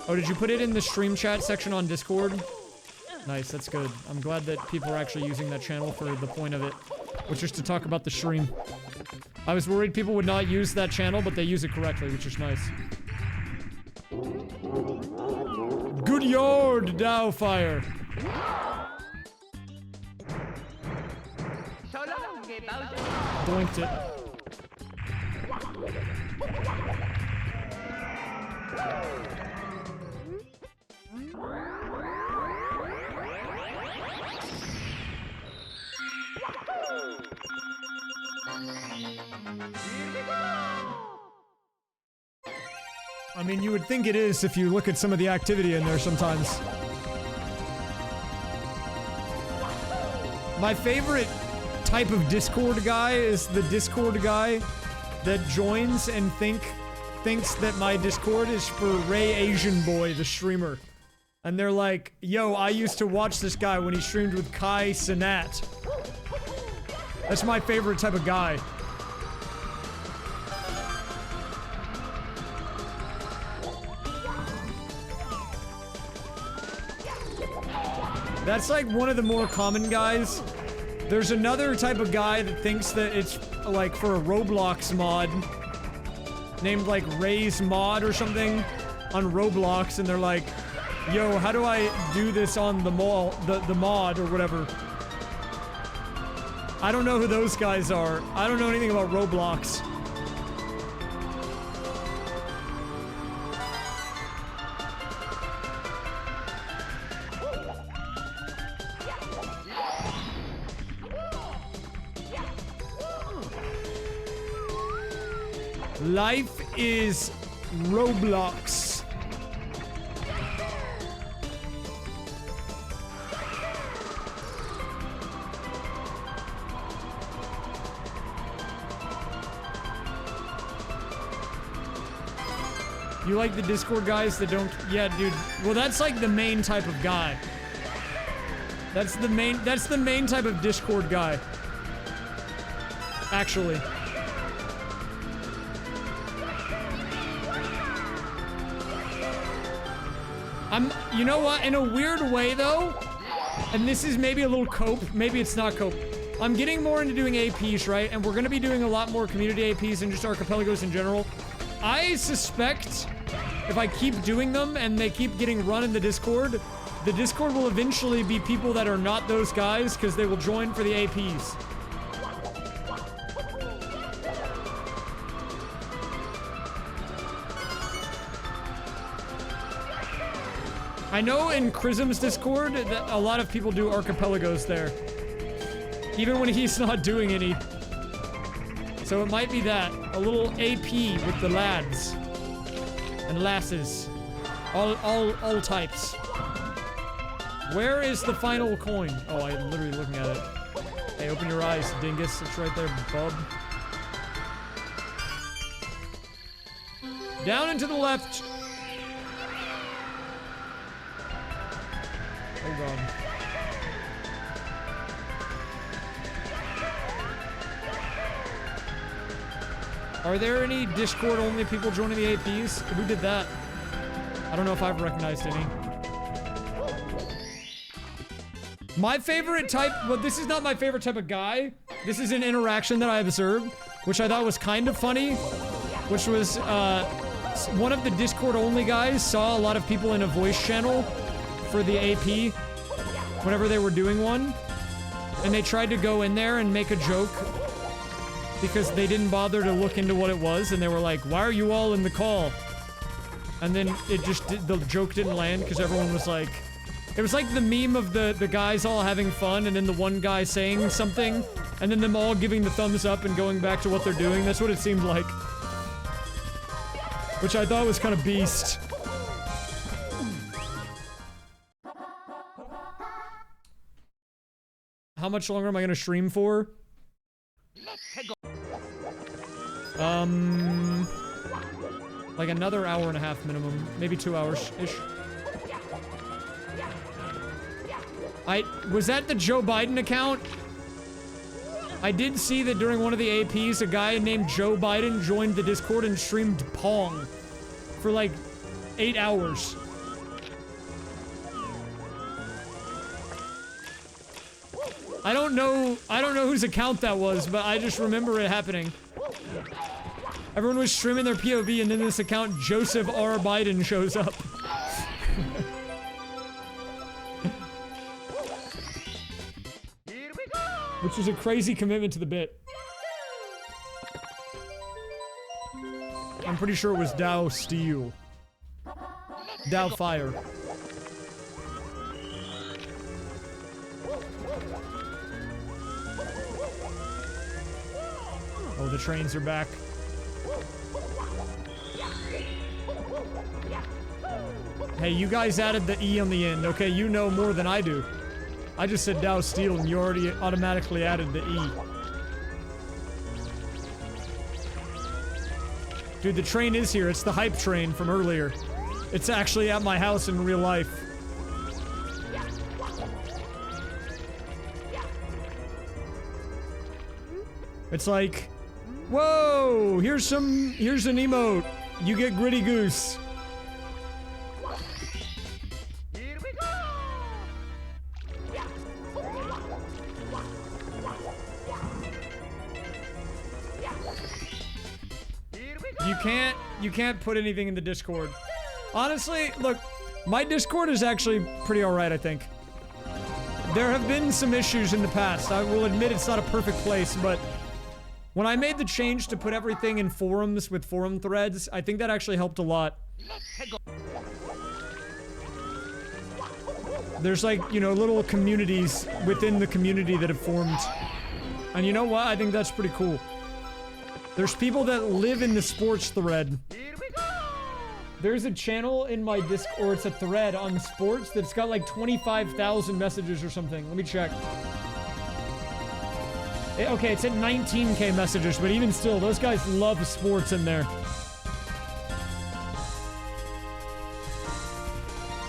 Oh, did you put it in the stream chat section on Discord? Nice, that's good. I'm glad that people are actually using that channel for the point of it, which is to talk about the stream. I was worried people would not use that channel, but they use it correctly, which is nice. Good yard, Dowfire! Blinked it. I mean, you would think it is if you look at some of the activity in there sometimes. My favorite type of Discord guy is the Discord guy that joins and thinks that my Discord is for Ray Asian Boy, the streamer. And they're like, yo, I used to watch this guy when he streamed with Kai Sinat. That's my favorite type of guy. That's like one of the more common guys. There's another type of guy that thinks that it's like for a Roblox mod named like Ray's Mod or something on Roblox, and they're like, yo, how do I do this on the mod or whatever? I don't know who those guys are. I don't know anything about Roblox. Life is Roblox. You like the Discord guys that don't... Yeah, dude. Well, that's like the main type of guy. That's the main type of Discord guy. Actually. You know what? In a weird way, though, and this is maybe a little cope, maybe it's not cope. I'm getting more into doing APs, right? And we're gonna be doing a lot more community APs and just archipelagos in general. I suspect if I keep doing them and they keep getting run in the Discord will eventually be people that are not those guys because they will join for the APs. I know in Chrism's Discord that a lot of people do archipelagos there. Even when he's not doing any. So it might be that. A little AP with the lads. And lasses. All types. Where is the final coin? Oh, I'm literally looking at it. Hey, open your eyes, dingus. It's right there, bub. Down and to the left. Oh god. Are there any Discord only people joining the APs? Who did that? I don't know if I've recognized any. My favorite type, well, this is not my favorite type of guy. This is an interaction that I observed, which I thought was kind of funny, which was, one of the Discord only guys saw a lot of people in a voice channel for the AP whenever they were doing one, and they tried to go in there and make a joke because they didn't bother to look into what it was, and they were like, why are you all in the call? And then it just the joke didn't land because everyone was like, it was like the meme of the guys all having fun and then the one guy saying something and then them all giving the thumbs up and going back to what they're doing. That's what it seemed like, which I thought was kind of beast. How much longer am I gonna stream for? Like another hour and a half minimum, maybe 2 hours-ish. Was that the Joe Biden account? I did see that during one of the APs, a guy named Joe Biden joined the Discord and streamed Pong for like 8 hours. I don't know whose account that was, but I just remember it happening. Everyone was streaming their POV, and then this account, Joseph R. Biden, shows up. Which was a crazy commitment to the bit. I'm pretty sure it was Dow Steel. Dow Fire. Oh, the trains are back. Hey, you guys added the E on the end, okay? You know more than I do. I just said Dow Steel and you already automatically added the E. Dude, the train is here. It's the hype train from earlier. It's actually at my house in real life. It's like, whoa, here's an emote. You get Gritty Goose. Here we go. Here we go. You can't put anything in the Discord. Honestly, look, my Discord is actually pretty alright, I think. There have been some issues in the past. I will admit it's not a perfect place, but when I made the change to put everything in forums with forum threads, I think that actually helped a lot. There's like, you know, little communities within the community that have formed. And you know what? I think that's pretty cool. There's people that live in the sports thread. Here we go. There's a channel in my Discord, or it's a thread on sports that's got like 25,000 messages or something. Let me check. Okay, it's at 19K messages, but even still, those guys love sports in there.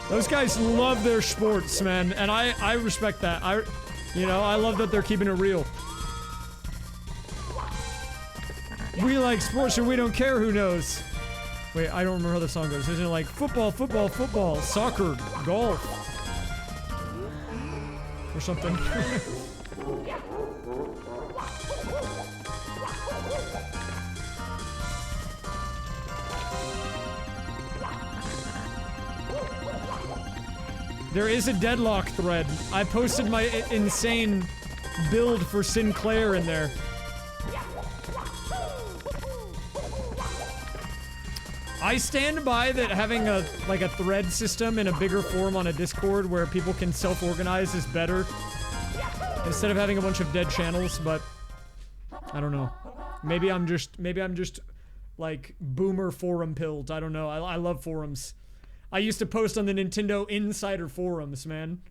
Those guys love their sports, man, and I respect that. You know, I love that they're keeping it real. We like sports and we don't care who knows. Wait, I don't remember how the song goes. Isn't it like football, football, football, soccer, golf? Or something. There is a deadlock thread. I posted my insane build for Sinclair in there. I stand by that having a thread system in a bigger form on a Discord where people can self-organize is better instead of having a bunch of dead channels, but I don't know. Maybe I'm just like boomer forum pilled. I don't know. I love forums. I used to post on the Nintendo Insider forums, man.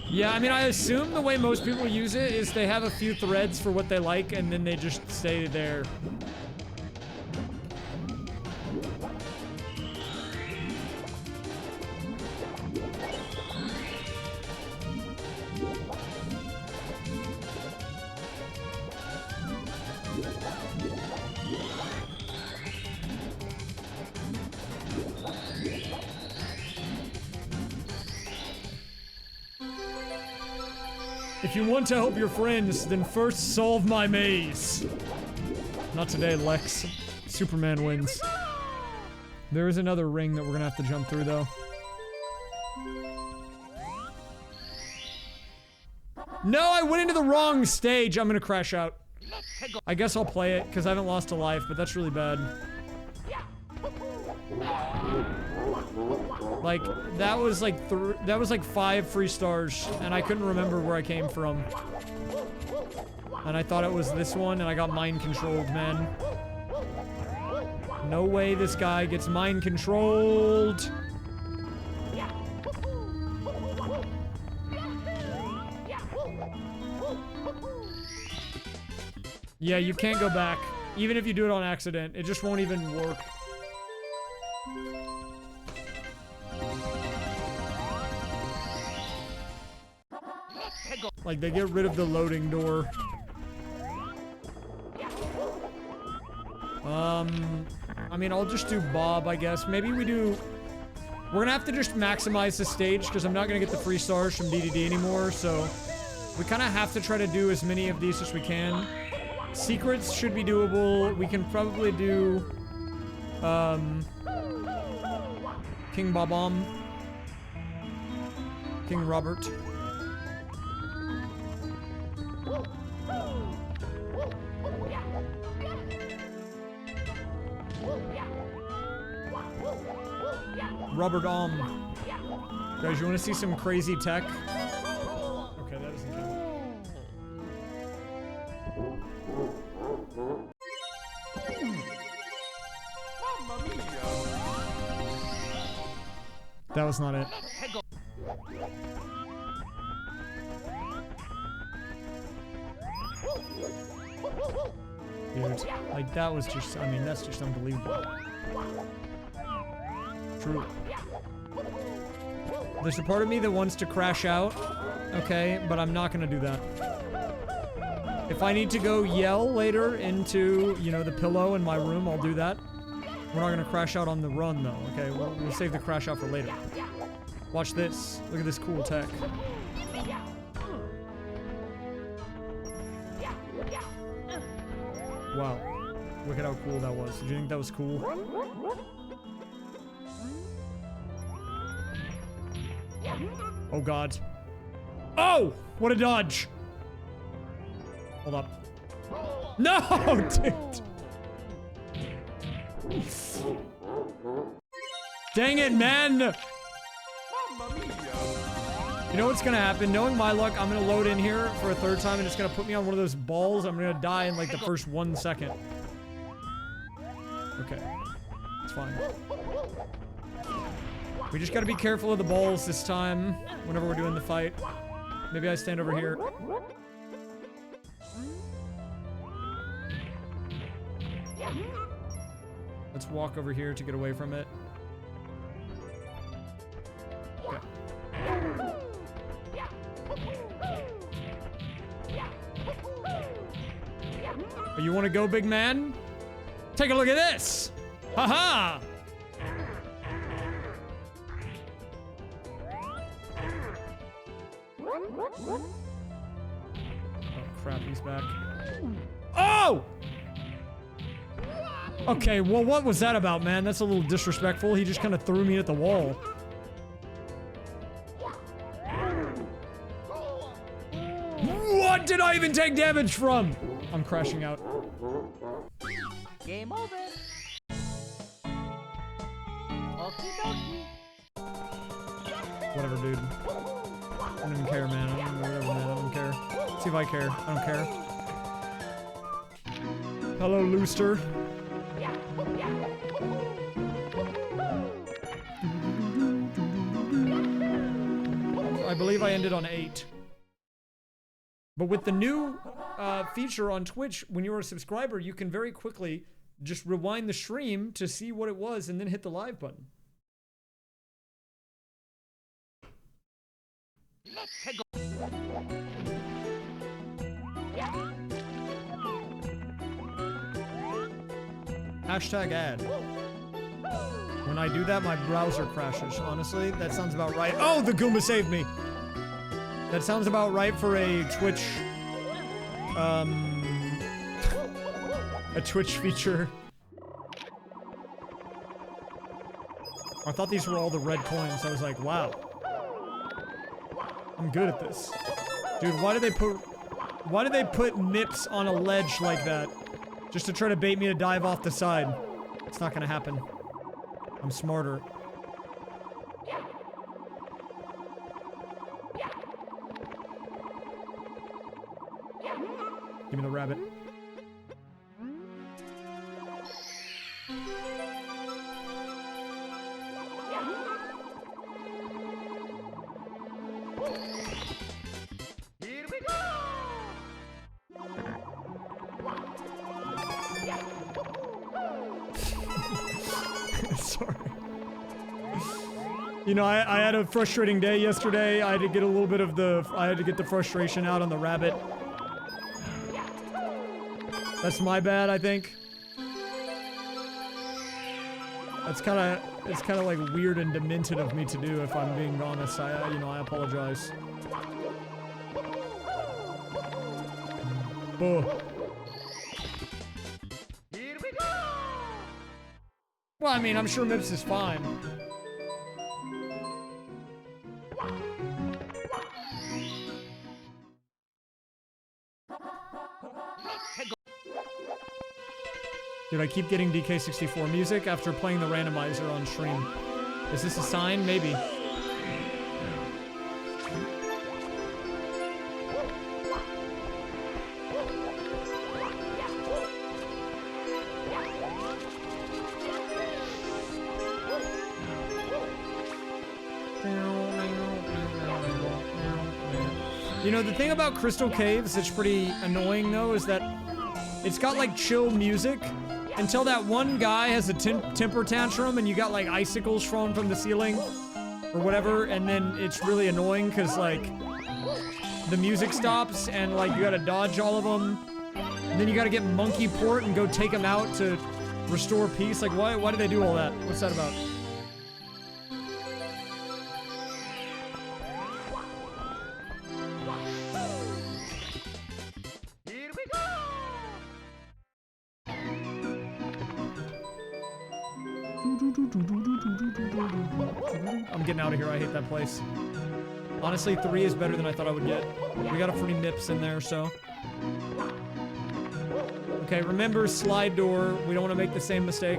Yeah, I mean, I assume the way most people use it is they have a few threads for what they like, and then they just stay there. If you want to help your friends, then first solve my maze. Not today, Lex. Superman wins. There is another ring that we're gonna have to jump through, though. No, I went into the wrong stage. I'm gonna crash out. I guess I'll play it, because I haven't lost a life, but that's really bad. Like, that was like 5 free stars, and I couldn't remember where I came from. And I thought it was this one, and I got mind controlled, man. No way this guy gets mind controlled. Yeah, you can't go back. Even if you do it on accident, it just won't even work. Like, they get rid of the loading door. I mean, I'll just do Bob, I guess. Maybe we do... We're gonna have to just maximize the stage, because I'm not gonna get the free stars from DDD anymore, so... We kind of have to try to do as many of these as we can. Secrets should be doable. We can probably do... King Bob-omb. King Robert. Robert Guys, you want to see some crazy tech? Okay, that doesn't count. That was not it. Dude, like that was just, I mean, that's just unbelievable. True. There's a part of me that wants to crash out, okay, but I'm not gonna do that. If I need to go yell later into, you know, the pillow in my room, I'll do that. We're not gonna crash out on the run though, okay? We'll save the crash out for later. Watch this. Look at this cool tech. Wow. Look at how cool that was. Did you think that was cool? Oh god. Oh! What a dodge! Hold up. No, dude! Dang it, man! You know what's gonna happen? Knowing my luck, I'm gonna load in here for a third time and it's gonna put me on one of those balls. I'm gonna die in like the first 1 second. Okay. It's fine. We just gotta be careful of the balls this time whenever we're doing the fight. Maybe I stand over here. Let's walk over here to get away from it. Okay. Oh, you want to go, big man? Take a look at this! Haha! Oh crap, he's back. Oh! Okay, well what was that about, man? That's a little disrespectful. He just kind of threw me at the wall. What did I even take damage from? I'm crashing out. Game over. Okie dokie. Whatever, dude. I don't even care, man. Whatever, man. I don't care. See if I care. I don't care. Hello, Looster. I believe I ended on 8. But with the new feature on Twitch, when you're a subscriber, you can very quickly just rewind the stream to see what it was and then hit the live button. Hashtag ad. When I do that, my browser crashes. Honestly, that sounds about right. Oh, the Goomba saved me! That sounds about right for a Twitch, a Twitch feature. I thought these were all the red coins. I was like, wow. I'm good at this. Dude, why did they put MIPS on a ledge like that? Just to try to bait me to dive off the side. It's not gonna happen. I'm smarter. Give me the rabbit. Here we go! Sorry. You know, I had a frustrating day yesterday. I had to get a little bit of I had to get the frustration out on the rabbit. That's my bad, I think. It's kind of like weird and demented of me to do, if I'm being honest. You know, I apologize. Oh. Here we go! Well, I mean, I'm sure MIPS is fine. Dude, I keep getting DK64 music after playing the randomizer on stream. Is this a sign? Maybe. You know, the thing about Crystal Caves that's pretty annoying, though, is that It's got like chill music until that one guy has a temper tantrum and you got like icicles falling from the ceiling or whatever, and then it's really annoying because like the music stops and like you gotta dodge all of them, and then you gotta get monkey port and go take them out to restore peace. Like why do they do all that? What's that about? Here we go! I'm getting out of here. I hate that place. Honestly, 3 is better than I thought I would get. We got a free MIPS in there, so. Okay, remember slide door. We don't want to make the same mistake.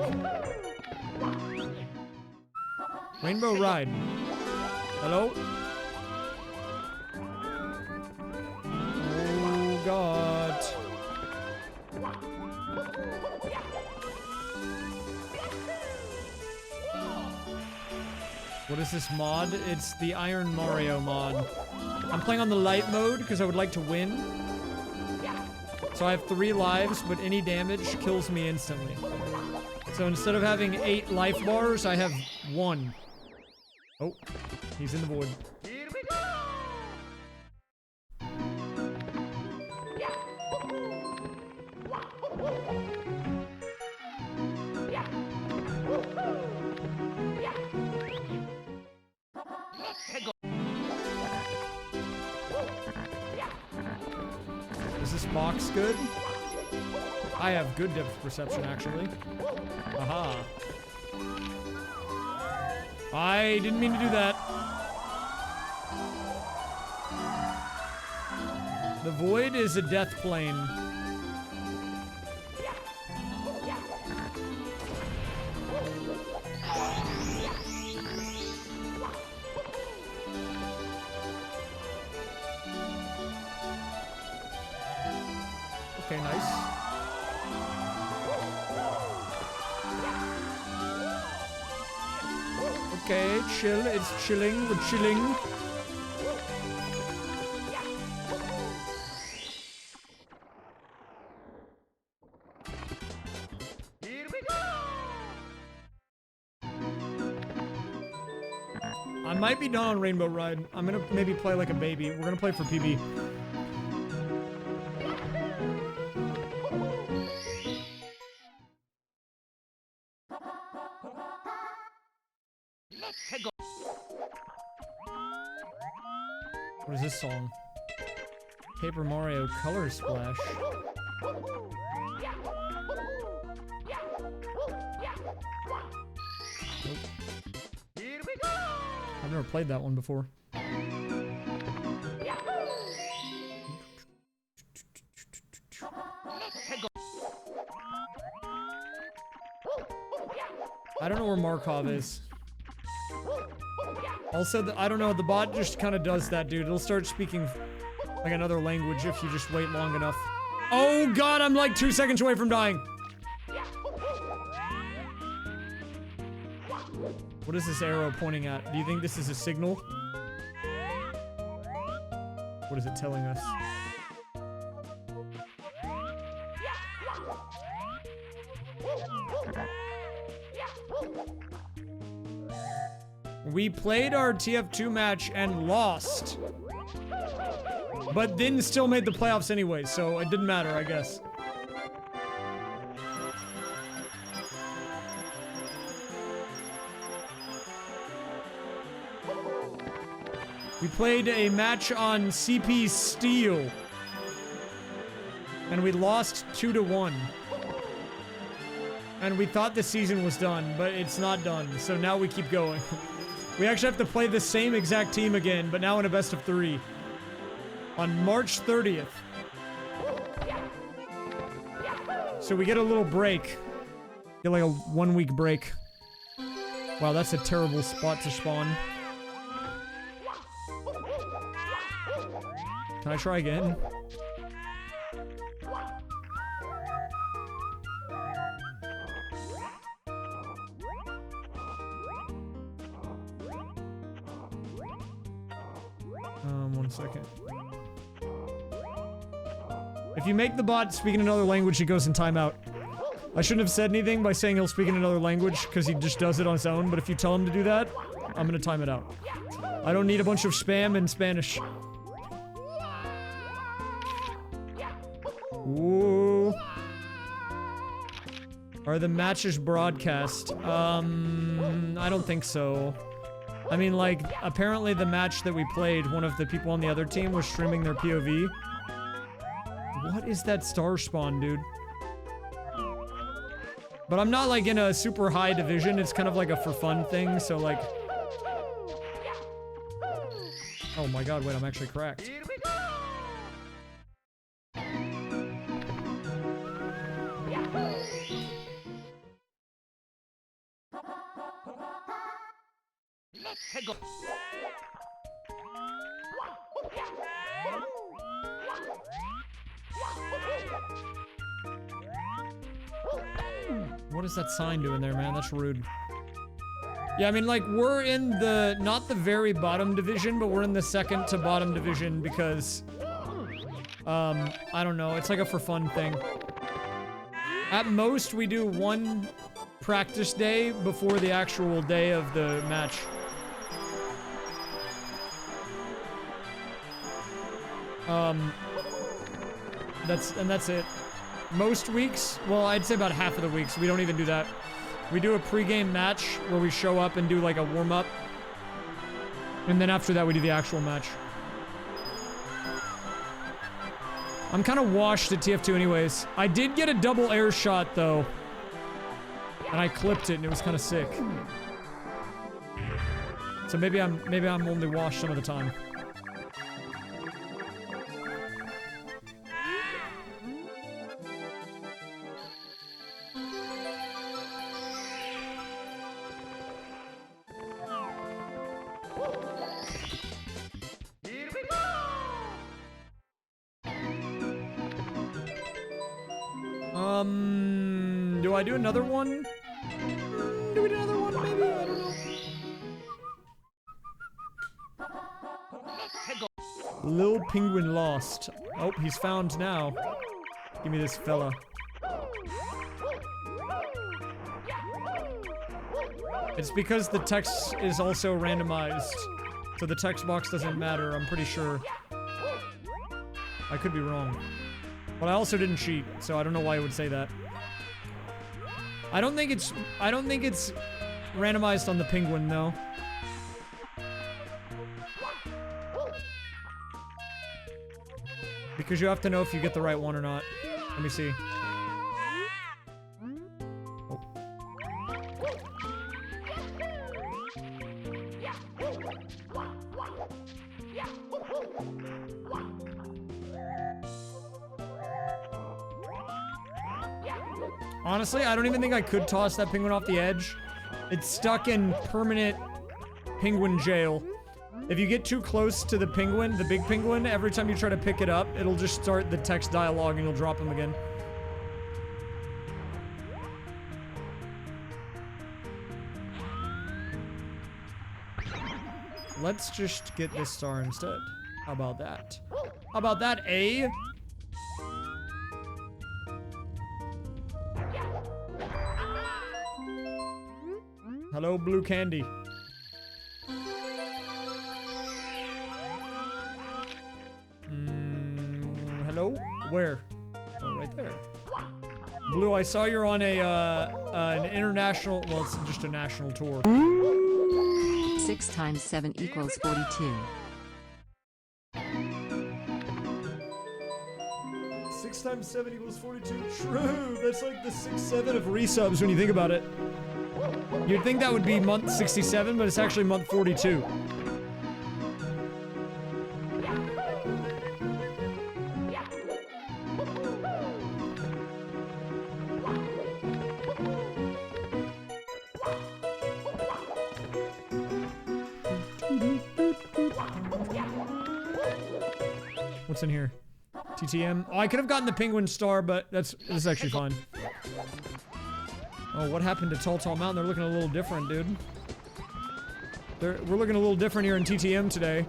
Rainbow Ride. Hello? Oh, God. What is this mod? It's the Iron Mario mod. I'm playing on the light mode because I would like to win. So I have 3 lives, but any damage kills me instantly. So instead of having 8 life bars, I have 1. Oh, he's in the void. Here we go! Is this box good? I have good depth perception, actually. Aha. I didn't mean to do that. The void is a death plane. Okay, nice. Okay, chill. It's chilling. We're chilling. Here we go! I might be done on Rainbow Ride. I'm gonna maybe play like a baby. We're gonna play for PB. What is this song? Paper Mario Color Splash. Nope. Here we go! I've never played that one before. I don't know where Markov is. Also, I don't know, the bot just kind of does that, dude. It'll start speaking like another language if you just wait long enough. Oh god, I'm like 2 seconds away from dying. What is this arrow pointing at? Do you think this is a signal? What is it telling us? We played our TF2 match and lost. But then still made the playoffs anyway, so it didn't matter, I guess. We played a match on CP Steel. And we lost 2-1. And we thought the season was done, but it's not done, so now we keep going. We actually have to play the same exact team again, but now in a best of 3. On March 30th. So we get a little break. Get like a 1-week break. Wow, that's a terrible spot to spawn. Can I try again? One second. If If you make the bot speak in another language, he goes in timeout. I shouldn't have said anything by saying he'll speak in another language, because he just does it on his own, but if you tell him to do that, I'm gonna time it out. I don't need a bunch of spam in Spanish. Ooh. Are the matches broadcast? I don't think so. I mean, like, apparently the match that we played, one of the people on the other team was streaming their POV. What is that star spawn, dude? But I'm not, like, in a super high division. It's kind of like a for fun thing, so, like... Oh my god, wait, I'm actually cracked. Here we go! Let's go! What is that sign doing there, man? That's rude. Yeah, I mean, like, we're in the, not the very bottom division, but we're in the second to bottom division because, I don't know, it's like a for fun thing. At most, we do one practice day before the actual day of the match. That's it. Most weeks, well, I'd say about half of the weeks, we don't even do that. We do a pre-game match where we show up and do like a warm-up. And then after that, we do the actual match. I'm kind of washed at TF2 anyways. I did get a double air shot though. And I clipped it and it was kind of sick. So maybe I'm only washed some of the time. Here we go! Do I do another one? Do we do another one maybe? I don't know. Lil Penguin lost. Oh, he's found now. Give me this fella. It's because the text is also randomized. So the text box doesn't matter, I'm pretty sure. I could be wrong. But I also didn't cheat, so I don't know why I would say that. I don't think it's randomized on the penguin though. Because you have to know if you get the right one or not. Let me see. Oh. Honestly, I don't even think I could toss that penguin off the edge. It's stuck in permanent penguin jail. If you get too close to the penguin, the big penguin, every time you try to pick it up, it'll just start the text dialogue and you'll drop him again. Let's just get this star instead. How about that? How about that, eh? Hello, blue candy. Hello? Where? Oh, right there. Blue, I saw you're on a, an international, well, it's just a national tour. 6 times 7 equals 42. 6 times 7 equals 42. True! That's like the 6-7 of resubs when you think about it. You'd think that would be month 67, but it's actually month 42. What's in here? TTM? Oh, I could have gotten the penguin star, but that's actually fine. Oh, what happened to Tall Tall Mountain? They're looking a little different, dude. We're looking a little different here in TTM today.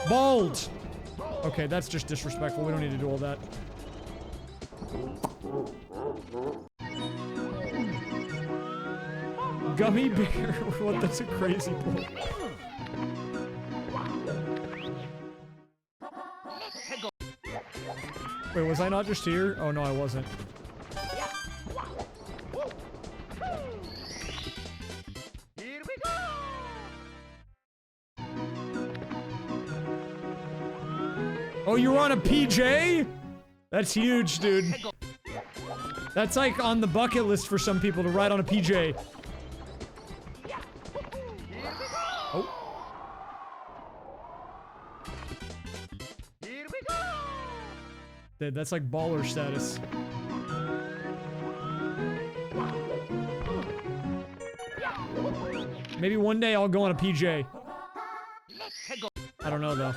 Bald! Okay, that's just disrespectful. We don't need to do all that. Gummy bear. What? That's a crazy pull. Wait, was I not just here? Oh no, I wasn't. Here we go. Oh, you were on a PJ? That's huge, dude. That's like on the bucket list for some people to ride on a PJ. Oh. Here we go. Dude, that's like baller status. Maybe one day I'll go on a PJ. I don't know though.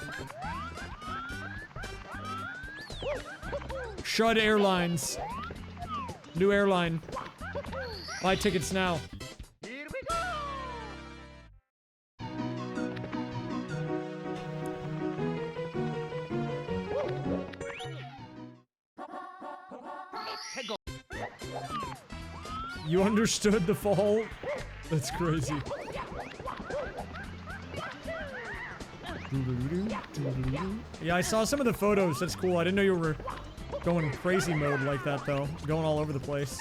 Shud Airlines. New airline. Buy tickets now. Here we go. You understood the fall? That's crazy. Yeah, I saw some of the photos. That's cool. I didn't know you were going crazy mode like that, though. Going all over the place.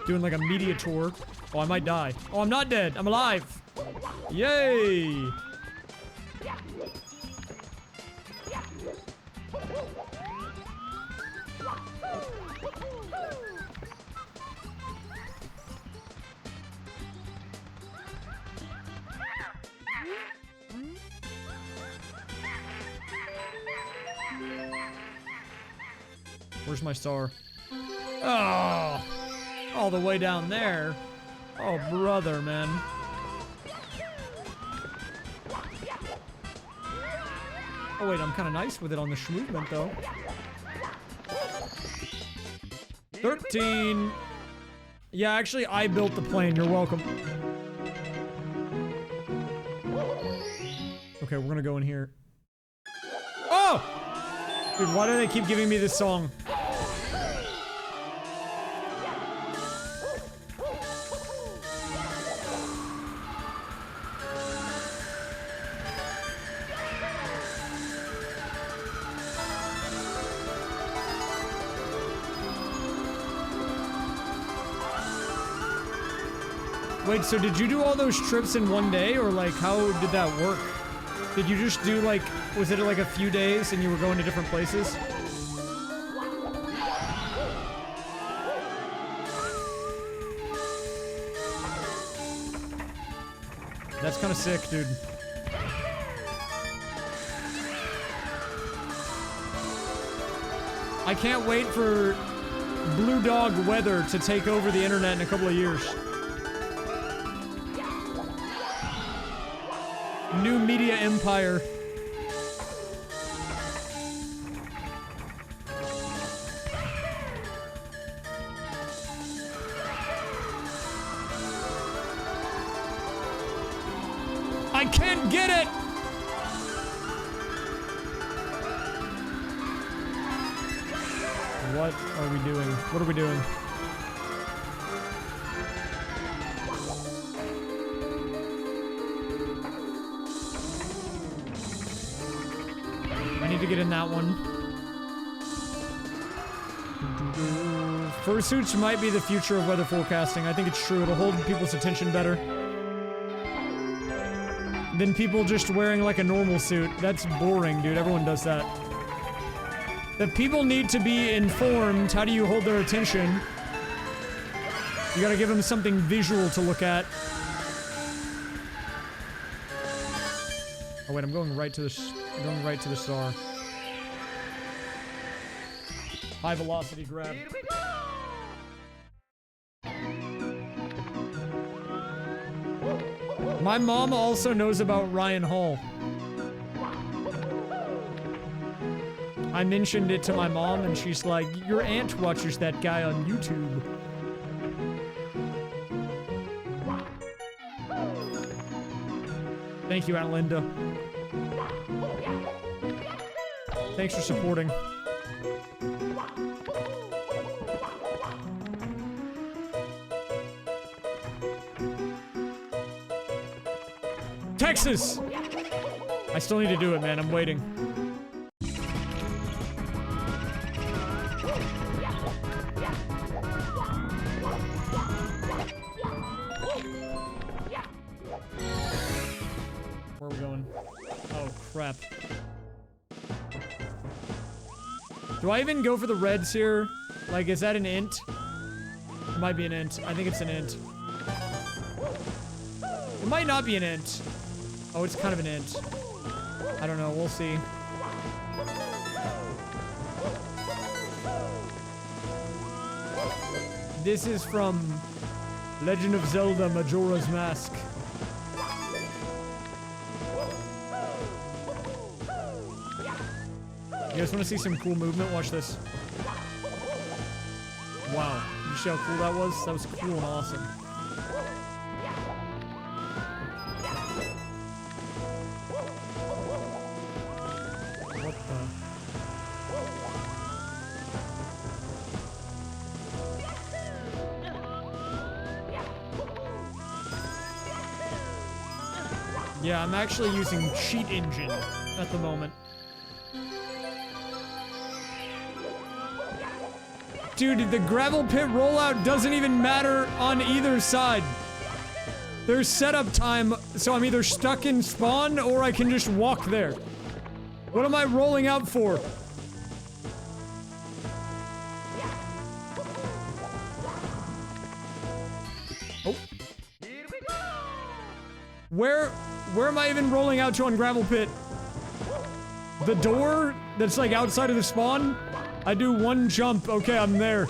Doing like a media tour. Oh, I might die. Oh, I'm not dead. I'm alive. Yay! Where's my star? Oh! All the way down there. Oh, brother, man. Oh, wait, I'm kind of nice with it on the movement, though. 13. Yeah, actually, I built the plane. You're welcome. Okay, we're gonna go in here. Oh! Dude, why do they keep giving me this song? Wait, so did you do all those trips in one day, or like, how did that work? Did you just do like, was it like a few days and you were going to different places? That's kind of sick, dude. I can't wait for Blue Dog Weather to take over the internet in a couple of years. New media empire. I can't get it! What are we doing? What are we doing? I need to get in that one. Fursuits might be the future of weather forecasting. I think it's true. It'll hold people's attention better than people just wearing like a normal suit. That's boring, dude. Everyone does that. The people need to be informed. How do you hold their attention? You gotta give them something visual to look at. Oh wait, I'm going right to the star. High velocity grab. Here we go. My mom also knows about Ryan Hall. I mentioned it to my mom and she's like, your aunt watches that guy on YouTube. Thank you, Aunt Linda. Thanks for supporting. Texas! I still need to do it, man. I'm waiting. Where are we going? Oh, crap. Do I even go for the reds here? Like, is that an int? It might be an int. I think it's an int. It might not be an int. Oh, it's kind of an int. I don't know. We'll see. This is from Legend of Zelda Majora's Mask. You guys want to see some cool movement? Watch this. Wow. You see how cool that was? That was cool and awesome. What the... Yeah, I'm actually using Cheat Engine at the moment. Dude, the gravel pit rollout doesn't even matter on either side. There's setup time, so I'm either stuck in spawn or I can just walk there. What am I rolling out for? Oh. Where am I even rolling out to on gravel pit? The door that's like outside of the spawn? I do one jump. Okay, I'm there.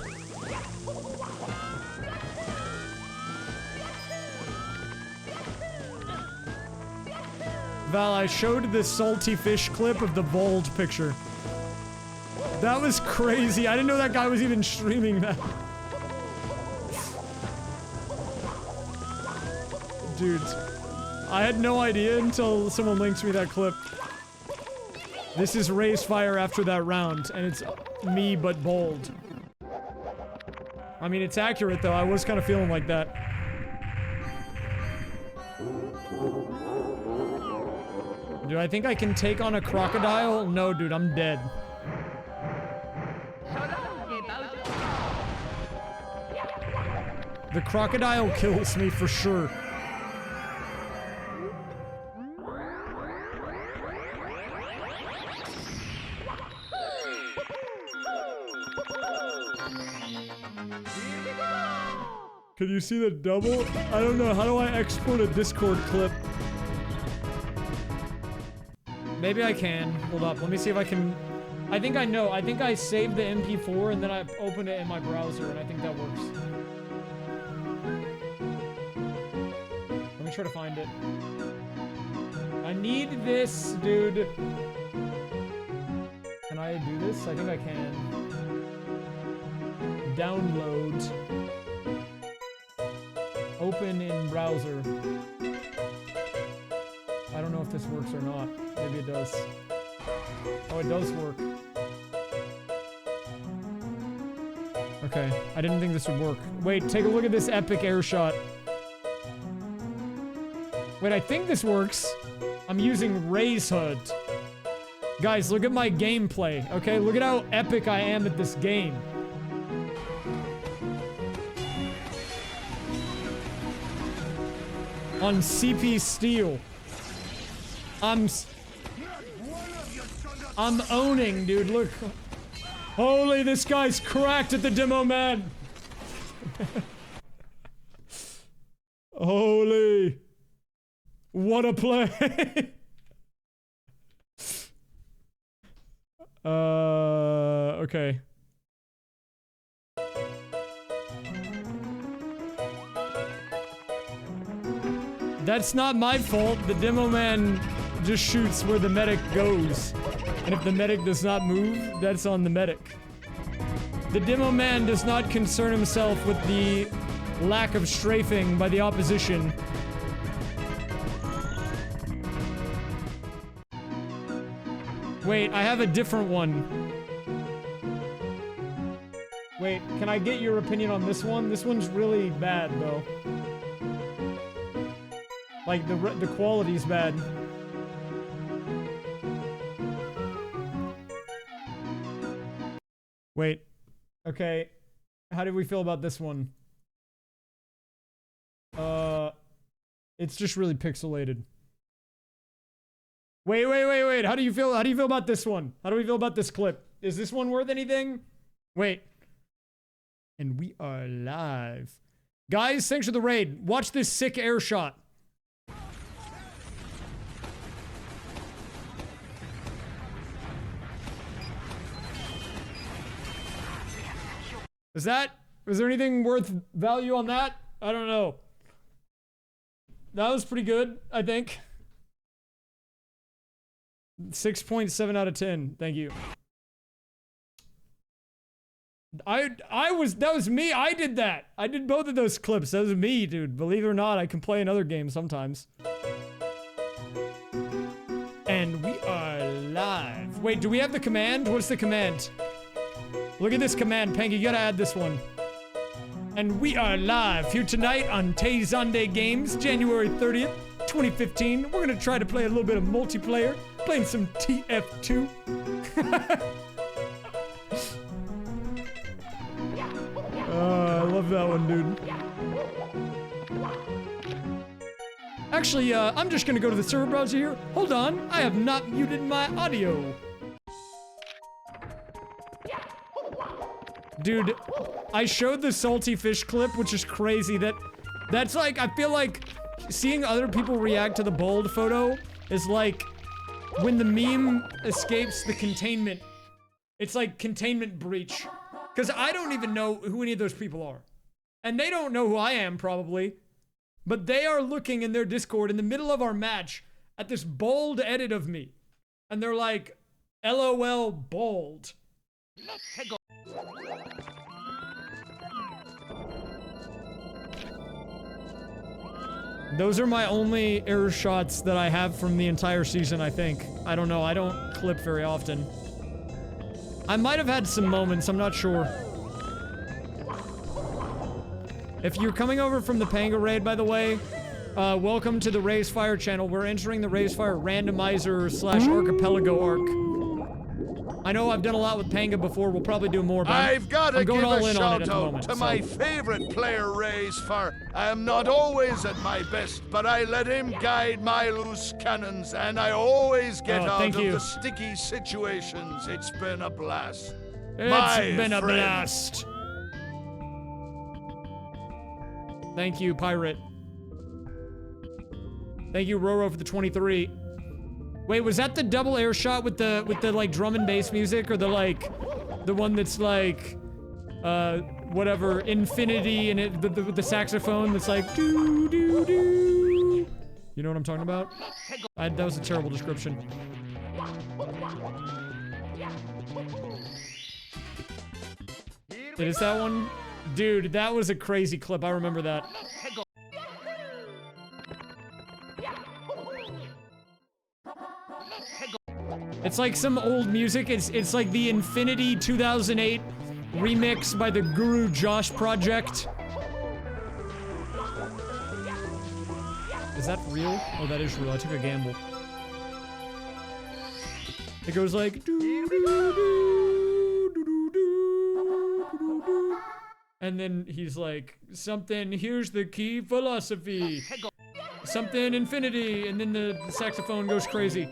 Val, I showed the salty fish clip of the bold picture. That was crazy. I didn't know that guy was even streaming that. Dude, I had no idea until someone linked me that clip. This is raysfire after that round, and it's me but bold. I mean, it's accurate though. I was kind of feeling like that. Dude, I think I can take on a crocodile? No, dude, I'm dead. The crocodile kills me for sure. Can you see the double? I don't know. How do I export a Discord clip? Maybe I can. Hold up. Let me see if I can. I think I know. I think I saved the MP4 and then I opened it in my browser and I think that works. Let me try to find it. I need this, dude. Can I do this? I think I can. Download. Open in browser. I don't know if this works or not. Maybe it does. Oh, it does work. Okay, I didn't think this would work. Wait, take a look at this epic air shot. Wait, I think this works. I'm using Ray's HUD. Guys, look at my gameplay, okay? Look at how epic I am at this game. On CP Steel. I'm owning, dude, look. Holy, this guy's cracked at the demo, man. Holy. What a play. Okay. That's not my fault. The demo man just shoots where the medic goes. And if the medic does not move, that's on the medic. The demo man does not concern himself with the lack of strafing by the opposition. Wait, I have a different one. Wait, can I get your opinion on this one? This one's really bad, though. Like, the quality's bad. Wait. Okay. How do we feel about this one? It's just really pixelated. Wait. How do you feel about this one? How do we feel about this clip? Is this one worth anything? Wait. And we are live. Guys, thanks for the raid. Watch this sick air shot. Was there anything worth value on that? I don't know. That was pretty good, I think. 6.7 out of 10. Thank you. That was me. I did that. I did both of those clips. That was me, dude. Believe it or not, I can play another game sometimes. And we are live. Wait, do we have the command? What's the command? Look at this command, Panky. You gotta add this one. And we are live here tonight on Tay Zonday Games, January 30th, 2015. We're gonna try to play a little bit of multiplayer, playing some TF2. I love that one, dude. Actually, I'm just gonna go to the server browser here. Hold on, I have not muted my audio. Dude, I showed the salty fish clip, which is crazy. That's like, I feel like seeing other people react to the bold photo is like when the meme escapes the containment. It's like containment breach. Because I don't even know who any of those people are. And they don't know who I am, probably. But they are looking in their Discord in the middle of our match at this bold edit of me. And they're like, LOL bold. Those are my only error shots that I have from the entire season, I think. I don't know, I don't clip very often. I might have had some moments, I'm not sure. If you're coming over from the Panga raid, by the way, welcome to the Raysfire channel. We're entering the Raysfire randomizer / archipelago arc. I know I've done a lot with Panga before, we'll probably do more, but I've got to give a shout out to my so. favorite player, Raysfire. I am not always at my best, but I let him guide my loose cannons, and I always get out of the sticky situations. It's been a blast. It's been a blast. Thank you, Pirate. Thank you, Roro, for the 23. Wait, was that the double air shot with the like drum and bass music, or the like the one that's like whatever, infinity, and it with the saxophone that's like doo doo doo. You know what I'm talking about? That was a terrible description. Is that one? Dude, that was a crazy clip. I remember that. It's like some old music. It's like the Infinity 2008 remix by the Guru Josh Project. Is that real? Oh, that is real. I took a gamble. It goes like doo doo doo doo doo doo doo, and then he's like something. Here's the key philosophy. Something infinity, and then the saxophone goes crazy.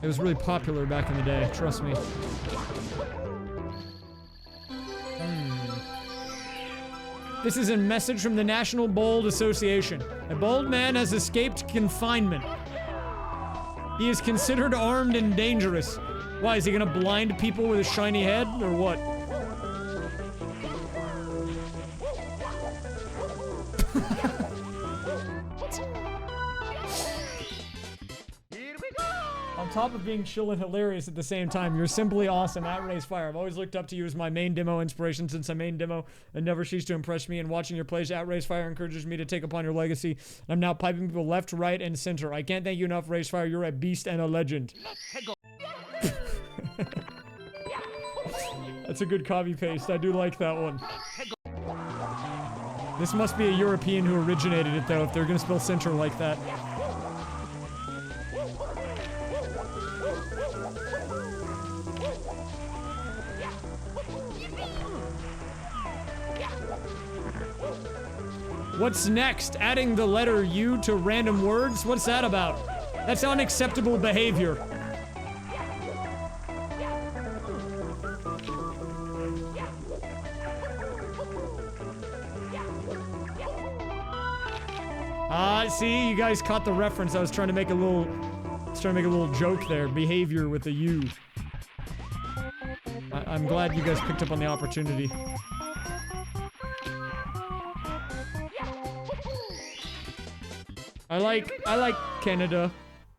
It was really popular back in the day, trust me. This is a message from the National Bold Association. A bold man has escaped confinement. He is considered armed and dangerous. Why, is he gonna blind people with a shiny head, or what? On top of being chill and hilarious at the same time, you're simply awesome at Raysfire. I've always looked up to you as my main demo inspiration since I main demo and never ceased to impress me, and watching your plays at Raysfire encourages me to take upon your legacy. I'm now piping people left, right, and center. I can't thank you enough, Raysfire. You're a beast and a legend. That's a good copy paste. I do like that one. This must be a European who originated it though, if they're gonna spell center like that. What's next? Adding the letter U to random words? What's that about? That's unacceptable behavior. See, you guys caught the reference. I was trying to make a little joke there. Behavior with a U. I'm glad you guys picked up on the opportunity. I like Canada.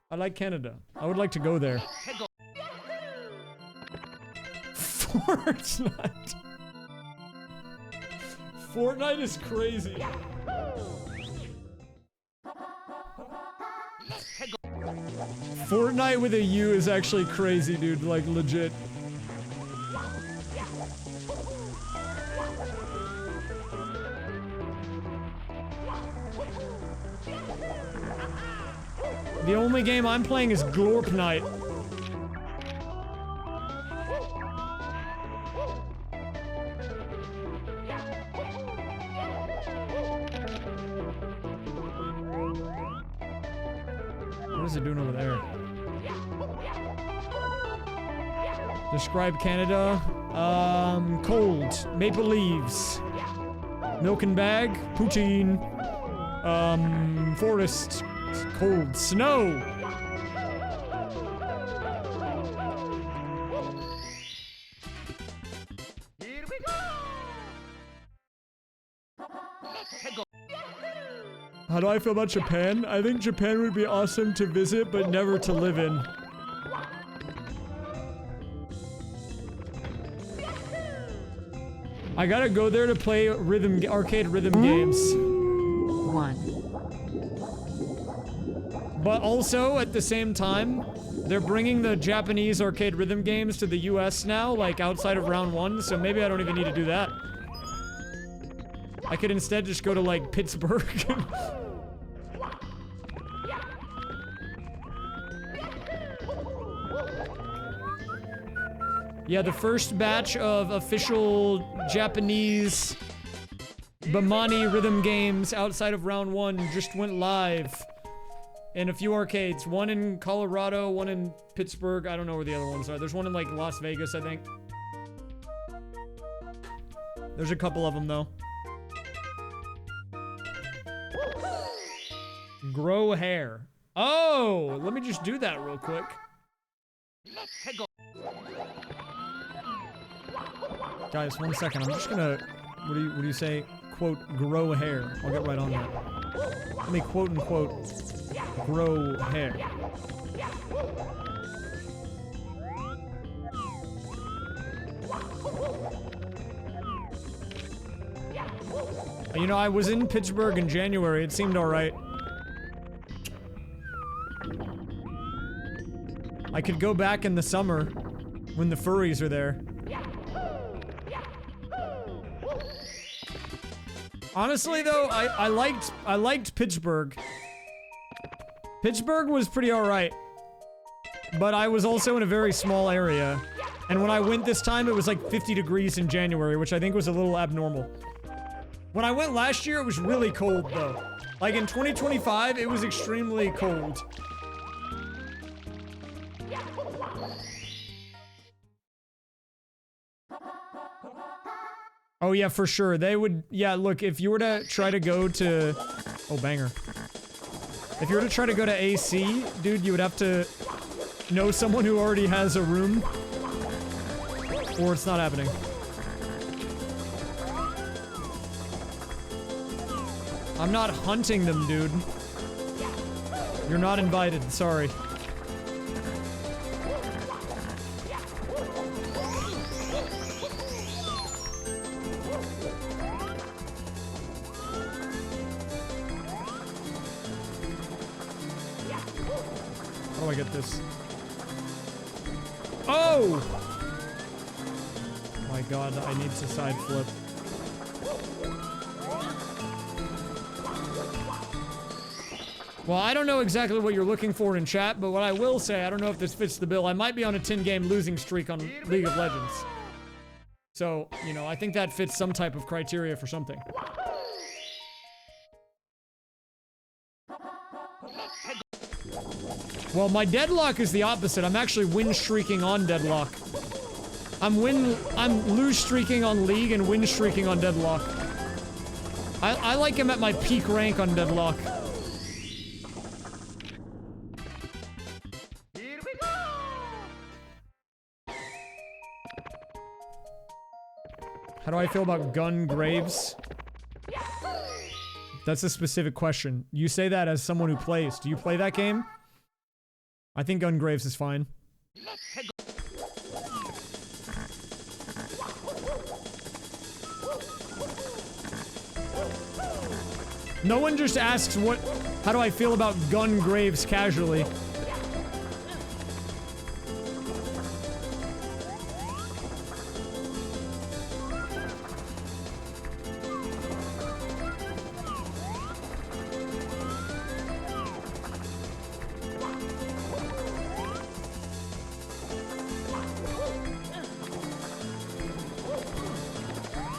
I like Canada. I would like to go there. Fortnite. Fortnite is crazy. Fortnite with a U is actually crazy, dude. Like, legit. The only game I'm playing is Glorp Night. What is it doing over there? Describe Canada. Cold. Maple leaves. Milk and bag. Poutine. Forest. Cold. Snow. Here we go. How do I feel about Japan? I think Japan would be awesome to visit, but never to live in. I gotta go there to play arcade rhythm games. 1. But also, at the same time, they're bringing the Japanese arcade rhythm games to the US now, like outside of round 1, so maybe I don't even need to do that. I could instead just go to, like, Pittsburgh. Yeah, the first batch of official Japanese Bamani rhythm games outside of round 1 just went live in a few arcades. One in Colorado, one in Pittsburgh. I don't know where the other ones are. There's one in, like, Las Vegas, I think. There's a couple of them, though. Grow hair. Oh, let me just do that real quick. Guys, 1 second. I'm just gonna, what do you say? Quote, grow hair. I'll get right on that. Let me quote unquote, grow hair. You know, I was in Pittsburgh in January. It seemed alright. I could go back in the summer when the furries are there. Honestly, though, I liked Pittsburgh. Pittsburgh was pretty alright. But I was also in a very small area. And when I went this time, it was like 50 degrees in January, which I think was a little abnormal. When I went last year, it was really cold, though. Like, in 2025, it was extremely cold. Oh, yeah, for sure. They would... Yeah, look, if you were to try to go to... Oh, banger. If you were to try to go to AC, dude, you would have to know someone who already has a room. Or it's not happening. I'm not hunting them, dude. You're not invited, sorry. How do I get this? Oh! my god, I need to side flip. Well, I don't know exactly what you're looking for in chat, but what I will say, I don't know if this fits the bill. I might be on a 10-game losing streak on League of Legends. So, you know, I think that fits some type of criteria for something. Well, my deadlock is the opposite. I'm actually win streaking on deadlock. I'm lose streaking on League and win streaking on deadlock. I like him at my peak rank on deadlock. How do I feel about Gun Graves? That's a specific question. You say that as someone who plays. Do you play that game? I think Gun Graves is fine. No one just asks how do I feel about Gun Graves casually.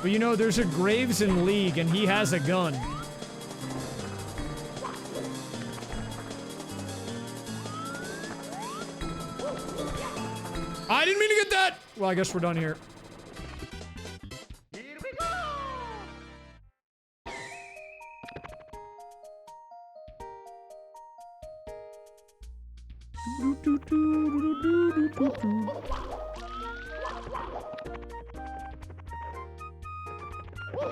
But you know, there's a Graves in League, and he has a gun. I didn't mean to get that! Well, I guess we're done here. Here we go!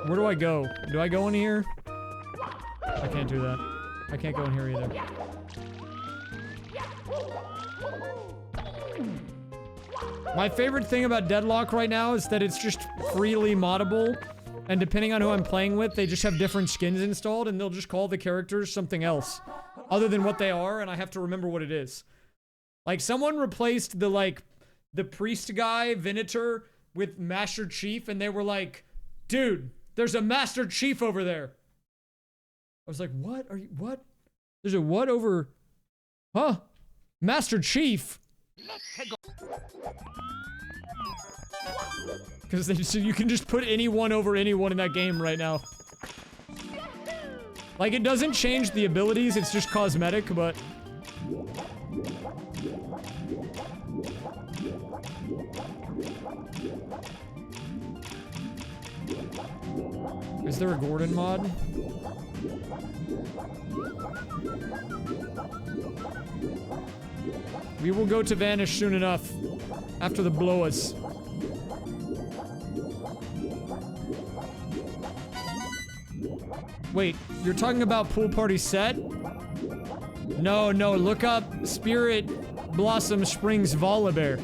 Where do I go? Do I go in here? I can't do that. I can't go in here either. My favorite thing about Deadlock right now is that it's just freely moddable, and depending on who I'm playing with, they just have different skins installed, and they'll just call the characters something else, other than what they are, and I have to remember what it is. Like, someone replaced the priest guy, Venator, with Master Chief, and they were like, dude, there's a Master Chief over there. I was like, what? What? There's a what over? Huh? Master Chief? Because so you can just put anyone over anyone in that game right now. Like, it doesn't change the abilities, it's just cosmetic, but... Is there a Gordon mod? We will go to Vanish soon enough. After the blowers. Wait, you're talking about Pool Party set? No, look up Spirit Blossom Springs Volibear.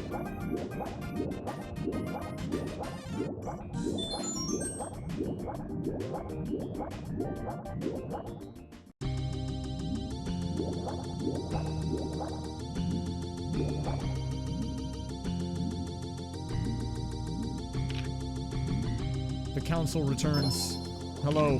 The council returns. Hello.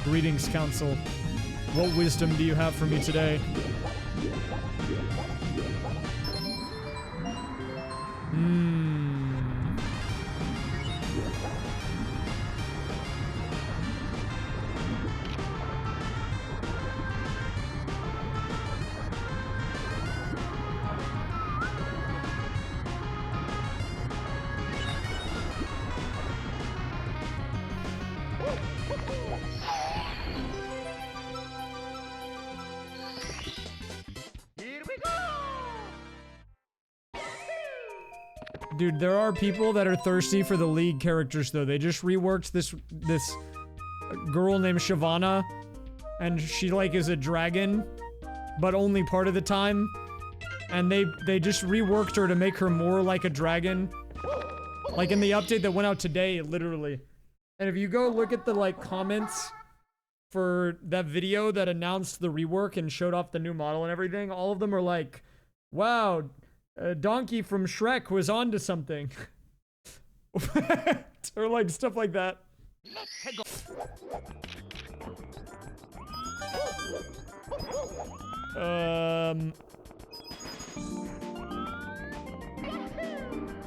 Greetings, council. What wisdom do you have for me today? Dude, there are people that are thirsty for the League characters, though. They just reworked this girl named Shyvana, and she, like, is a dragon, but only part of the time. And they just reworked her to make her more like a dragon. Like, in the update that went out today, literally. And if you go look at the like comments for that video that announced the rework and showed off the new model and everything, all of them are like, wow, Donkey from Shrek was onto something. Or like stuff like that.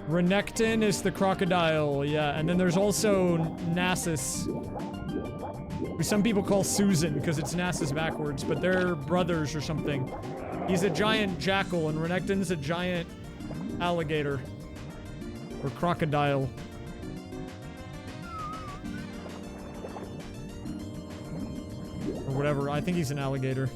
Renekton is the crocodile, yeah, and then there's also Nasus, who some people call Susan because it's Nasus backwards, but they're brothers or something. He's a giant jackal and Renekton's a giant alligator or crocodile. Or whatever, I think he's an alligator.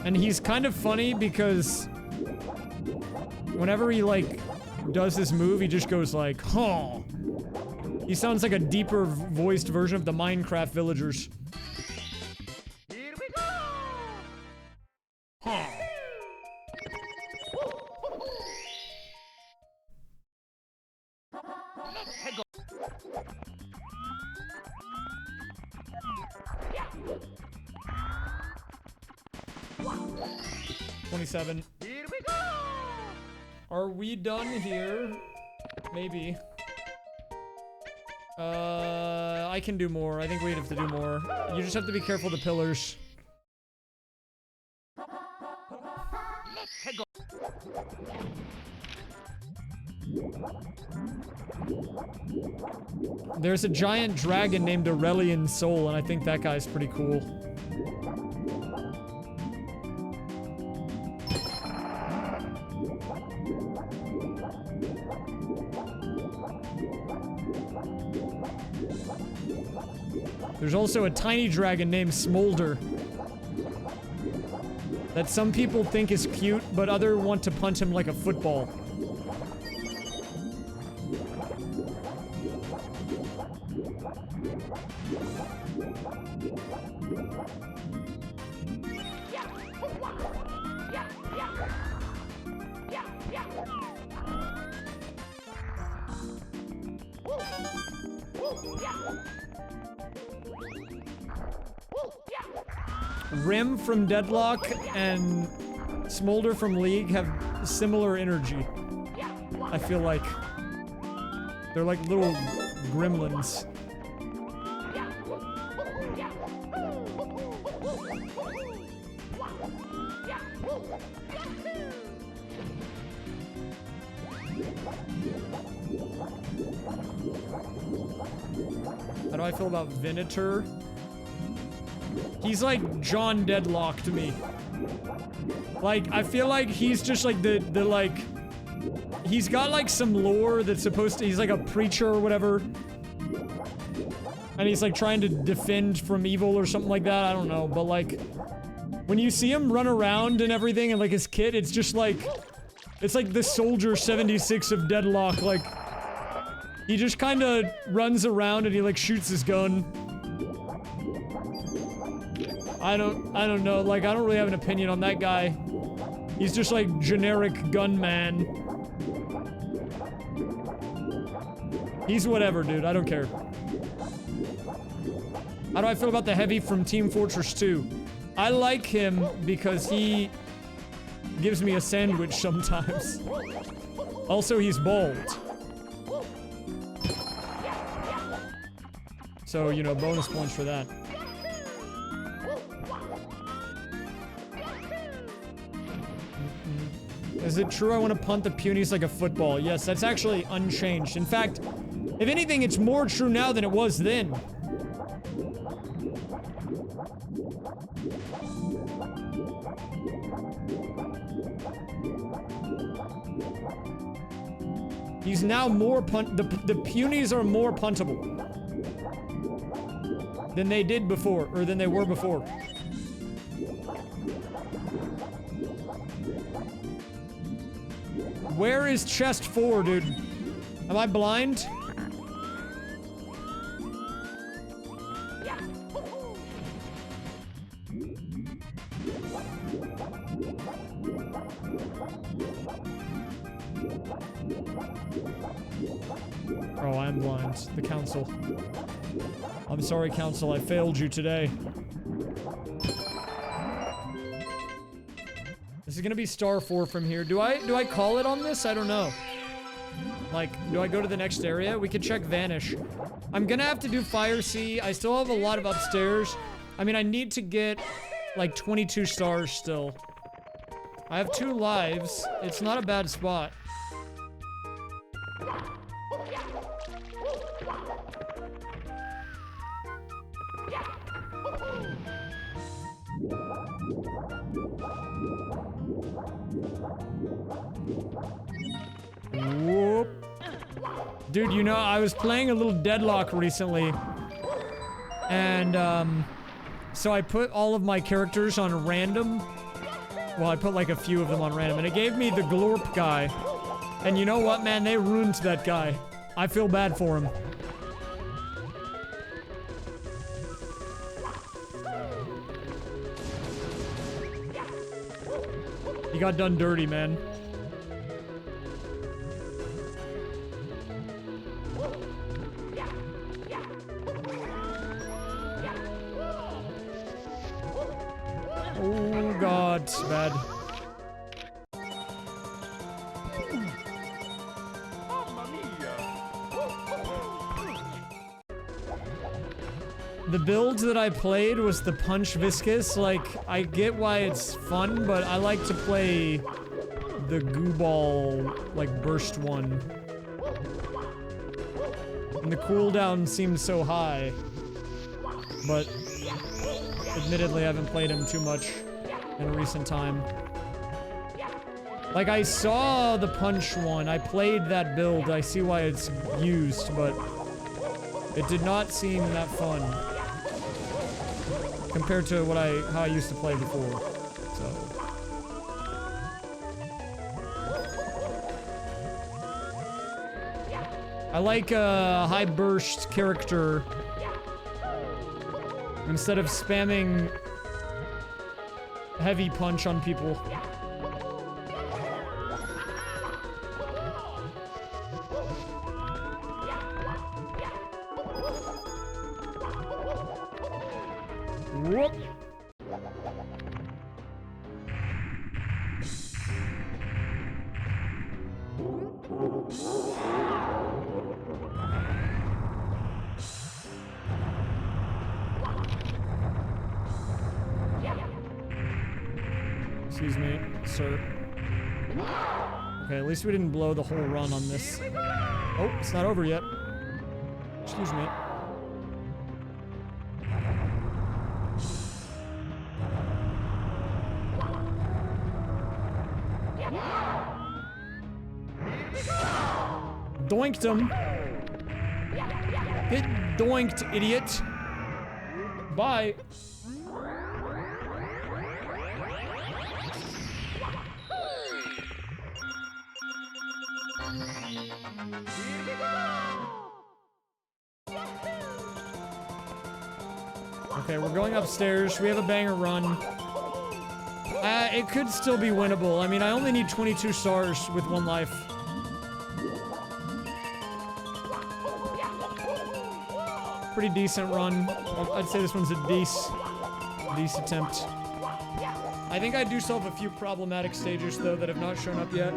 And he's kind of funny because whenever he like does this move, he just goes like, huh. He sounds like a deeper voiced version of the Minecraft villagers. Here we go! Huh. $27. Here we go! Are we done here? Maybe. I can do more. I think we have to do more. You just have to be careful of the pillars. There's a giant dragon named Aurelian Soul, and I think that guy's pretty cool. There's also a tiny dragon named Smolder that some people think is cute, but others want to punch him like a football. Rim from Deadlock and Smolder from League have similar energy. I feel like they're like little gremlins. How do I feel about Venator? He's like John Deadlock to me. Like, I feel like he's just like the like... He's got like some lore that's supposed to... He's like a preacher or whatever. And he's like trying to defend from evil or something like that. I don't know. But like... When you see him run around and everything and like his kit, it's just like... It's like the Soldier 76 of Deadlock. Like... He just kind of runs around and he like shoots his gun. I don't know, like, I don't really have an opinion on that guy. He's just like generic gunman. He's whatever, dude, I don't care. How do I feel about the heavy from Team Fortress 2? I like him because he gives me a sandwich sometimes. Also, he's bald. So, you know, bonus points for that. Is it true I want to punt the punies like a football? Yes, that's actually unchanged. In fact, if anything, it's more true now than it was then. He's now more the punies are more puntable than they did before, or than they were before. Where is chest 4, dude? Am I blind? Oh, I am blind. The council. I'm sorry, council. I failed you today. This is gonna be star 4 from here. Do I call it on this? I don't know. Like, do I go to the next area? We could check Vanish. I'm gonna have to do Fire Sea. I still have a lot of upstairs. I mean, I need to get, like, 22 stars still. I have 2 lives. It's not a bad spot. Whoop. Dude, you know, I was playing a little Deadlock recently. And, so I put all of my characters on random. Well, I put like a few of them on random. And it gave me the Glorp guy. And you know what, man? They ruined that guy. I feel bad for him. He got done dirty, man. Oh god, it's bad. The build that I played was the Punch Viscous. Like, I get why it's fun, but I like to play the Goo Ball, like, burst one. And the cooldown seems so high. But, admittedly, I haven't played him too much in recent time. Like, I saw the Punch one. I played that build. I see why it's used, but it did not seem that fun compared to how I used to play before. So I like a high burst character instead of spamming heavy punch on people. Whoop. Excuse me, sir. Okay, at least we didn't blow the whole run on this. Oh, it's not over yet. Excuse me. Doinked him. Get doinked, idiot. Bye. Okay, we're going upstairs. We have a banger run. It could still be winnable. I mean, I only need 22 stars with 1 life. Pretty decent run. I'd say this one's a decent attempt. I think I do still have a few problematic stages though that have not shown up yet.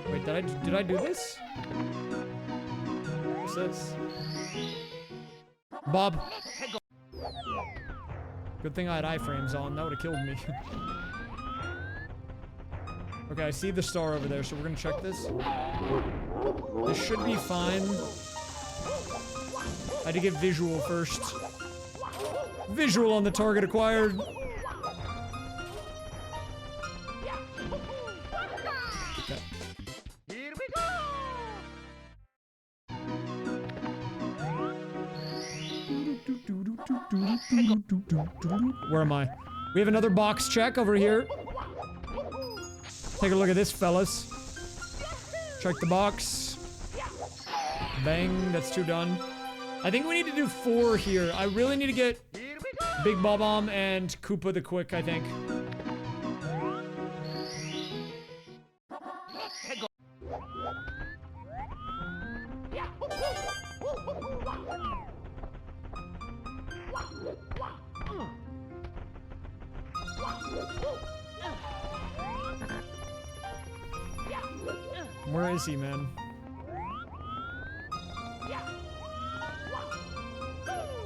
Wait, did I do this? What's this? Bob. Good thing I had iframes on. That would have killed me. Okay, I see the star over there, so we're gonna check this. This should be fine. I had to get visual first. Visual on the target acquired. Okay. Here we go. Where am I? We have another box check over here. Take a look at this, fellas. Check the box. Bang, that's 2 done. I think we need to do 4 here. I really need to get Big Bob-omb and Koopa the Quick, I think. Where is he, man?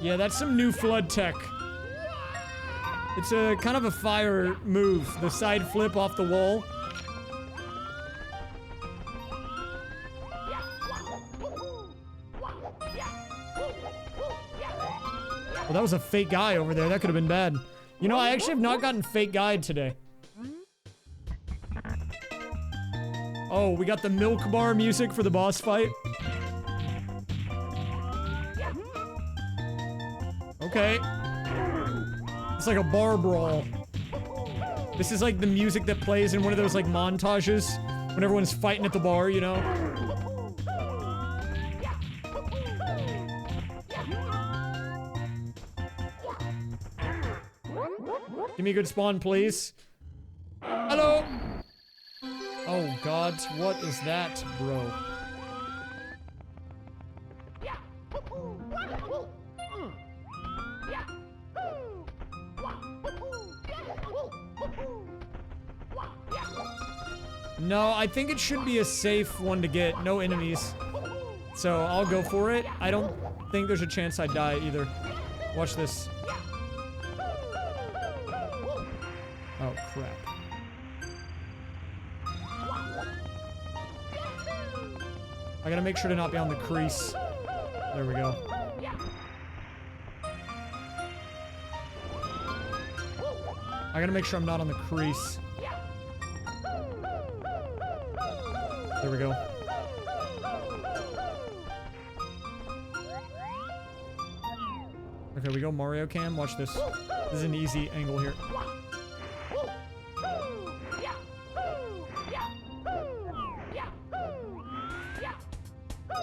Yeah, that's some new flood tech. It's a kind of a fire move. The side flip off the wall. Well, that was a fake guy over there. That could have been bad. You know, I actually have not gotten fake guide today. Oh, we got the milk bar music for the boss fight. Okay. It's like a bar brawl. This is like the music that plays in one of those like montages when everyone's fighting at the bar, you know? Give me a good spawn, please. Hello! Oh god, what is that, bro? No, I think it should be a safe one to get. No enemies. So I'll go for it. I don't think there's a chance I die either. Watch this. Oh, crap. I gotta make sure to not be on the crease. There we go. I gotta make sure I'm not on the crease. There we go. Okay, we go Mario Cam. Watch this. This is an easy angle here.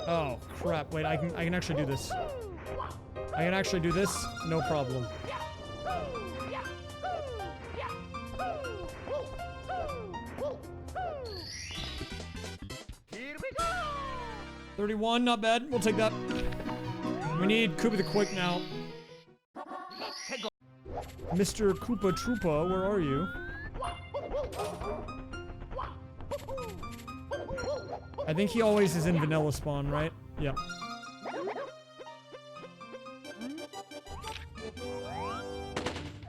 Oh, crap. Wait, I can actually do this. I can actually do this. No problem. Here we go. 31, not bad. We'll take that. We need Koopa the Quick now. Mr. Koopa Troopa, where are you? I think he always is in vanilla spawn, right? Yeah.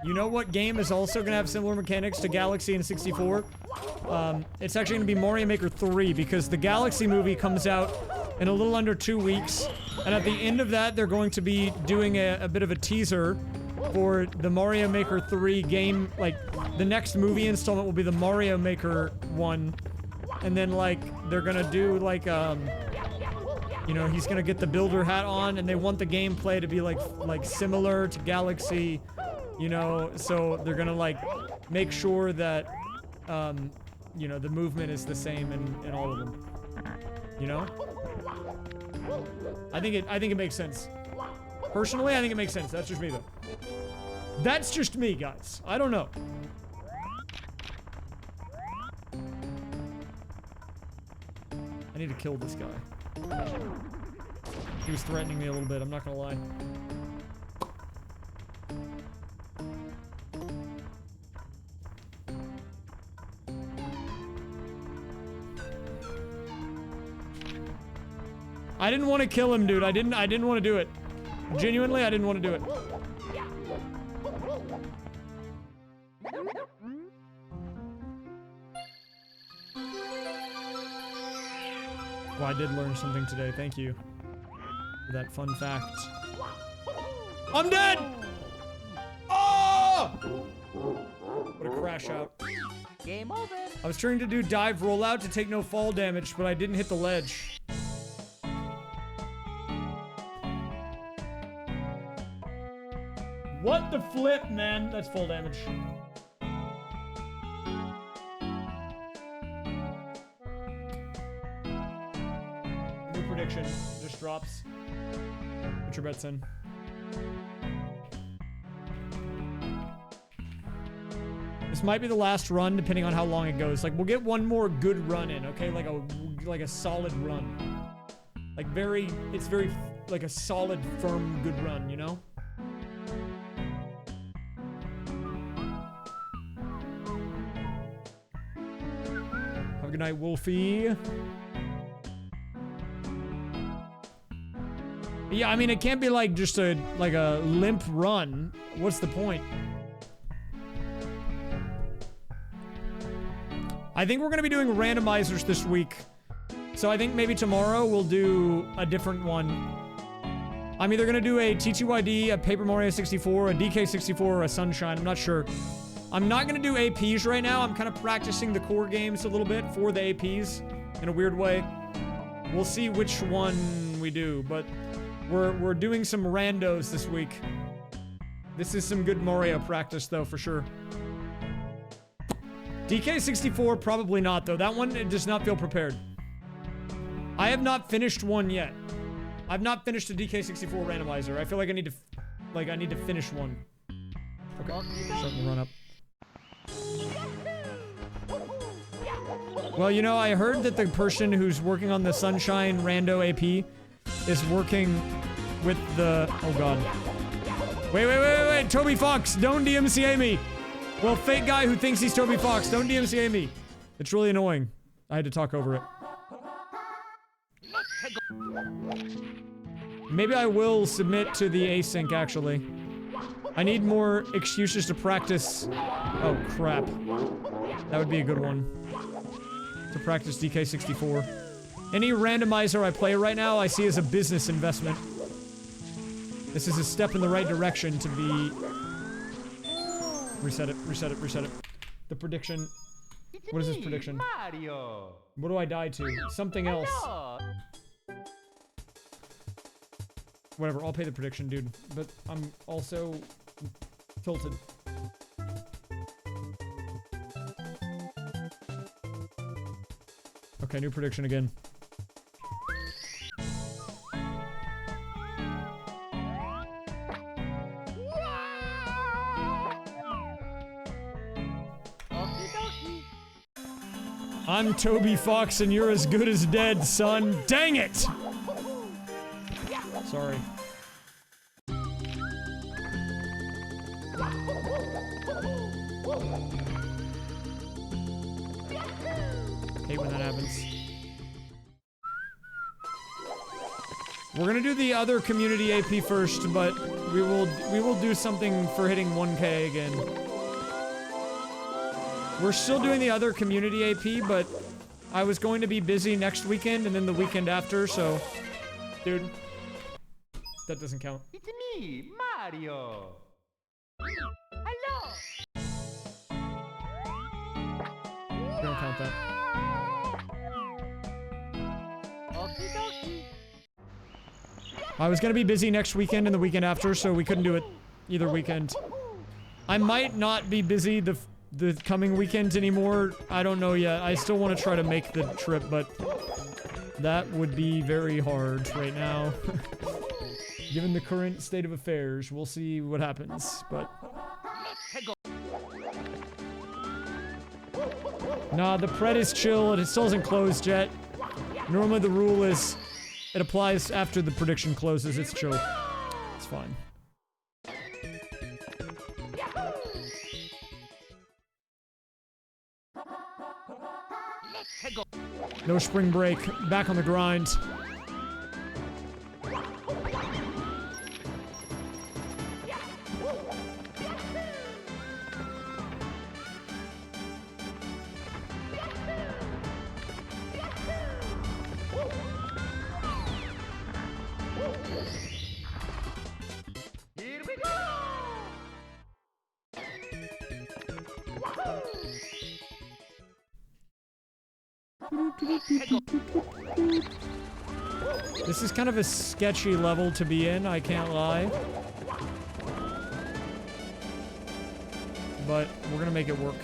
You know what game is also gonna have similar mechanics to Galaxy and 64? It's actually gonna be Mario Maker 3 because the Galaxy movie comes out in a little under 2 weeks. And at the end of that, they're going to be doing a bit of a teaser for the Mario Maker 3 game. Like, the next movie installment will be the Mario Maker 1. And then, like, they're gonna do, like, you know, he's gonna get the builder hat on, and they want the gameplay to be, like similar to Galaxy, you know, so they're gonna, like, make sure that, you know, the movement is the same in all of them. You know? I think it makes sense. Personally, I think it makes sense. That's just me, though. That's just me, guys. I don't know. I need to kill this guy. He was threatening me a little bit, I'm not gonna lie. I didn't want to kill him, dude. I didn't want to do it. Genuinely, I didn't want to do it. Well, I did learn something today. Thank you for that fun fact. I'm dead! Oh! What a crash out. Game over. I was trying to do dive rollout to take no fall damage, but I didn't hit the ledge. What the flip, man? That's full damage. New prediction. Just drops. Put your bets in. This might be the last run, depending on how long it goes. Like, we'll get one more good run in, okay? Like a solid run. Like, it's very, like a solid, firm, good run, you know? Have a good night, Wolfie. Yeah, I mean, it can't be like just a limp run. What's the point? I think we're gonna be doing randomizers this week. So I think maybe tomorrow we'll do a different one. I'm either gonna do a TTYD, a Paper Mario 64, a DK 64, or a Sunshine. I'm not sure. I'm not gonna do APs right now. I'm kind of practicing the core games a little bit for the APs in a weird way. We'll see which one we do, but we're doing some randos this week. This is some good Mario practice though, for sure. DK 64, probably not though. That one, it does not feel prepared. I have not finished one yet. I've not finished a DK 64 randomizer. I feel like I need to finish one. Okay, starting to run up. Well, you know, I heard that the person who's working on the Sunshine Rando AP is working with the... Oh, God. Wait. Toby Fox, don't DMCA me. Well, fake guy who thinks he's Toby Fox, don't DMCA me. It's really annoying. I had to talk over it. Maybe I will submit to the async, actually. I need more excuses to practice... Oh, crap. That would be a good one. To practice DK64. Any randomizer I play right now, I see as a business investment. This is a step in the right direction to be... Reset it. The prediction... What is this prediction? Mario. What do I die to? Something else. Whatever, I'll pay the prediction, dude. But I'm also tilted. Okay, new prediction again. I'm Toby Fox and you're as good as dead, son. Dang it! Sorry. Hate when that happens. We're gonna do the other community AP first, but we will do something for hitting 1K again. We're still doing the other community AP, but I was going to be busy next weekend and then the weekend after, so... Dude. That doesn't count. It's me, Mario. Hello. Don't count that. I was gonna be busy next weekend and the weekend after, so we couldn't do it either weekend. I might not be busy the coming weekends anymore. I don't know yet. I still want to try to make the trip, but that would be very hard right now. Given the current state of affairs, we'll see what happens, but... Nah, the pred is chill, it still isn't closed yet. Normally the rule is, it applies after the prediction closes, it's chill. It's fine. No spring break, back on the grind. Here we go. This is kind of a sketchy level to be in, I can't lie. But we're gonna make it work.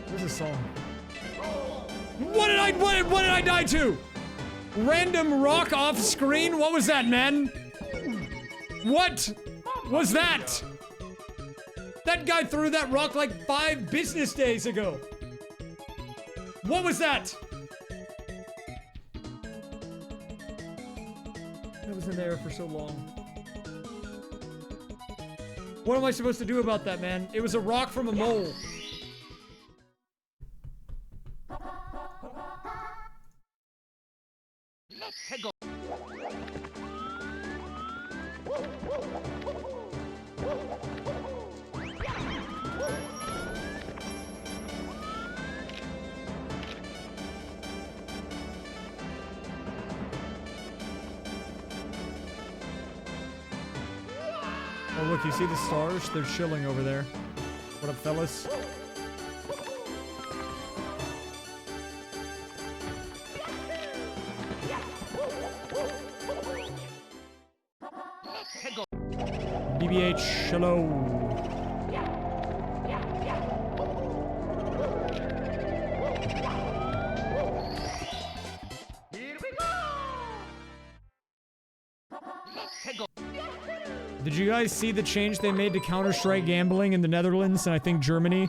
Where's this song? What did I die to? Random rock off screen? What was that, man? What was that? That guy threw that rock like 5 business days ago. What was that? That was in the air for so long. What am I supposed to do about that, man? It was a rock from a mole. Let's go. Oh, look, you see the stars? They're chilling over there. What up, fellas? BBH, hello. Did you guys see the change they made to Counter-Strike gambling in the Netherlands and I think Germany?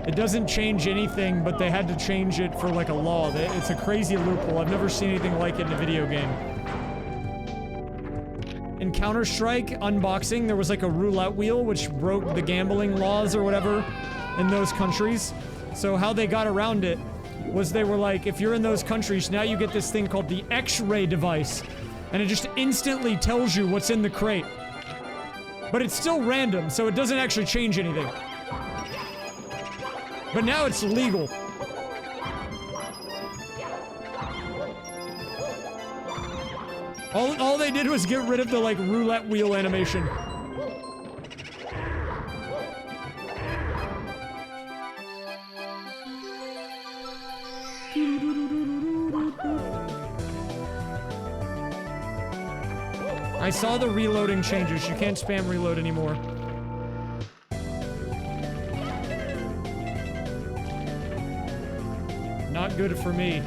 It doesn't change anything, but they had to change it for like a law. It's a crazy loophole. I've never seen anything like it in a video game. In Counter-Strike unboxing, there was like a roulette wheel which broke the gambling laws or whatever in those countries. So how they got around it was they were like, if you're in those countries, now you get this thing called the X-ray device. And it just instantly tells you what's in the crate. But it's still random, so it doesn't actually change anything. But now it's legal. All they did was get rid of the, like, roulette wheel animation. I saw the reloading changes. You can't spam reload anymore. Not good for me.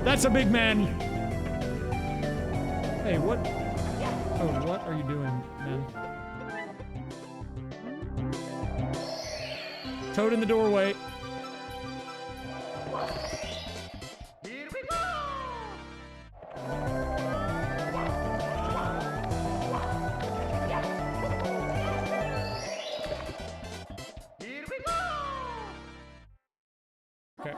That's a big man. Hey, what? Oh, what are you doing, man? Toad in the doorway. Here we go! Here we go! Okay.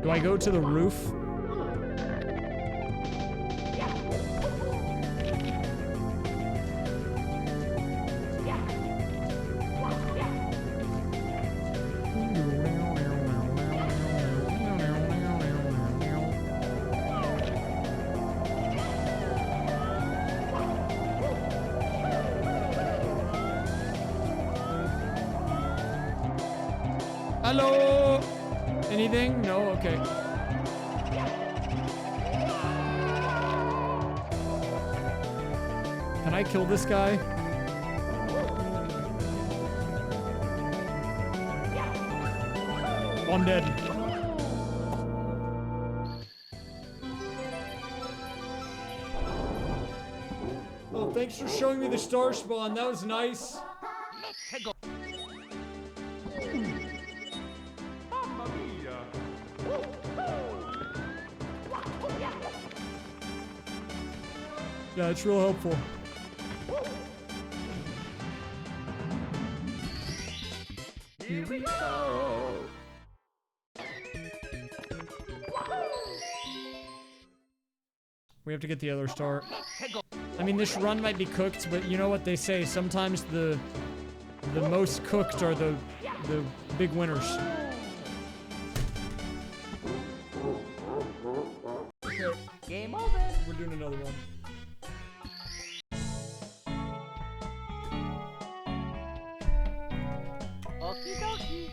Do I go to the roof? Hello? Anything? No? Okay. Can I kill this guy? Oh, I'm dead. Oh, thanks for showing me the star spawn. That was nice. Yeah, it's real helpful. Here we go. We have to get the other star. I mean, this run might be cooked, but you know what they say. Sometimes the most cooked are the big winners. Okay. Game over. We're doing another one. Okie dokie.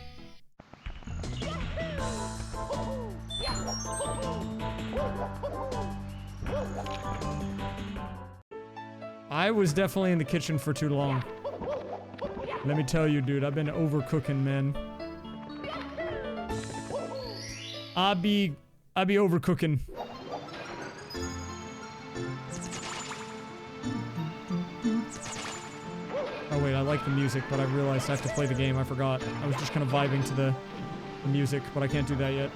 I was definitely in the kitchen for too long. Let me tell you, dude, I've been overcooking, man. I be overcooking. Oh wait, I like the music, but I realized I have to play the game. I forgot. I was just kind of vibing to the music, but I can't do that yet.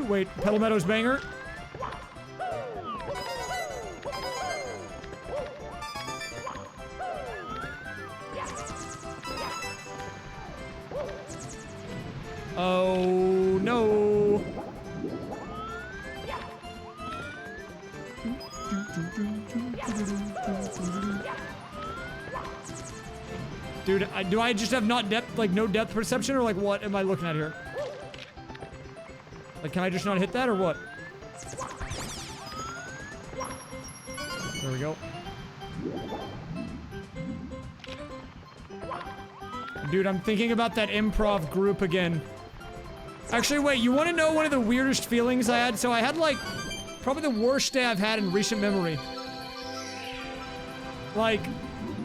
Wait, Pedal Meadows banger. Oh no. Dude, do I just have not depth, like no depth perception, or like what am I looking at here? Like, can I just not hit that or what? There we go. Dude, I'm thinking about that improv group again. Actually, wait, you want to know one of the weirdest feelings I had? So I had like probably the worst day I've had in recent memory. Like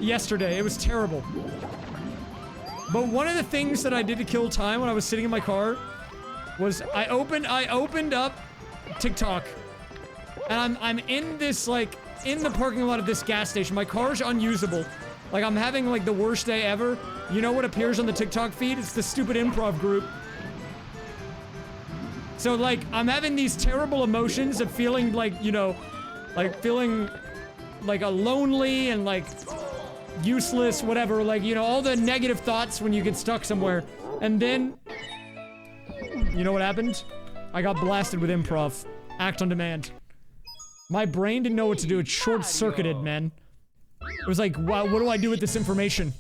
yesterday, it was terrible. But one of the things that I did to kill time when I was sitting in my car was I opened up TikTok, and I'm in this, like, in the parking lot of this gas station. My car's unusable. Like, I'm having like the worst day ever. You know what appears on the TikTok feed? It's the stupid improv group. So like, I'm having these terrible emotions of feeling like, you know, like feeling like a lonely and like useless, whatever, like, you know, all the negative thoughts when you get stuck somewhere. And then, you know what happened? I got blasted with improv. Act on demand. My brain didn't know what to do. It short-circuited, man. It was like, wow, what do I do with this information?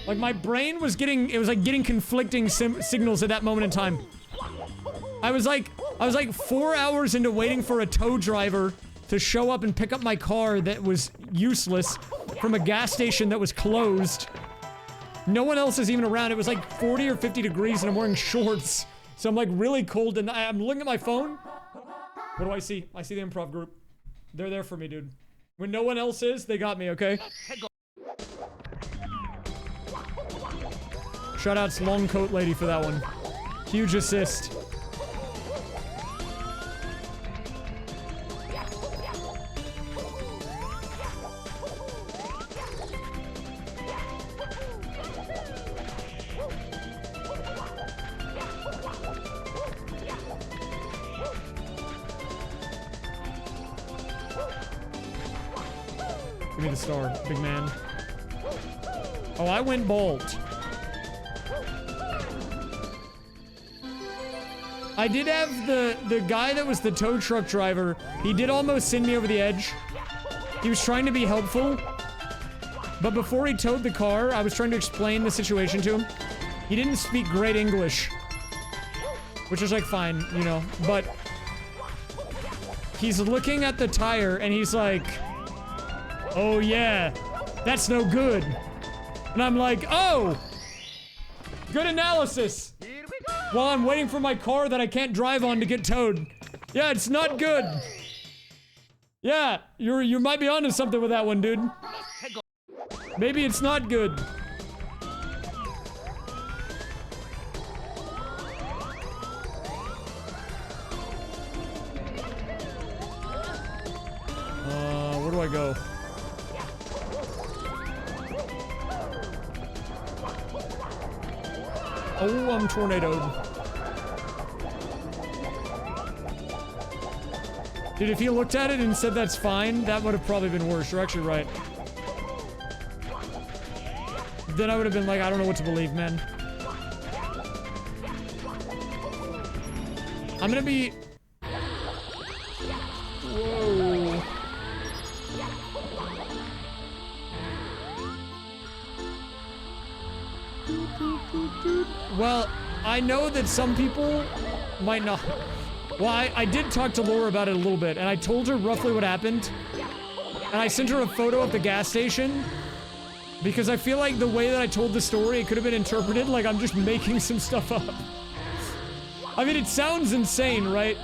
Like, my brain was getting, it was like getting conflicting signals at that moment in time. I was like 4 hours into waiting for a tow driver to show up and pick up my car that was useless from a gas station that was closed. No one else is even around. It was like 40 or 50 degrees and I'm wearing shorts. So I'm like really cold and I'm looking at my phone. What do I see? I see the improv group. They're there for me, dude. When no one else is, they got me, okay? Shoutouts Long Coat Lady for that one. Huge assist. Give me the star, big man. Oh, I went bald. I did have the guy that was the tow truck driver. He did almost send me over the edge. He was trying to be helpful. But before he towed the car, I was trying to explain the situation to him. He didn't speak great English. Which is like fine, you know. But he's looking at the tire and he's like, oh yeah, that's no good. And I'm like, oh, good analysis. While I'm waiting for my car that I can't drive on to get towed. Yeah, it's not good. Yeah, you might be onto something with that one, dude. Maybe it's not good. Where do I go? Oh, I'm tornadoed. Dude, if he looked at it and said that's fine, that would have probably been worse. You're actually right. Then I would have been like, I don't know what to believe, man. I'm gonna be... Whoa. Well, I know that some people might not. Well, I did talk to Laura about it a little bit, and I told her roughly what happened. And I sent her a photo of the gas station. Because I feel like the way that I told the story, it could have been interpreted like I'm just making some stuff up. I mean, it sounds insane, right?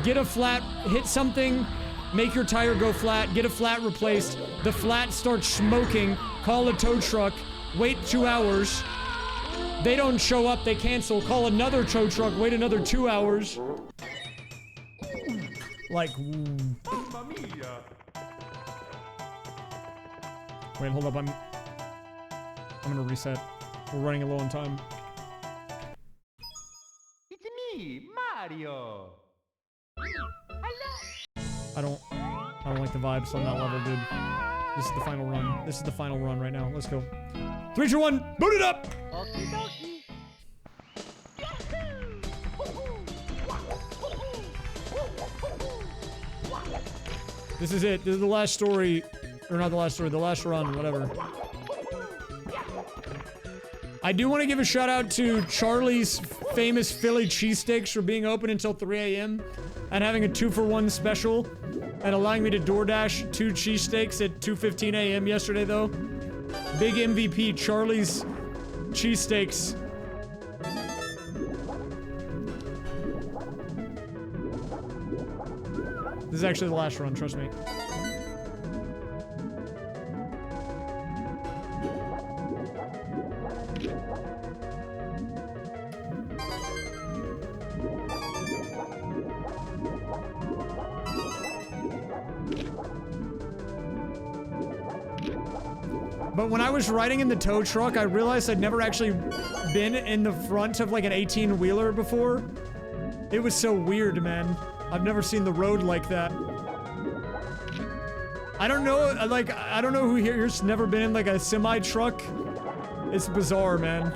Get a flat, hit something, make your tire go flat, get a flat replaced, the flat starts smoking, call a tow truck, wait 2 hours. They don't show up, they cancel, call another tow truck, wait another 2 hours. Like, wait, hold up, I'm gonna reset. We're running low on time. It's me, Mario. I don't like the vibes on that level, dude. This is the final run. This is the final run right now. Let's go. 3, 2, 1, boot it up! Okie dokie. This is it. This is the last story. Or not the last story, the last run, whatever. I do want to give a shout out to Charlie's famous Philly cheesesteaks for being open until 3 a.m. and having a 2-for-1 special and allowing me to DoorDash 2 cheesesteaks at 2:15 a.m. yesterday, though. Big MVP, Charlie's cheesesteaks. This is actually the last run, trust me. But when I was riding in the tow truck, I realized I'd never actually been in the front of like an 18-wheeler before. It was so weird, man. I've never seen the road like that. I don't know, like, I don't know who here's never been in like a semi-truck. It's bizarre, man.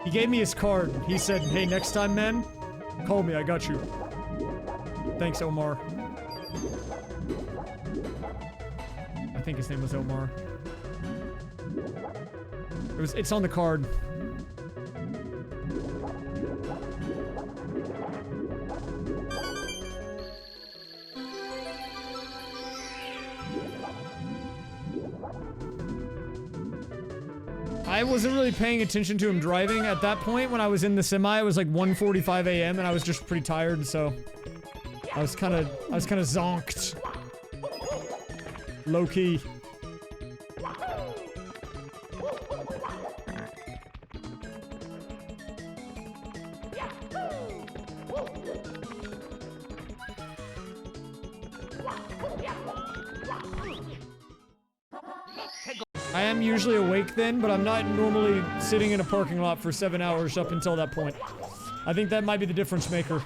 He gave me his card. He said, hey, next time, man, call me, I got you. Thanks, Omar. I think his name was Omar. It's on the card. I wasn't really paying attention to him driving at that point. When I was in the semi, it was like 1:45 a.m. and I was just pretty tired, so I was kind of zonked. Low key. I am usually awake then, but I'm not normally sitting in a parking lot for 7 hours up until that point. I think that might be the difference maker.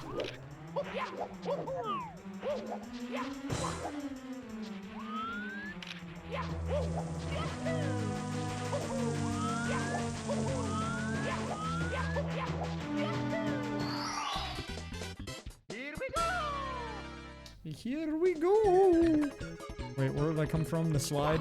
Here we go. Wait, where did I come from? The slide?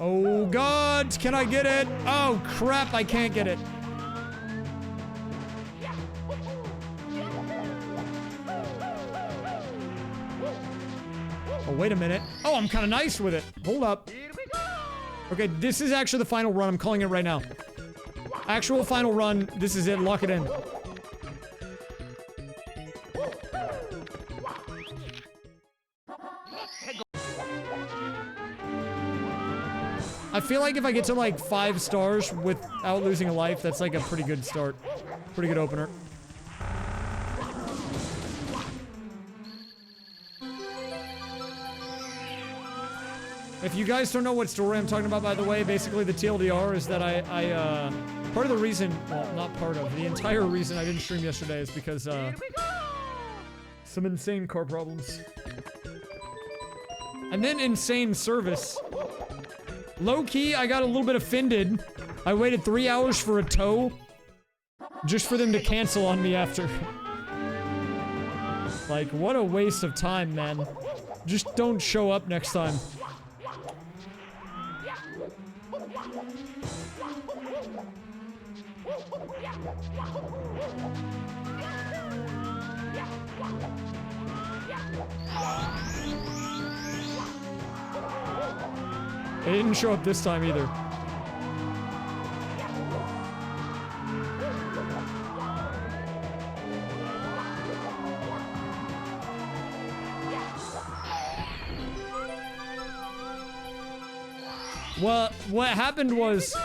Oh God, can I get it? Oh crap, I can't get it. Oh, wait a minute. Oh, I'm kind of nice with it. Hold up. Okay, this is actually the final run. I'm calling it right now. Actual final run. This is it. Lock it in. I feel like if I get to like 5 stars without losing a life, that's like a pretty good start. Pretty good opener. If you guys don't know what story I'm talking about, by the way, basically the TLDR is that part of the reason, well, not part of, the entire reason I didn't stream yesterday is because, some insane car problems. And then insane service. Low-key, I got a little bit offended. I waited 3 hours for a tow, just for them to cancel on me after. Like, what a waste of time, man. Just don't show up next time. They didn't show up this time either. Well, what happened was,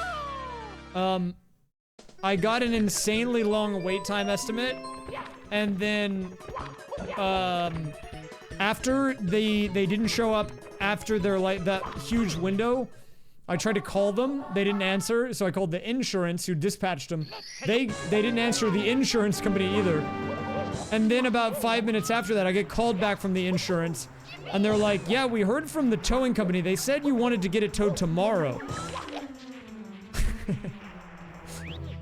I got an insanely long wait time estimate, and then, after they didn't show up after their, like, that huge window, I tried to call them, they didn't answer, so I called the insurance who dispatched them. They didn't answer the insurance company either. And then about 5 minutes after that, I get called back from the insurance, and they're like, yeah, we heard from the towing company. They said you wanted to get it towed tomorrow.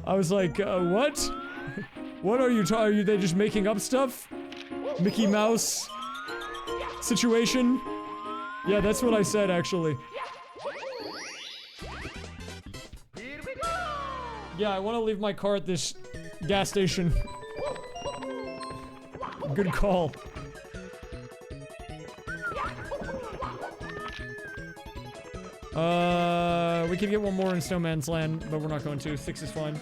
I was like, what? What are you they just making up stuff? Mickey Mouse situation? Yeah, that's what I said, actually. Yeah, I want to leave my car at this gas station. Good call. We can get one more in Snowman's Land, but we're not going to. 6 is fine.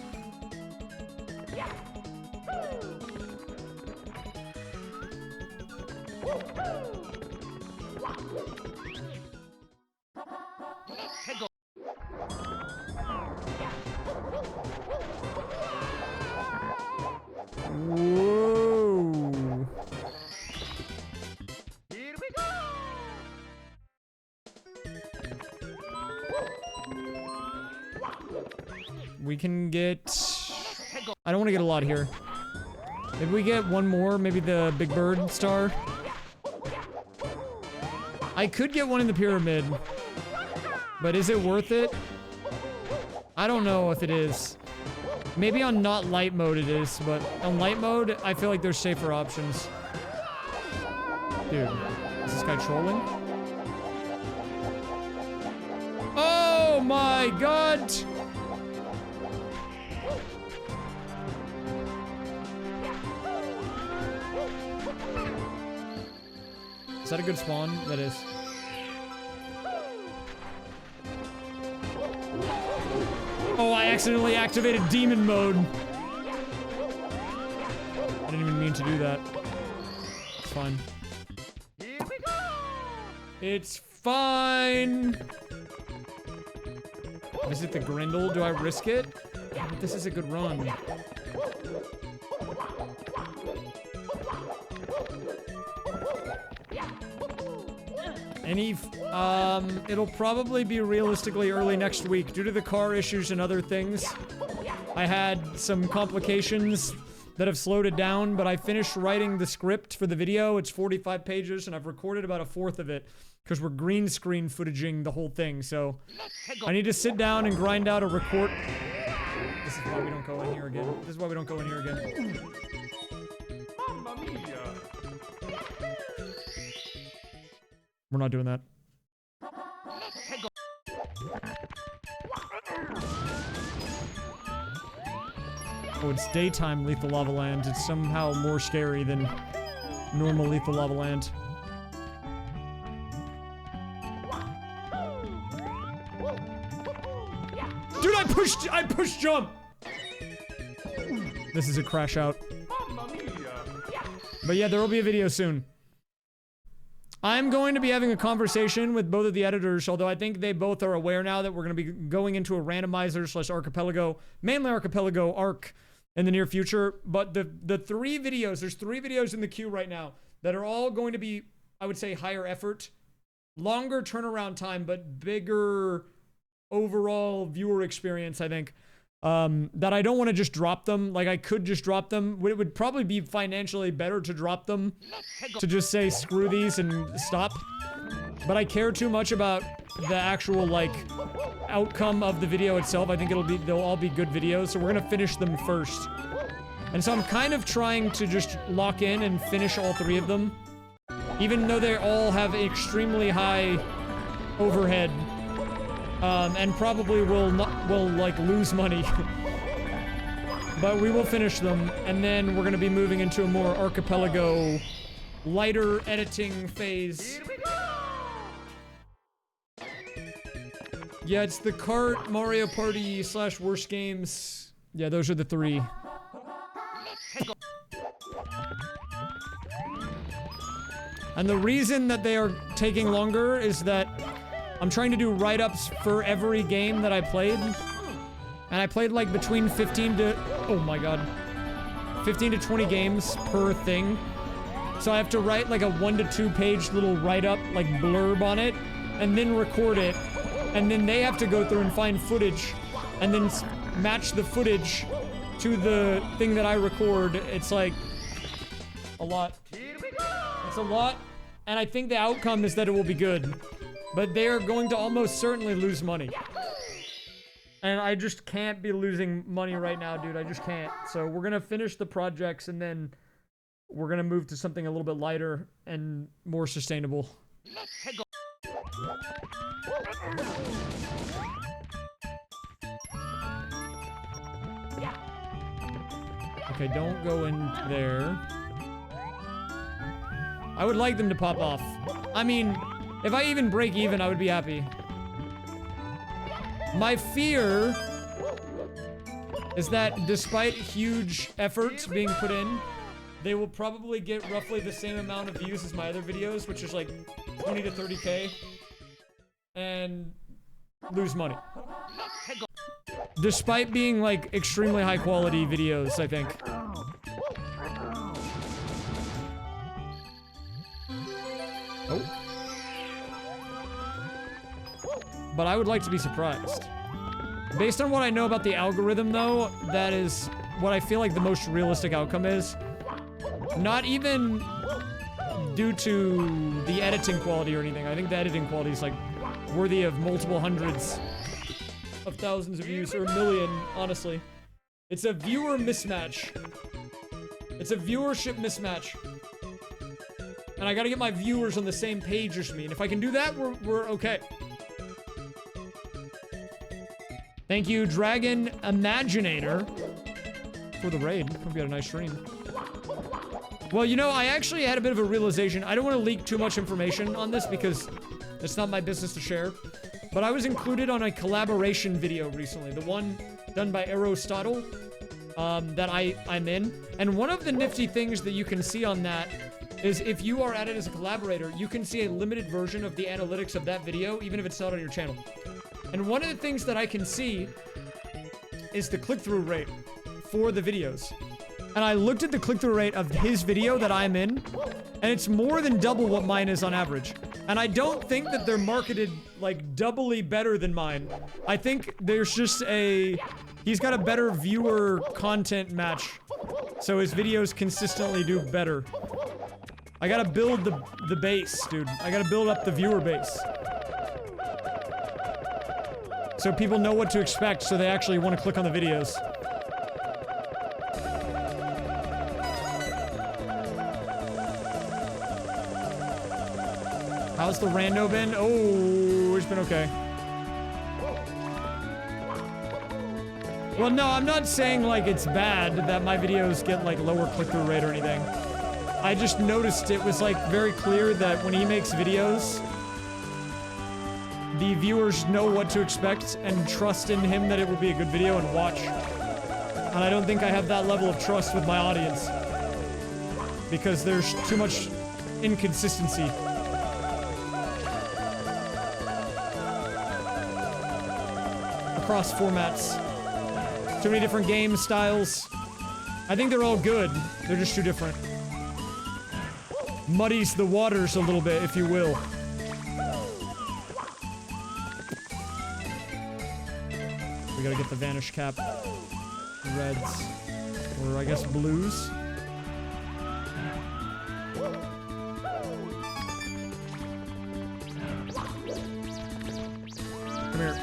Whoa. Here we go. We can get... I don't want to get a lot here. Maybe we get one more, maybe the Big Bird star. I could get one in the pyramid. But is it worth it? I don't know if it is. Maybe on not light mode it is, but on light mode, I feel like there's safer options. Dude, is this guy trolling? Oh my god! Is that a good spawn? That is. Oh, I accidentally activated demon mode. I didn't even mean to do that. It's fine. It's fine. Visit the Grendel. Do I risk it? Yeah, but this is a good run. It'll probably be realistically early next week due to the car issues and other things. I had some complications that have slowed it down, but I finished writing the script for the video. It's 45 pages, and I've recorded about a fourth of it because we're green screen footaging the whole thing. So I need to sit down and grind out a record. This is why we don't go in here again. This is why we don't go in here again. Mamma mia. We're not doing that. Oh, it's daytime Lethal Lava Land. It's somehow more scary than normal Lethal Lava Land. Dude, I pushed jump! This is a crash out. But yeah, there will be a video soon. I'm going to be having a conversation with both of the editors, although I think they both are aware now that we're going to be going into a randomizer / archipelago, mainly archipelago arc in the near future. But the 3 videos, there's 3 videos in the queue right now that are all going to be, I would say, higher effort, longer turnaround time, but bigger overall viewer experience, I think. That I don't want to just drop them. Like, I could just drop them. It would probably be financially better to drop them, to just say screw these and stop. But I care too much about the actual, like, outcome of the video itself. I think they'll all be good videos, so we're gonna finish them first. And so I'm kind of trying to just lock in and finish all 3 of them, even though they all have extremely high overhead. And probably will like lose money. But we will finish them, and then we're gonna be moving into a more archipelago, lighter editing phase. Yeah, it's the Kart, Mario Party / worst games. Yeah, those are the 3. And the reason that they are taking longer is that I'm trying to do write-ups for every game that I played. And I played like between 15 to, oh my god, 15 to 20 games per thing. So I have to write like a 1 to 2 page little write-up, like blurb on it, and then record it. And then they have to go through and find footage, and then match the footage to the thing that I record. It's like a lot. It's a lot, and I think the outcome is that it will be good. But they are going to almost certainly lose money. And I just can't be losing money right now, dude. I just can't. So we're gonna finish the projects, and then we're gonna move to something a little bit lighter and more sustainable. Okay, don't go in there. I would like them to pop off. I mean, if I even break even, I would be happy. My fear is that despite huge efforts being put in, they will probably get roughly the same amount of views as my other videos, which is like 20 to 30K, and lose money. Despite being like extremely high quality videos, I think. Oh. But I would like to be surprised. Based on what I know about the algorithm though, that is what I feel like the most realistic outcome is. Not even due to the editing quality or anything. I think the editing quality is like worthy of multiple hundreds of thousands of views, or a million, honestly. It's a viewer mismatch. It's a viewership mismatch. And I gotta get my viewers on the same page as me. And if I can do that, we're okay. Thank you, Dragon Imaginator, for the raid. Hope you had a nice stream. Well, you know, I actually had a bit of a realization. I don't want to leak too much information on this because it's not my business to share. But I was included on a collaboration video recently. The one done by Aristotle that I'm in. And one of the nifty things that you can see on that is if you are added as a collaborator, you can see a limited version of the analytics of that video, even if it's not on your channel. And one of the things that I can see is the click-through rate for the videos. And I looked at the click-through rate of his video that I'm in, and it's more than double what mine is on average. And I don't think that they're marketed, like, doubly better than mine. I think there's just he's got a better viewer content match, so his videos consistently do better. I gotta build the base, dude. I gotta build up the viewer base. So people know what to expect, so they actually want to click on the videos. How's the rando been? Oh, it's been okay. Well, no, I'm not saying, like, it's bad that my videos get, like, lower click-through rate or anything. I just noticed it was, like, very clear that when he makes videos, the viewers know what to expect and trust in him that it will be a good video and watch. And I don't think I have that level of trust with my audience. Because there's too much inconsistency. Across formats. Too many different game styles. I think they're all good. They're just too different. Muddies the waters a little bit, if you will. We gotta get the vanish cap. Reds. Or I guess blues. Come here.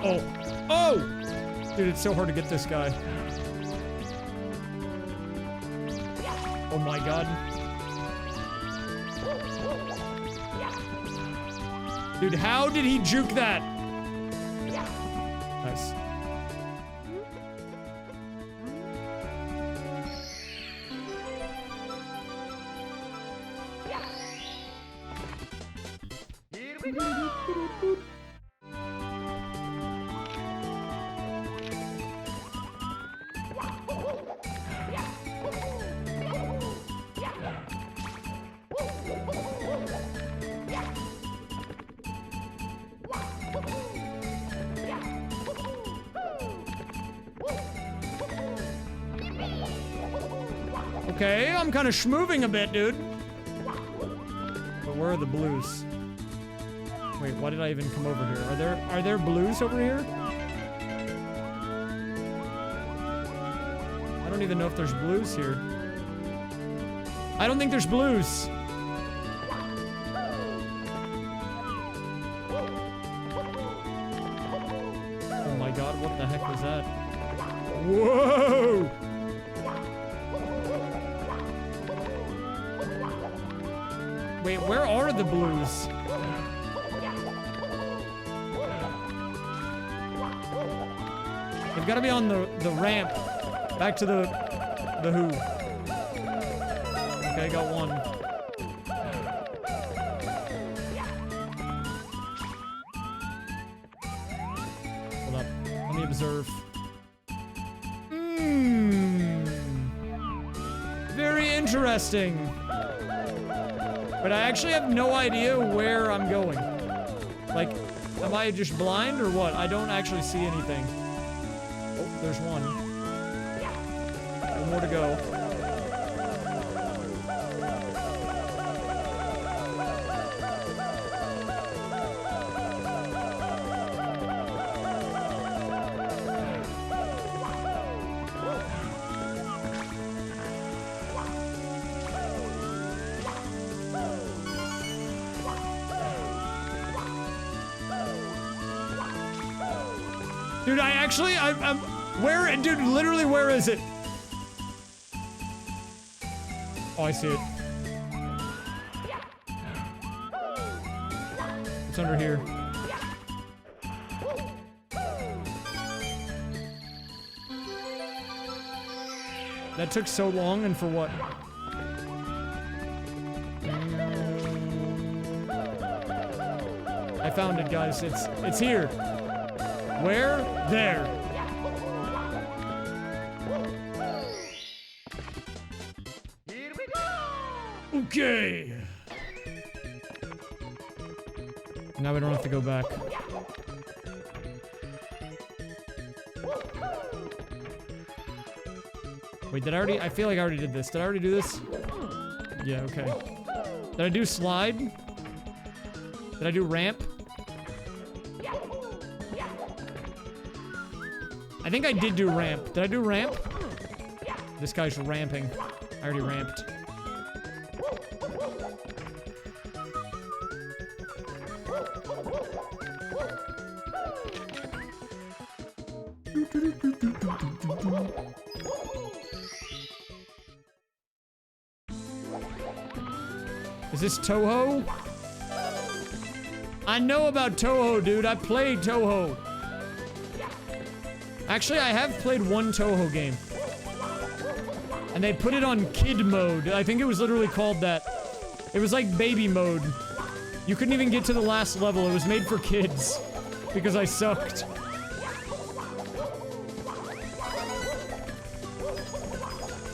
Oh. Oh! Dude, it's so hard to get this guy. Oh my god. Dude, how did he juke that? Nice. Here we go! Okay, I'm kind of schmoving a bit, dude. But where are the blues? Wait, why did I even come over here? Are there blues over here? I don't even know if there's blues here. I don't think there's blues. Oh my god, what the heck was that? Whoa! Wait, where are the blues? They've got to be on the ramp back to the who. Okay, I got one. Hold up. Let me observe. Very interesting. But I actually have no idea where I'm going. Like, am I just blind or what? I don't actually see anything. Oh, there's one. One more to go. Dude, I'm where, dude, literally, where is it? Oh, I see it. It's under here. That took so long, and for what? I found it, guys. It's here. Where? There. Here we go. Okay. Now we don't have to go back. Wait, did I already? I feel like I already did this. Did I already do this? Yeah, okay. Did I do slide? Did I do ramp? I think I did do ramp. Did I do ramp? This guy's ramping. I already ramped. Is this Toho? I know about Toho, dude. I played Toho. Actually, I have played one Toho game. And they put it on kid mode. I think it was literally called that. It was like baby mode. You couldn't even get to the last level. It was made for kids. Because I sucked.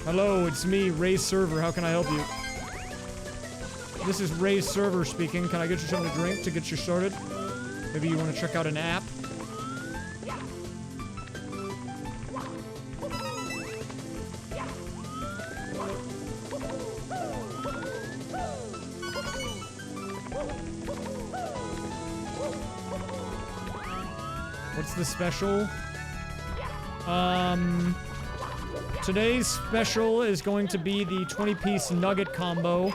Hello, it's me, Ray's Server. How can I help you? This is Ray's Server speaking. Can I get you something to drink to get you started? Maybe you want to check out an app? What's the special? Today's special is going to be the 20-piece nugget combo.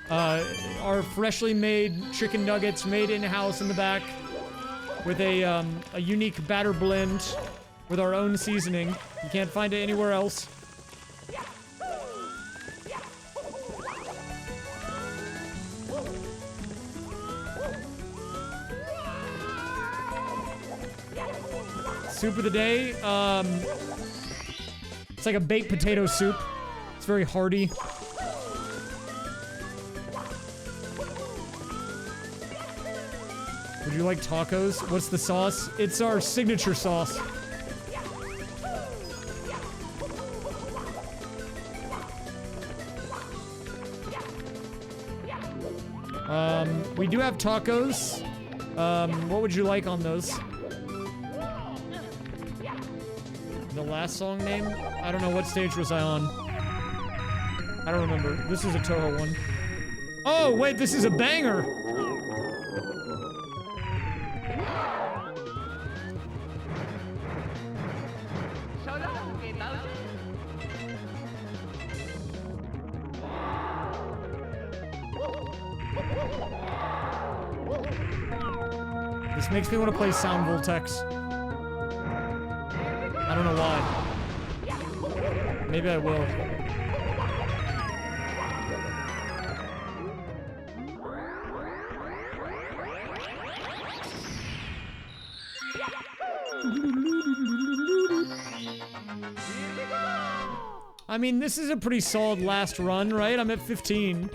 Our freshly made chicken nuggets made in-house in the back with a unique batter blend with our own seasoning. You can't find it anywhere else. Soup of the day, it's like a baked potato soup. It's very hearty. Would you like tacos? What's the sauce? It's our signature sauce. We do have tacos. What would you like on those? The last song name? I don't know, what stage was I on? I don't remember. This is a Toho one. Oh, wait, this is a banger! This makes me want to play Sound Voltex. I don't know why. Maybe I will. I mean, this is a pretty solid last run, right? I'm at 15.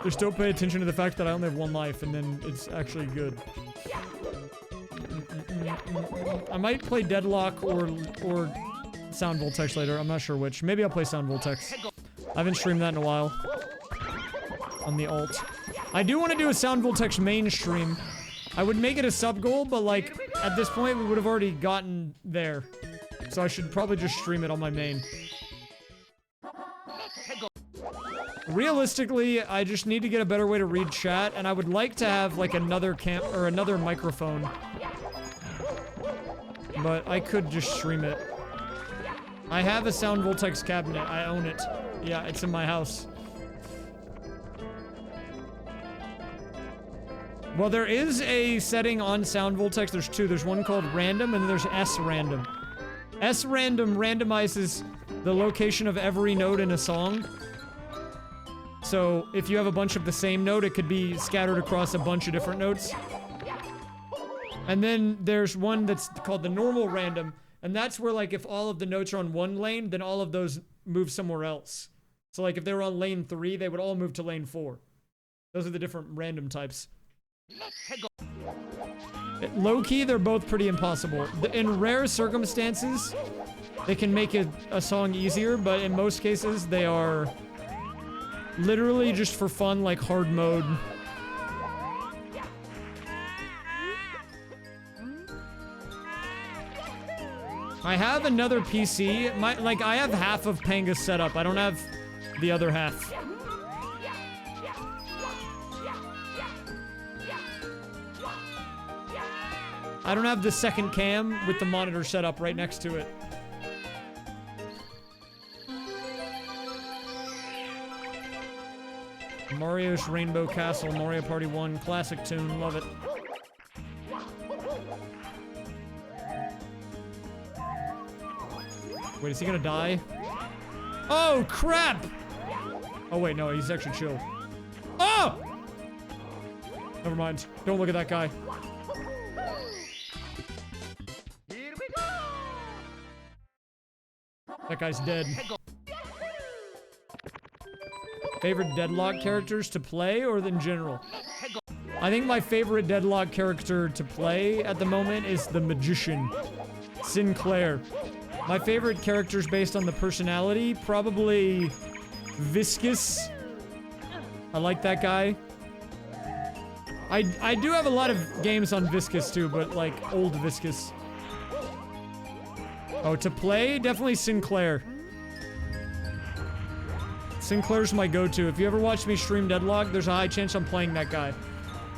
Just don't pay attention to the fact that I only have 1 life, and then it's actually good. I might play Deadlock or Sound Voltex later. I'm not sure which. Maybe I'll play Sound Voltex. I haven't streamed that in a while. On the alt. I do want to do a Sound Voltex main stream. I would make it a sub goal, but like, at this point, we would have already gotten there. So I should probably just stream it on my main. Realistically, I just need to get a better way to read chat, and I would like to have like another another microphone. But I could just stream it. I have a Sound Voltex cabinet. I own it. Yeah, it's in my house. Well, there is a setting on Sound Voltex. There's two. There's one called Random, and then there's S-Random. S-Random randomizes the location of every note in a song. So, if you have a bunch of the same note, it could be scattered across a bunch of different notes. And then there's one that's called the normal random, and that's where, like, if all of the notes are on one lane, then all of those move somewhere else. So, like, if they were on lane 3, they would all move to lane 4. Those are the different random types. Low-key, they're both pretty impossible. In rare circumstances, they can make a song easier, but in most cases, they are literally just for fun, like hard mode. I have another PC. I have half of Panga's setup. I don't have the other half. I don't have the second cam with the monitor set up right next to it. Mario's Rainbow Castle, Mario Party 1, classic tune, love it. Wait, is he gonna die? Oh, crap! Oh, wait, no, he's actually chill. Oh! Never mind. Don't look at that guy. That guy's dead. Favorite Deadlock characters to play or in general? I think my favorite Deadlock character to play at the moment is the Magician, Sinclair. My favorite characters based on the personality, probably Viscous. I like that guy. I do have a lot of games on Viscous too, but like old Viscous. Oh, to play? Definitely Sinclair. Sinclair's my go-to. If you ever watch me stream Deadlock, there's a high chance I'm playing that guy.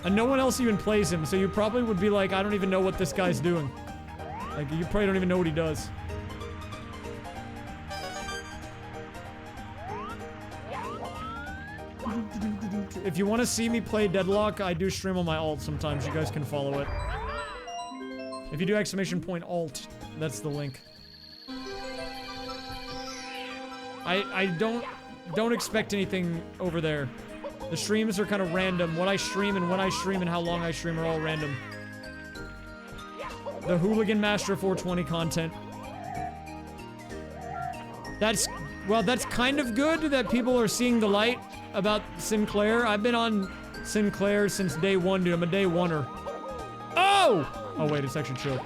And no one else even plays him, so you probably would be like, I don't even know what this guy's doing. Like, you probably don't even know what he does. If you want to see me play Deadlock, I do stream on my alt sometimes. You guys can follow it. If you do !alt, that's the link. I don't expect anything over there. The streams are kind of random. What I stream and when I stream and how long I stream are all random. The Hooligan Master 420 content. That's kind of good that people are seeing the light about Sinclair. I've been on Sinclair since day one, dude. I'm a day oneer. Oh! Oh, wait, it's actually true.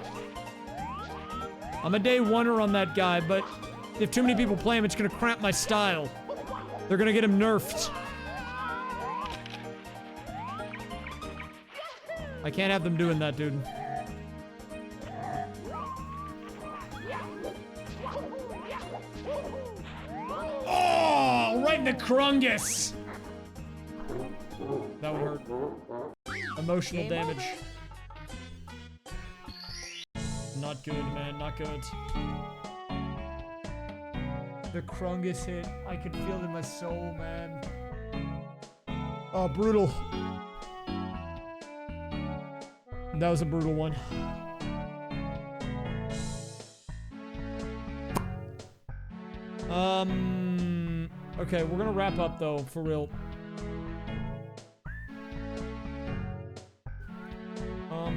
I'm a day oneer on that guy, but if too many people play him, it's gonna cramp my style. They're gonna get him nerfed. I can't have them doing that, dude. man, the Krungus! That would hurt. Emotional damage. Not good, man, not good. The Krungus hit. I could feel it in my soul, man. Oh, brutal. That was a brutal one. Okay, we're gonna wrap up though, for real. Okay.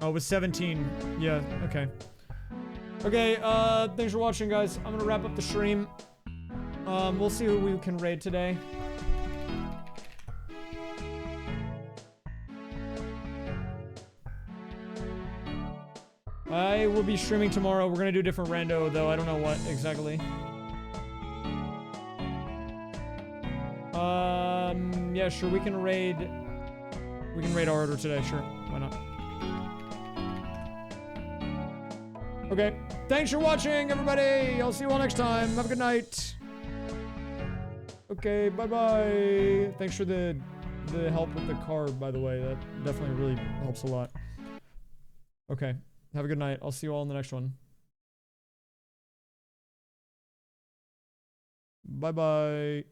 Oh, it was 17. Yeah, okay. Okay, thanks for watching, guys. I'm gonna wrap up the stream. We'll see who we can raid today. I will be streaming tomorrow. We're gonna do a different rando, though. I don't know what exactly. Yeah, sure. We can raid our order today. Sure. Why not? Okay. Thanks for watching, everybody. I'll see you all next time. Have a good night. Okay. Bye-bye. Thanks for the help with the card, by the way. That definitely really helps a lot. Okay. Have a good night. I'll see you all in the next one. Bye-bye.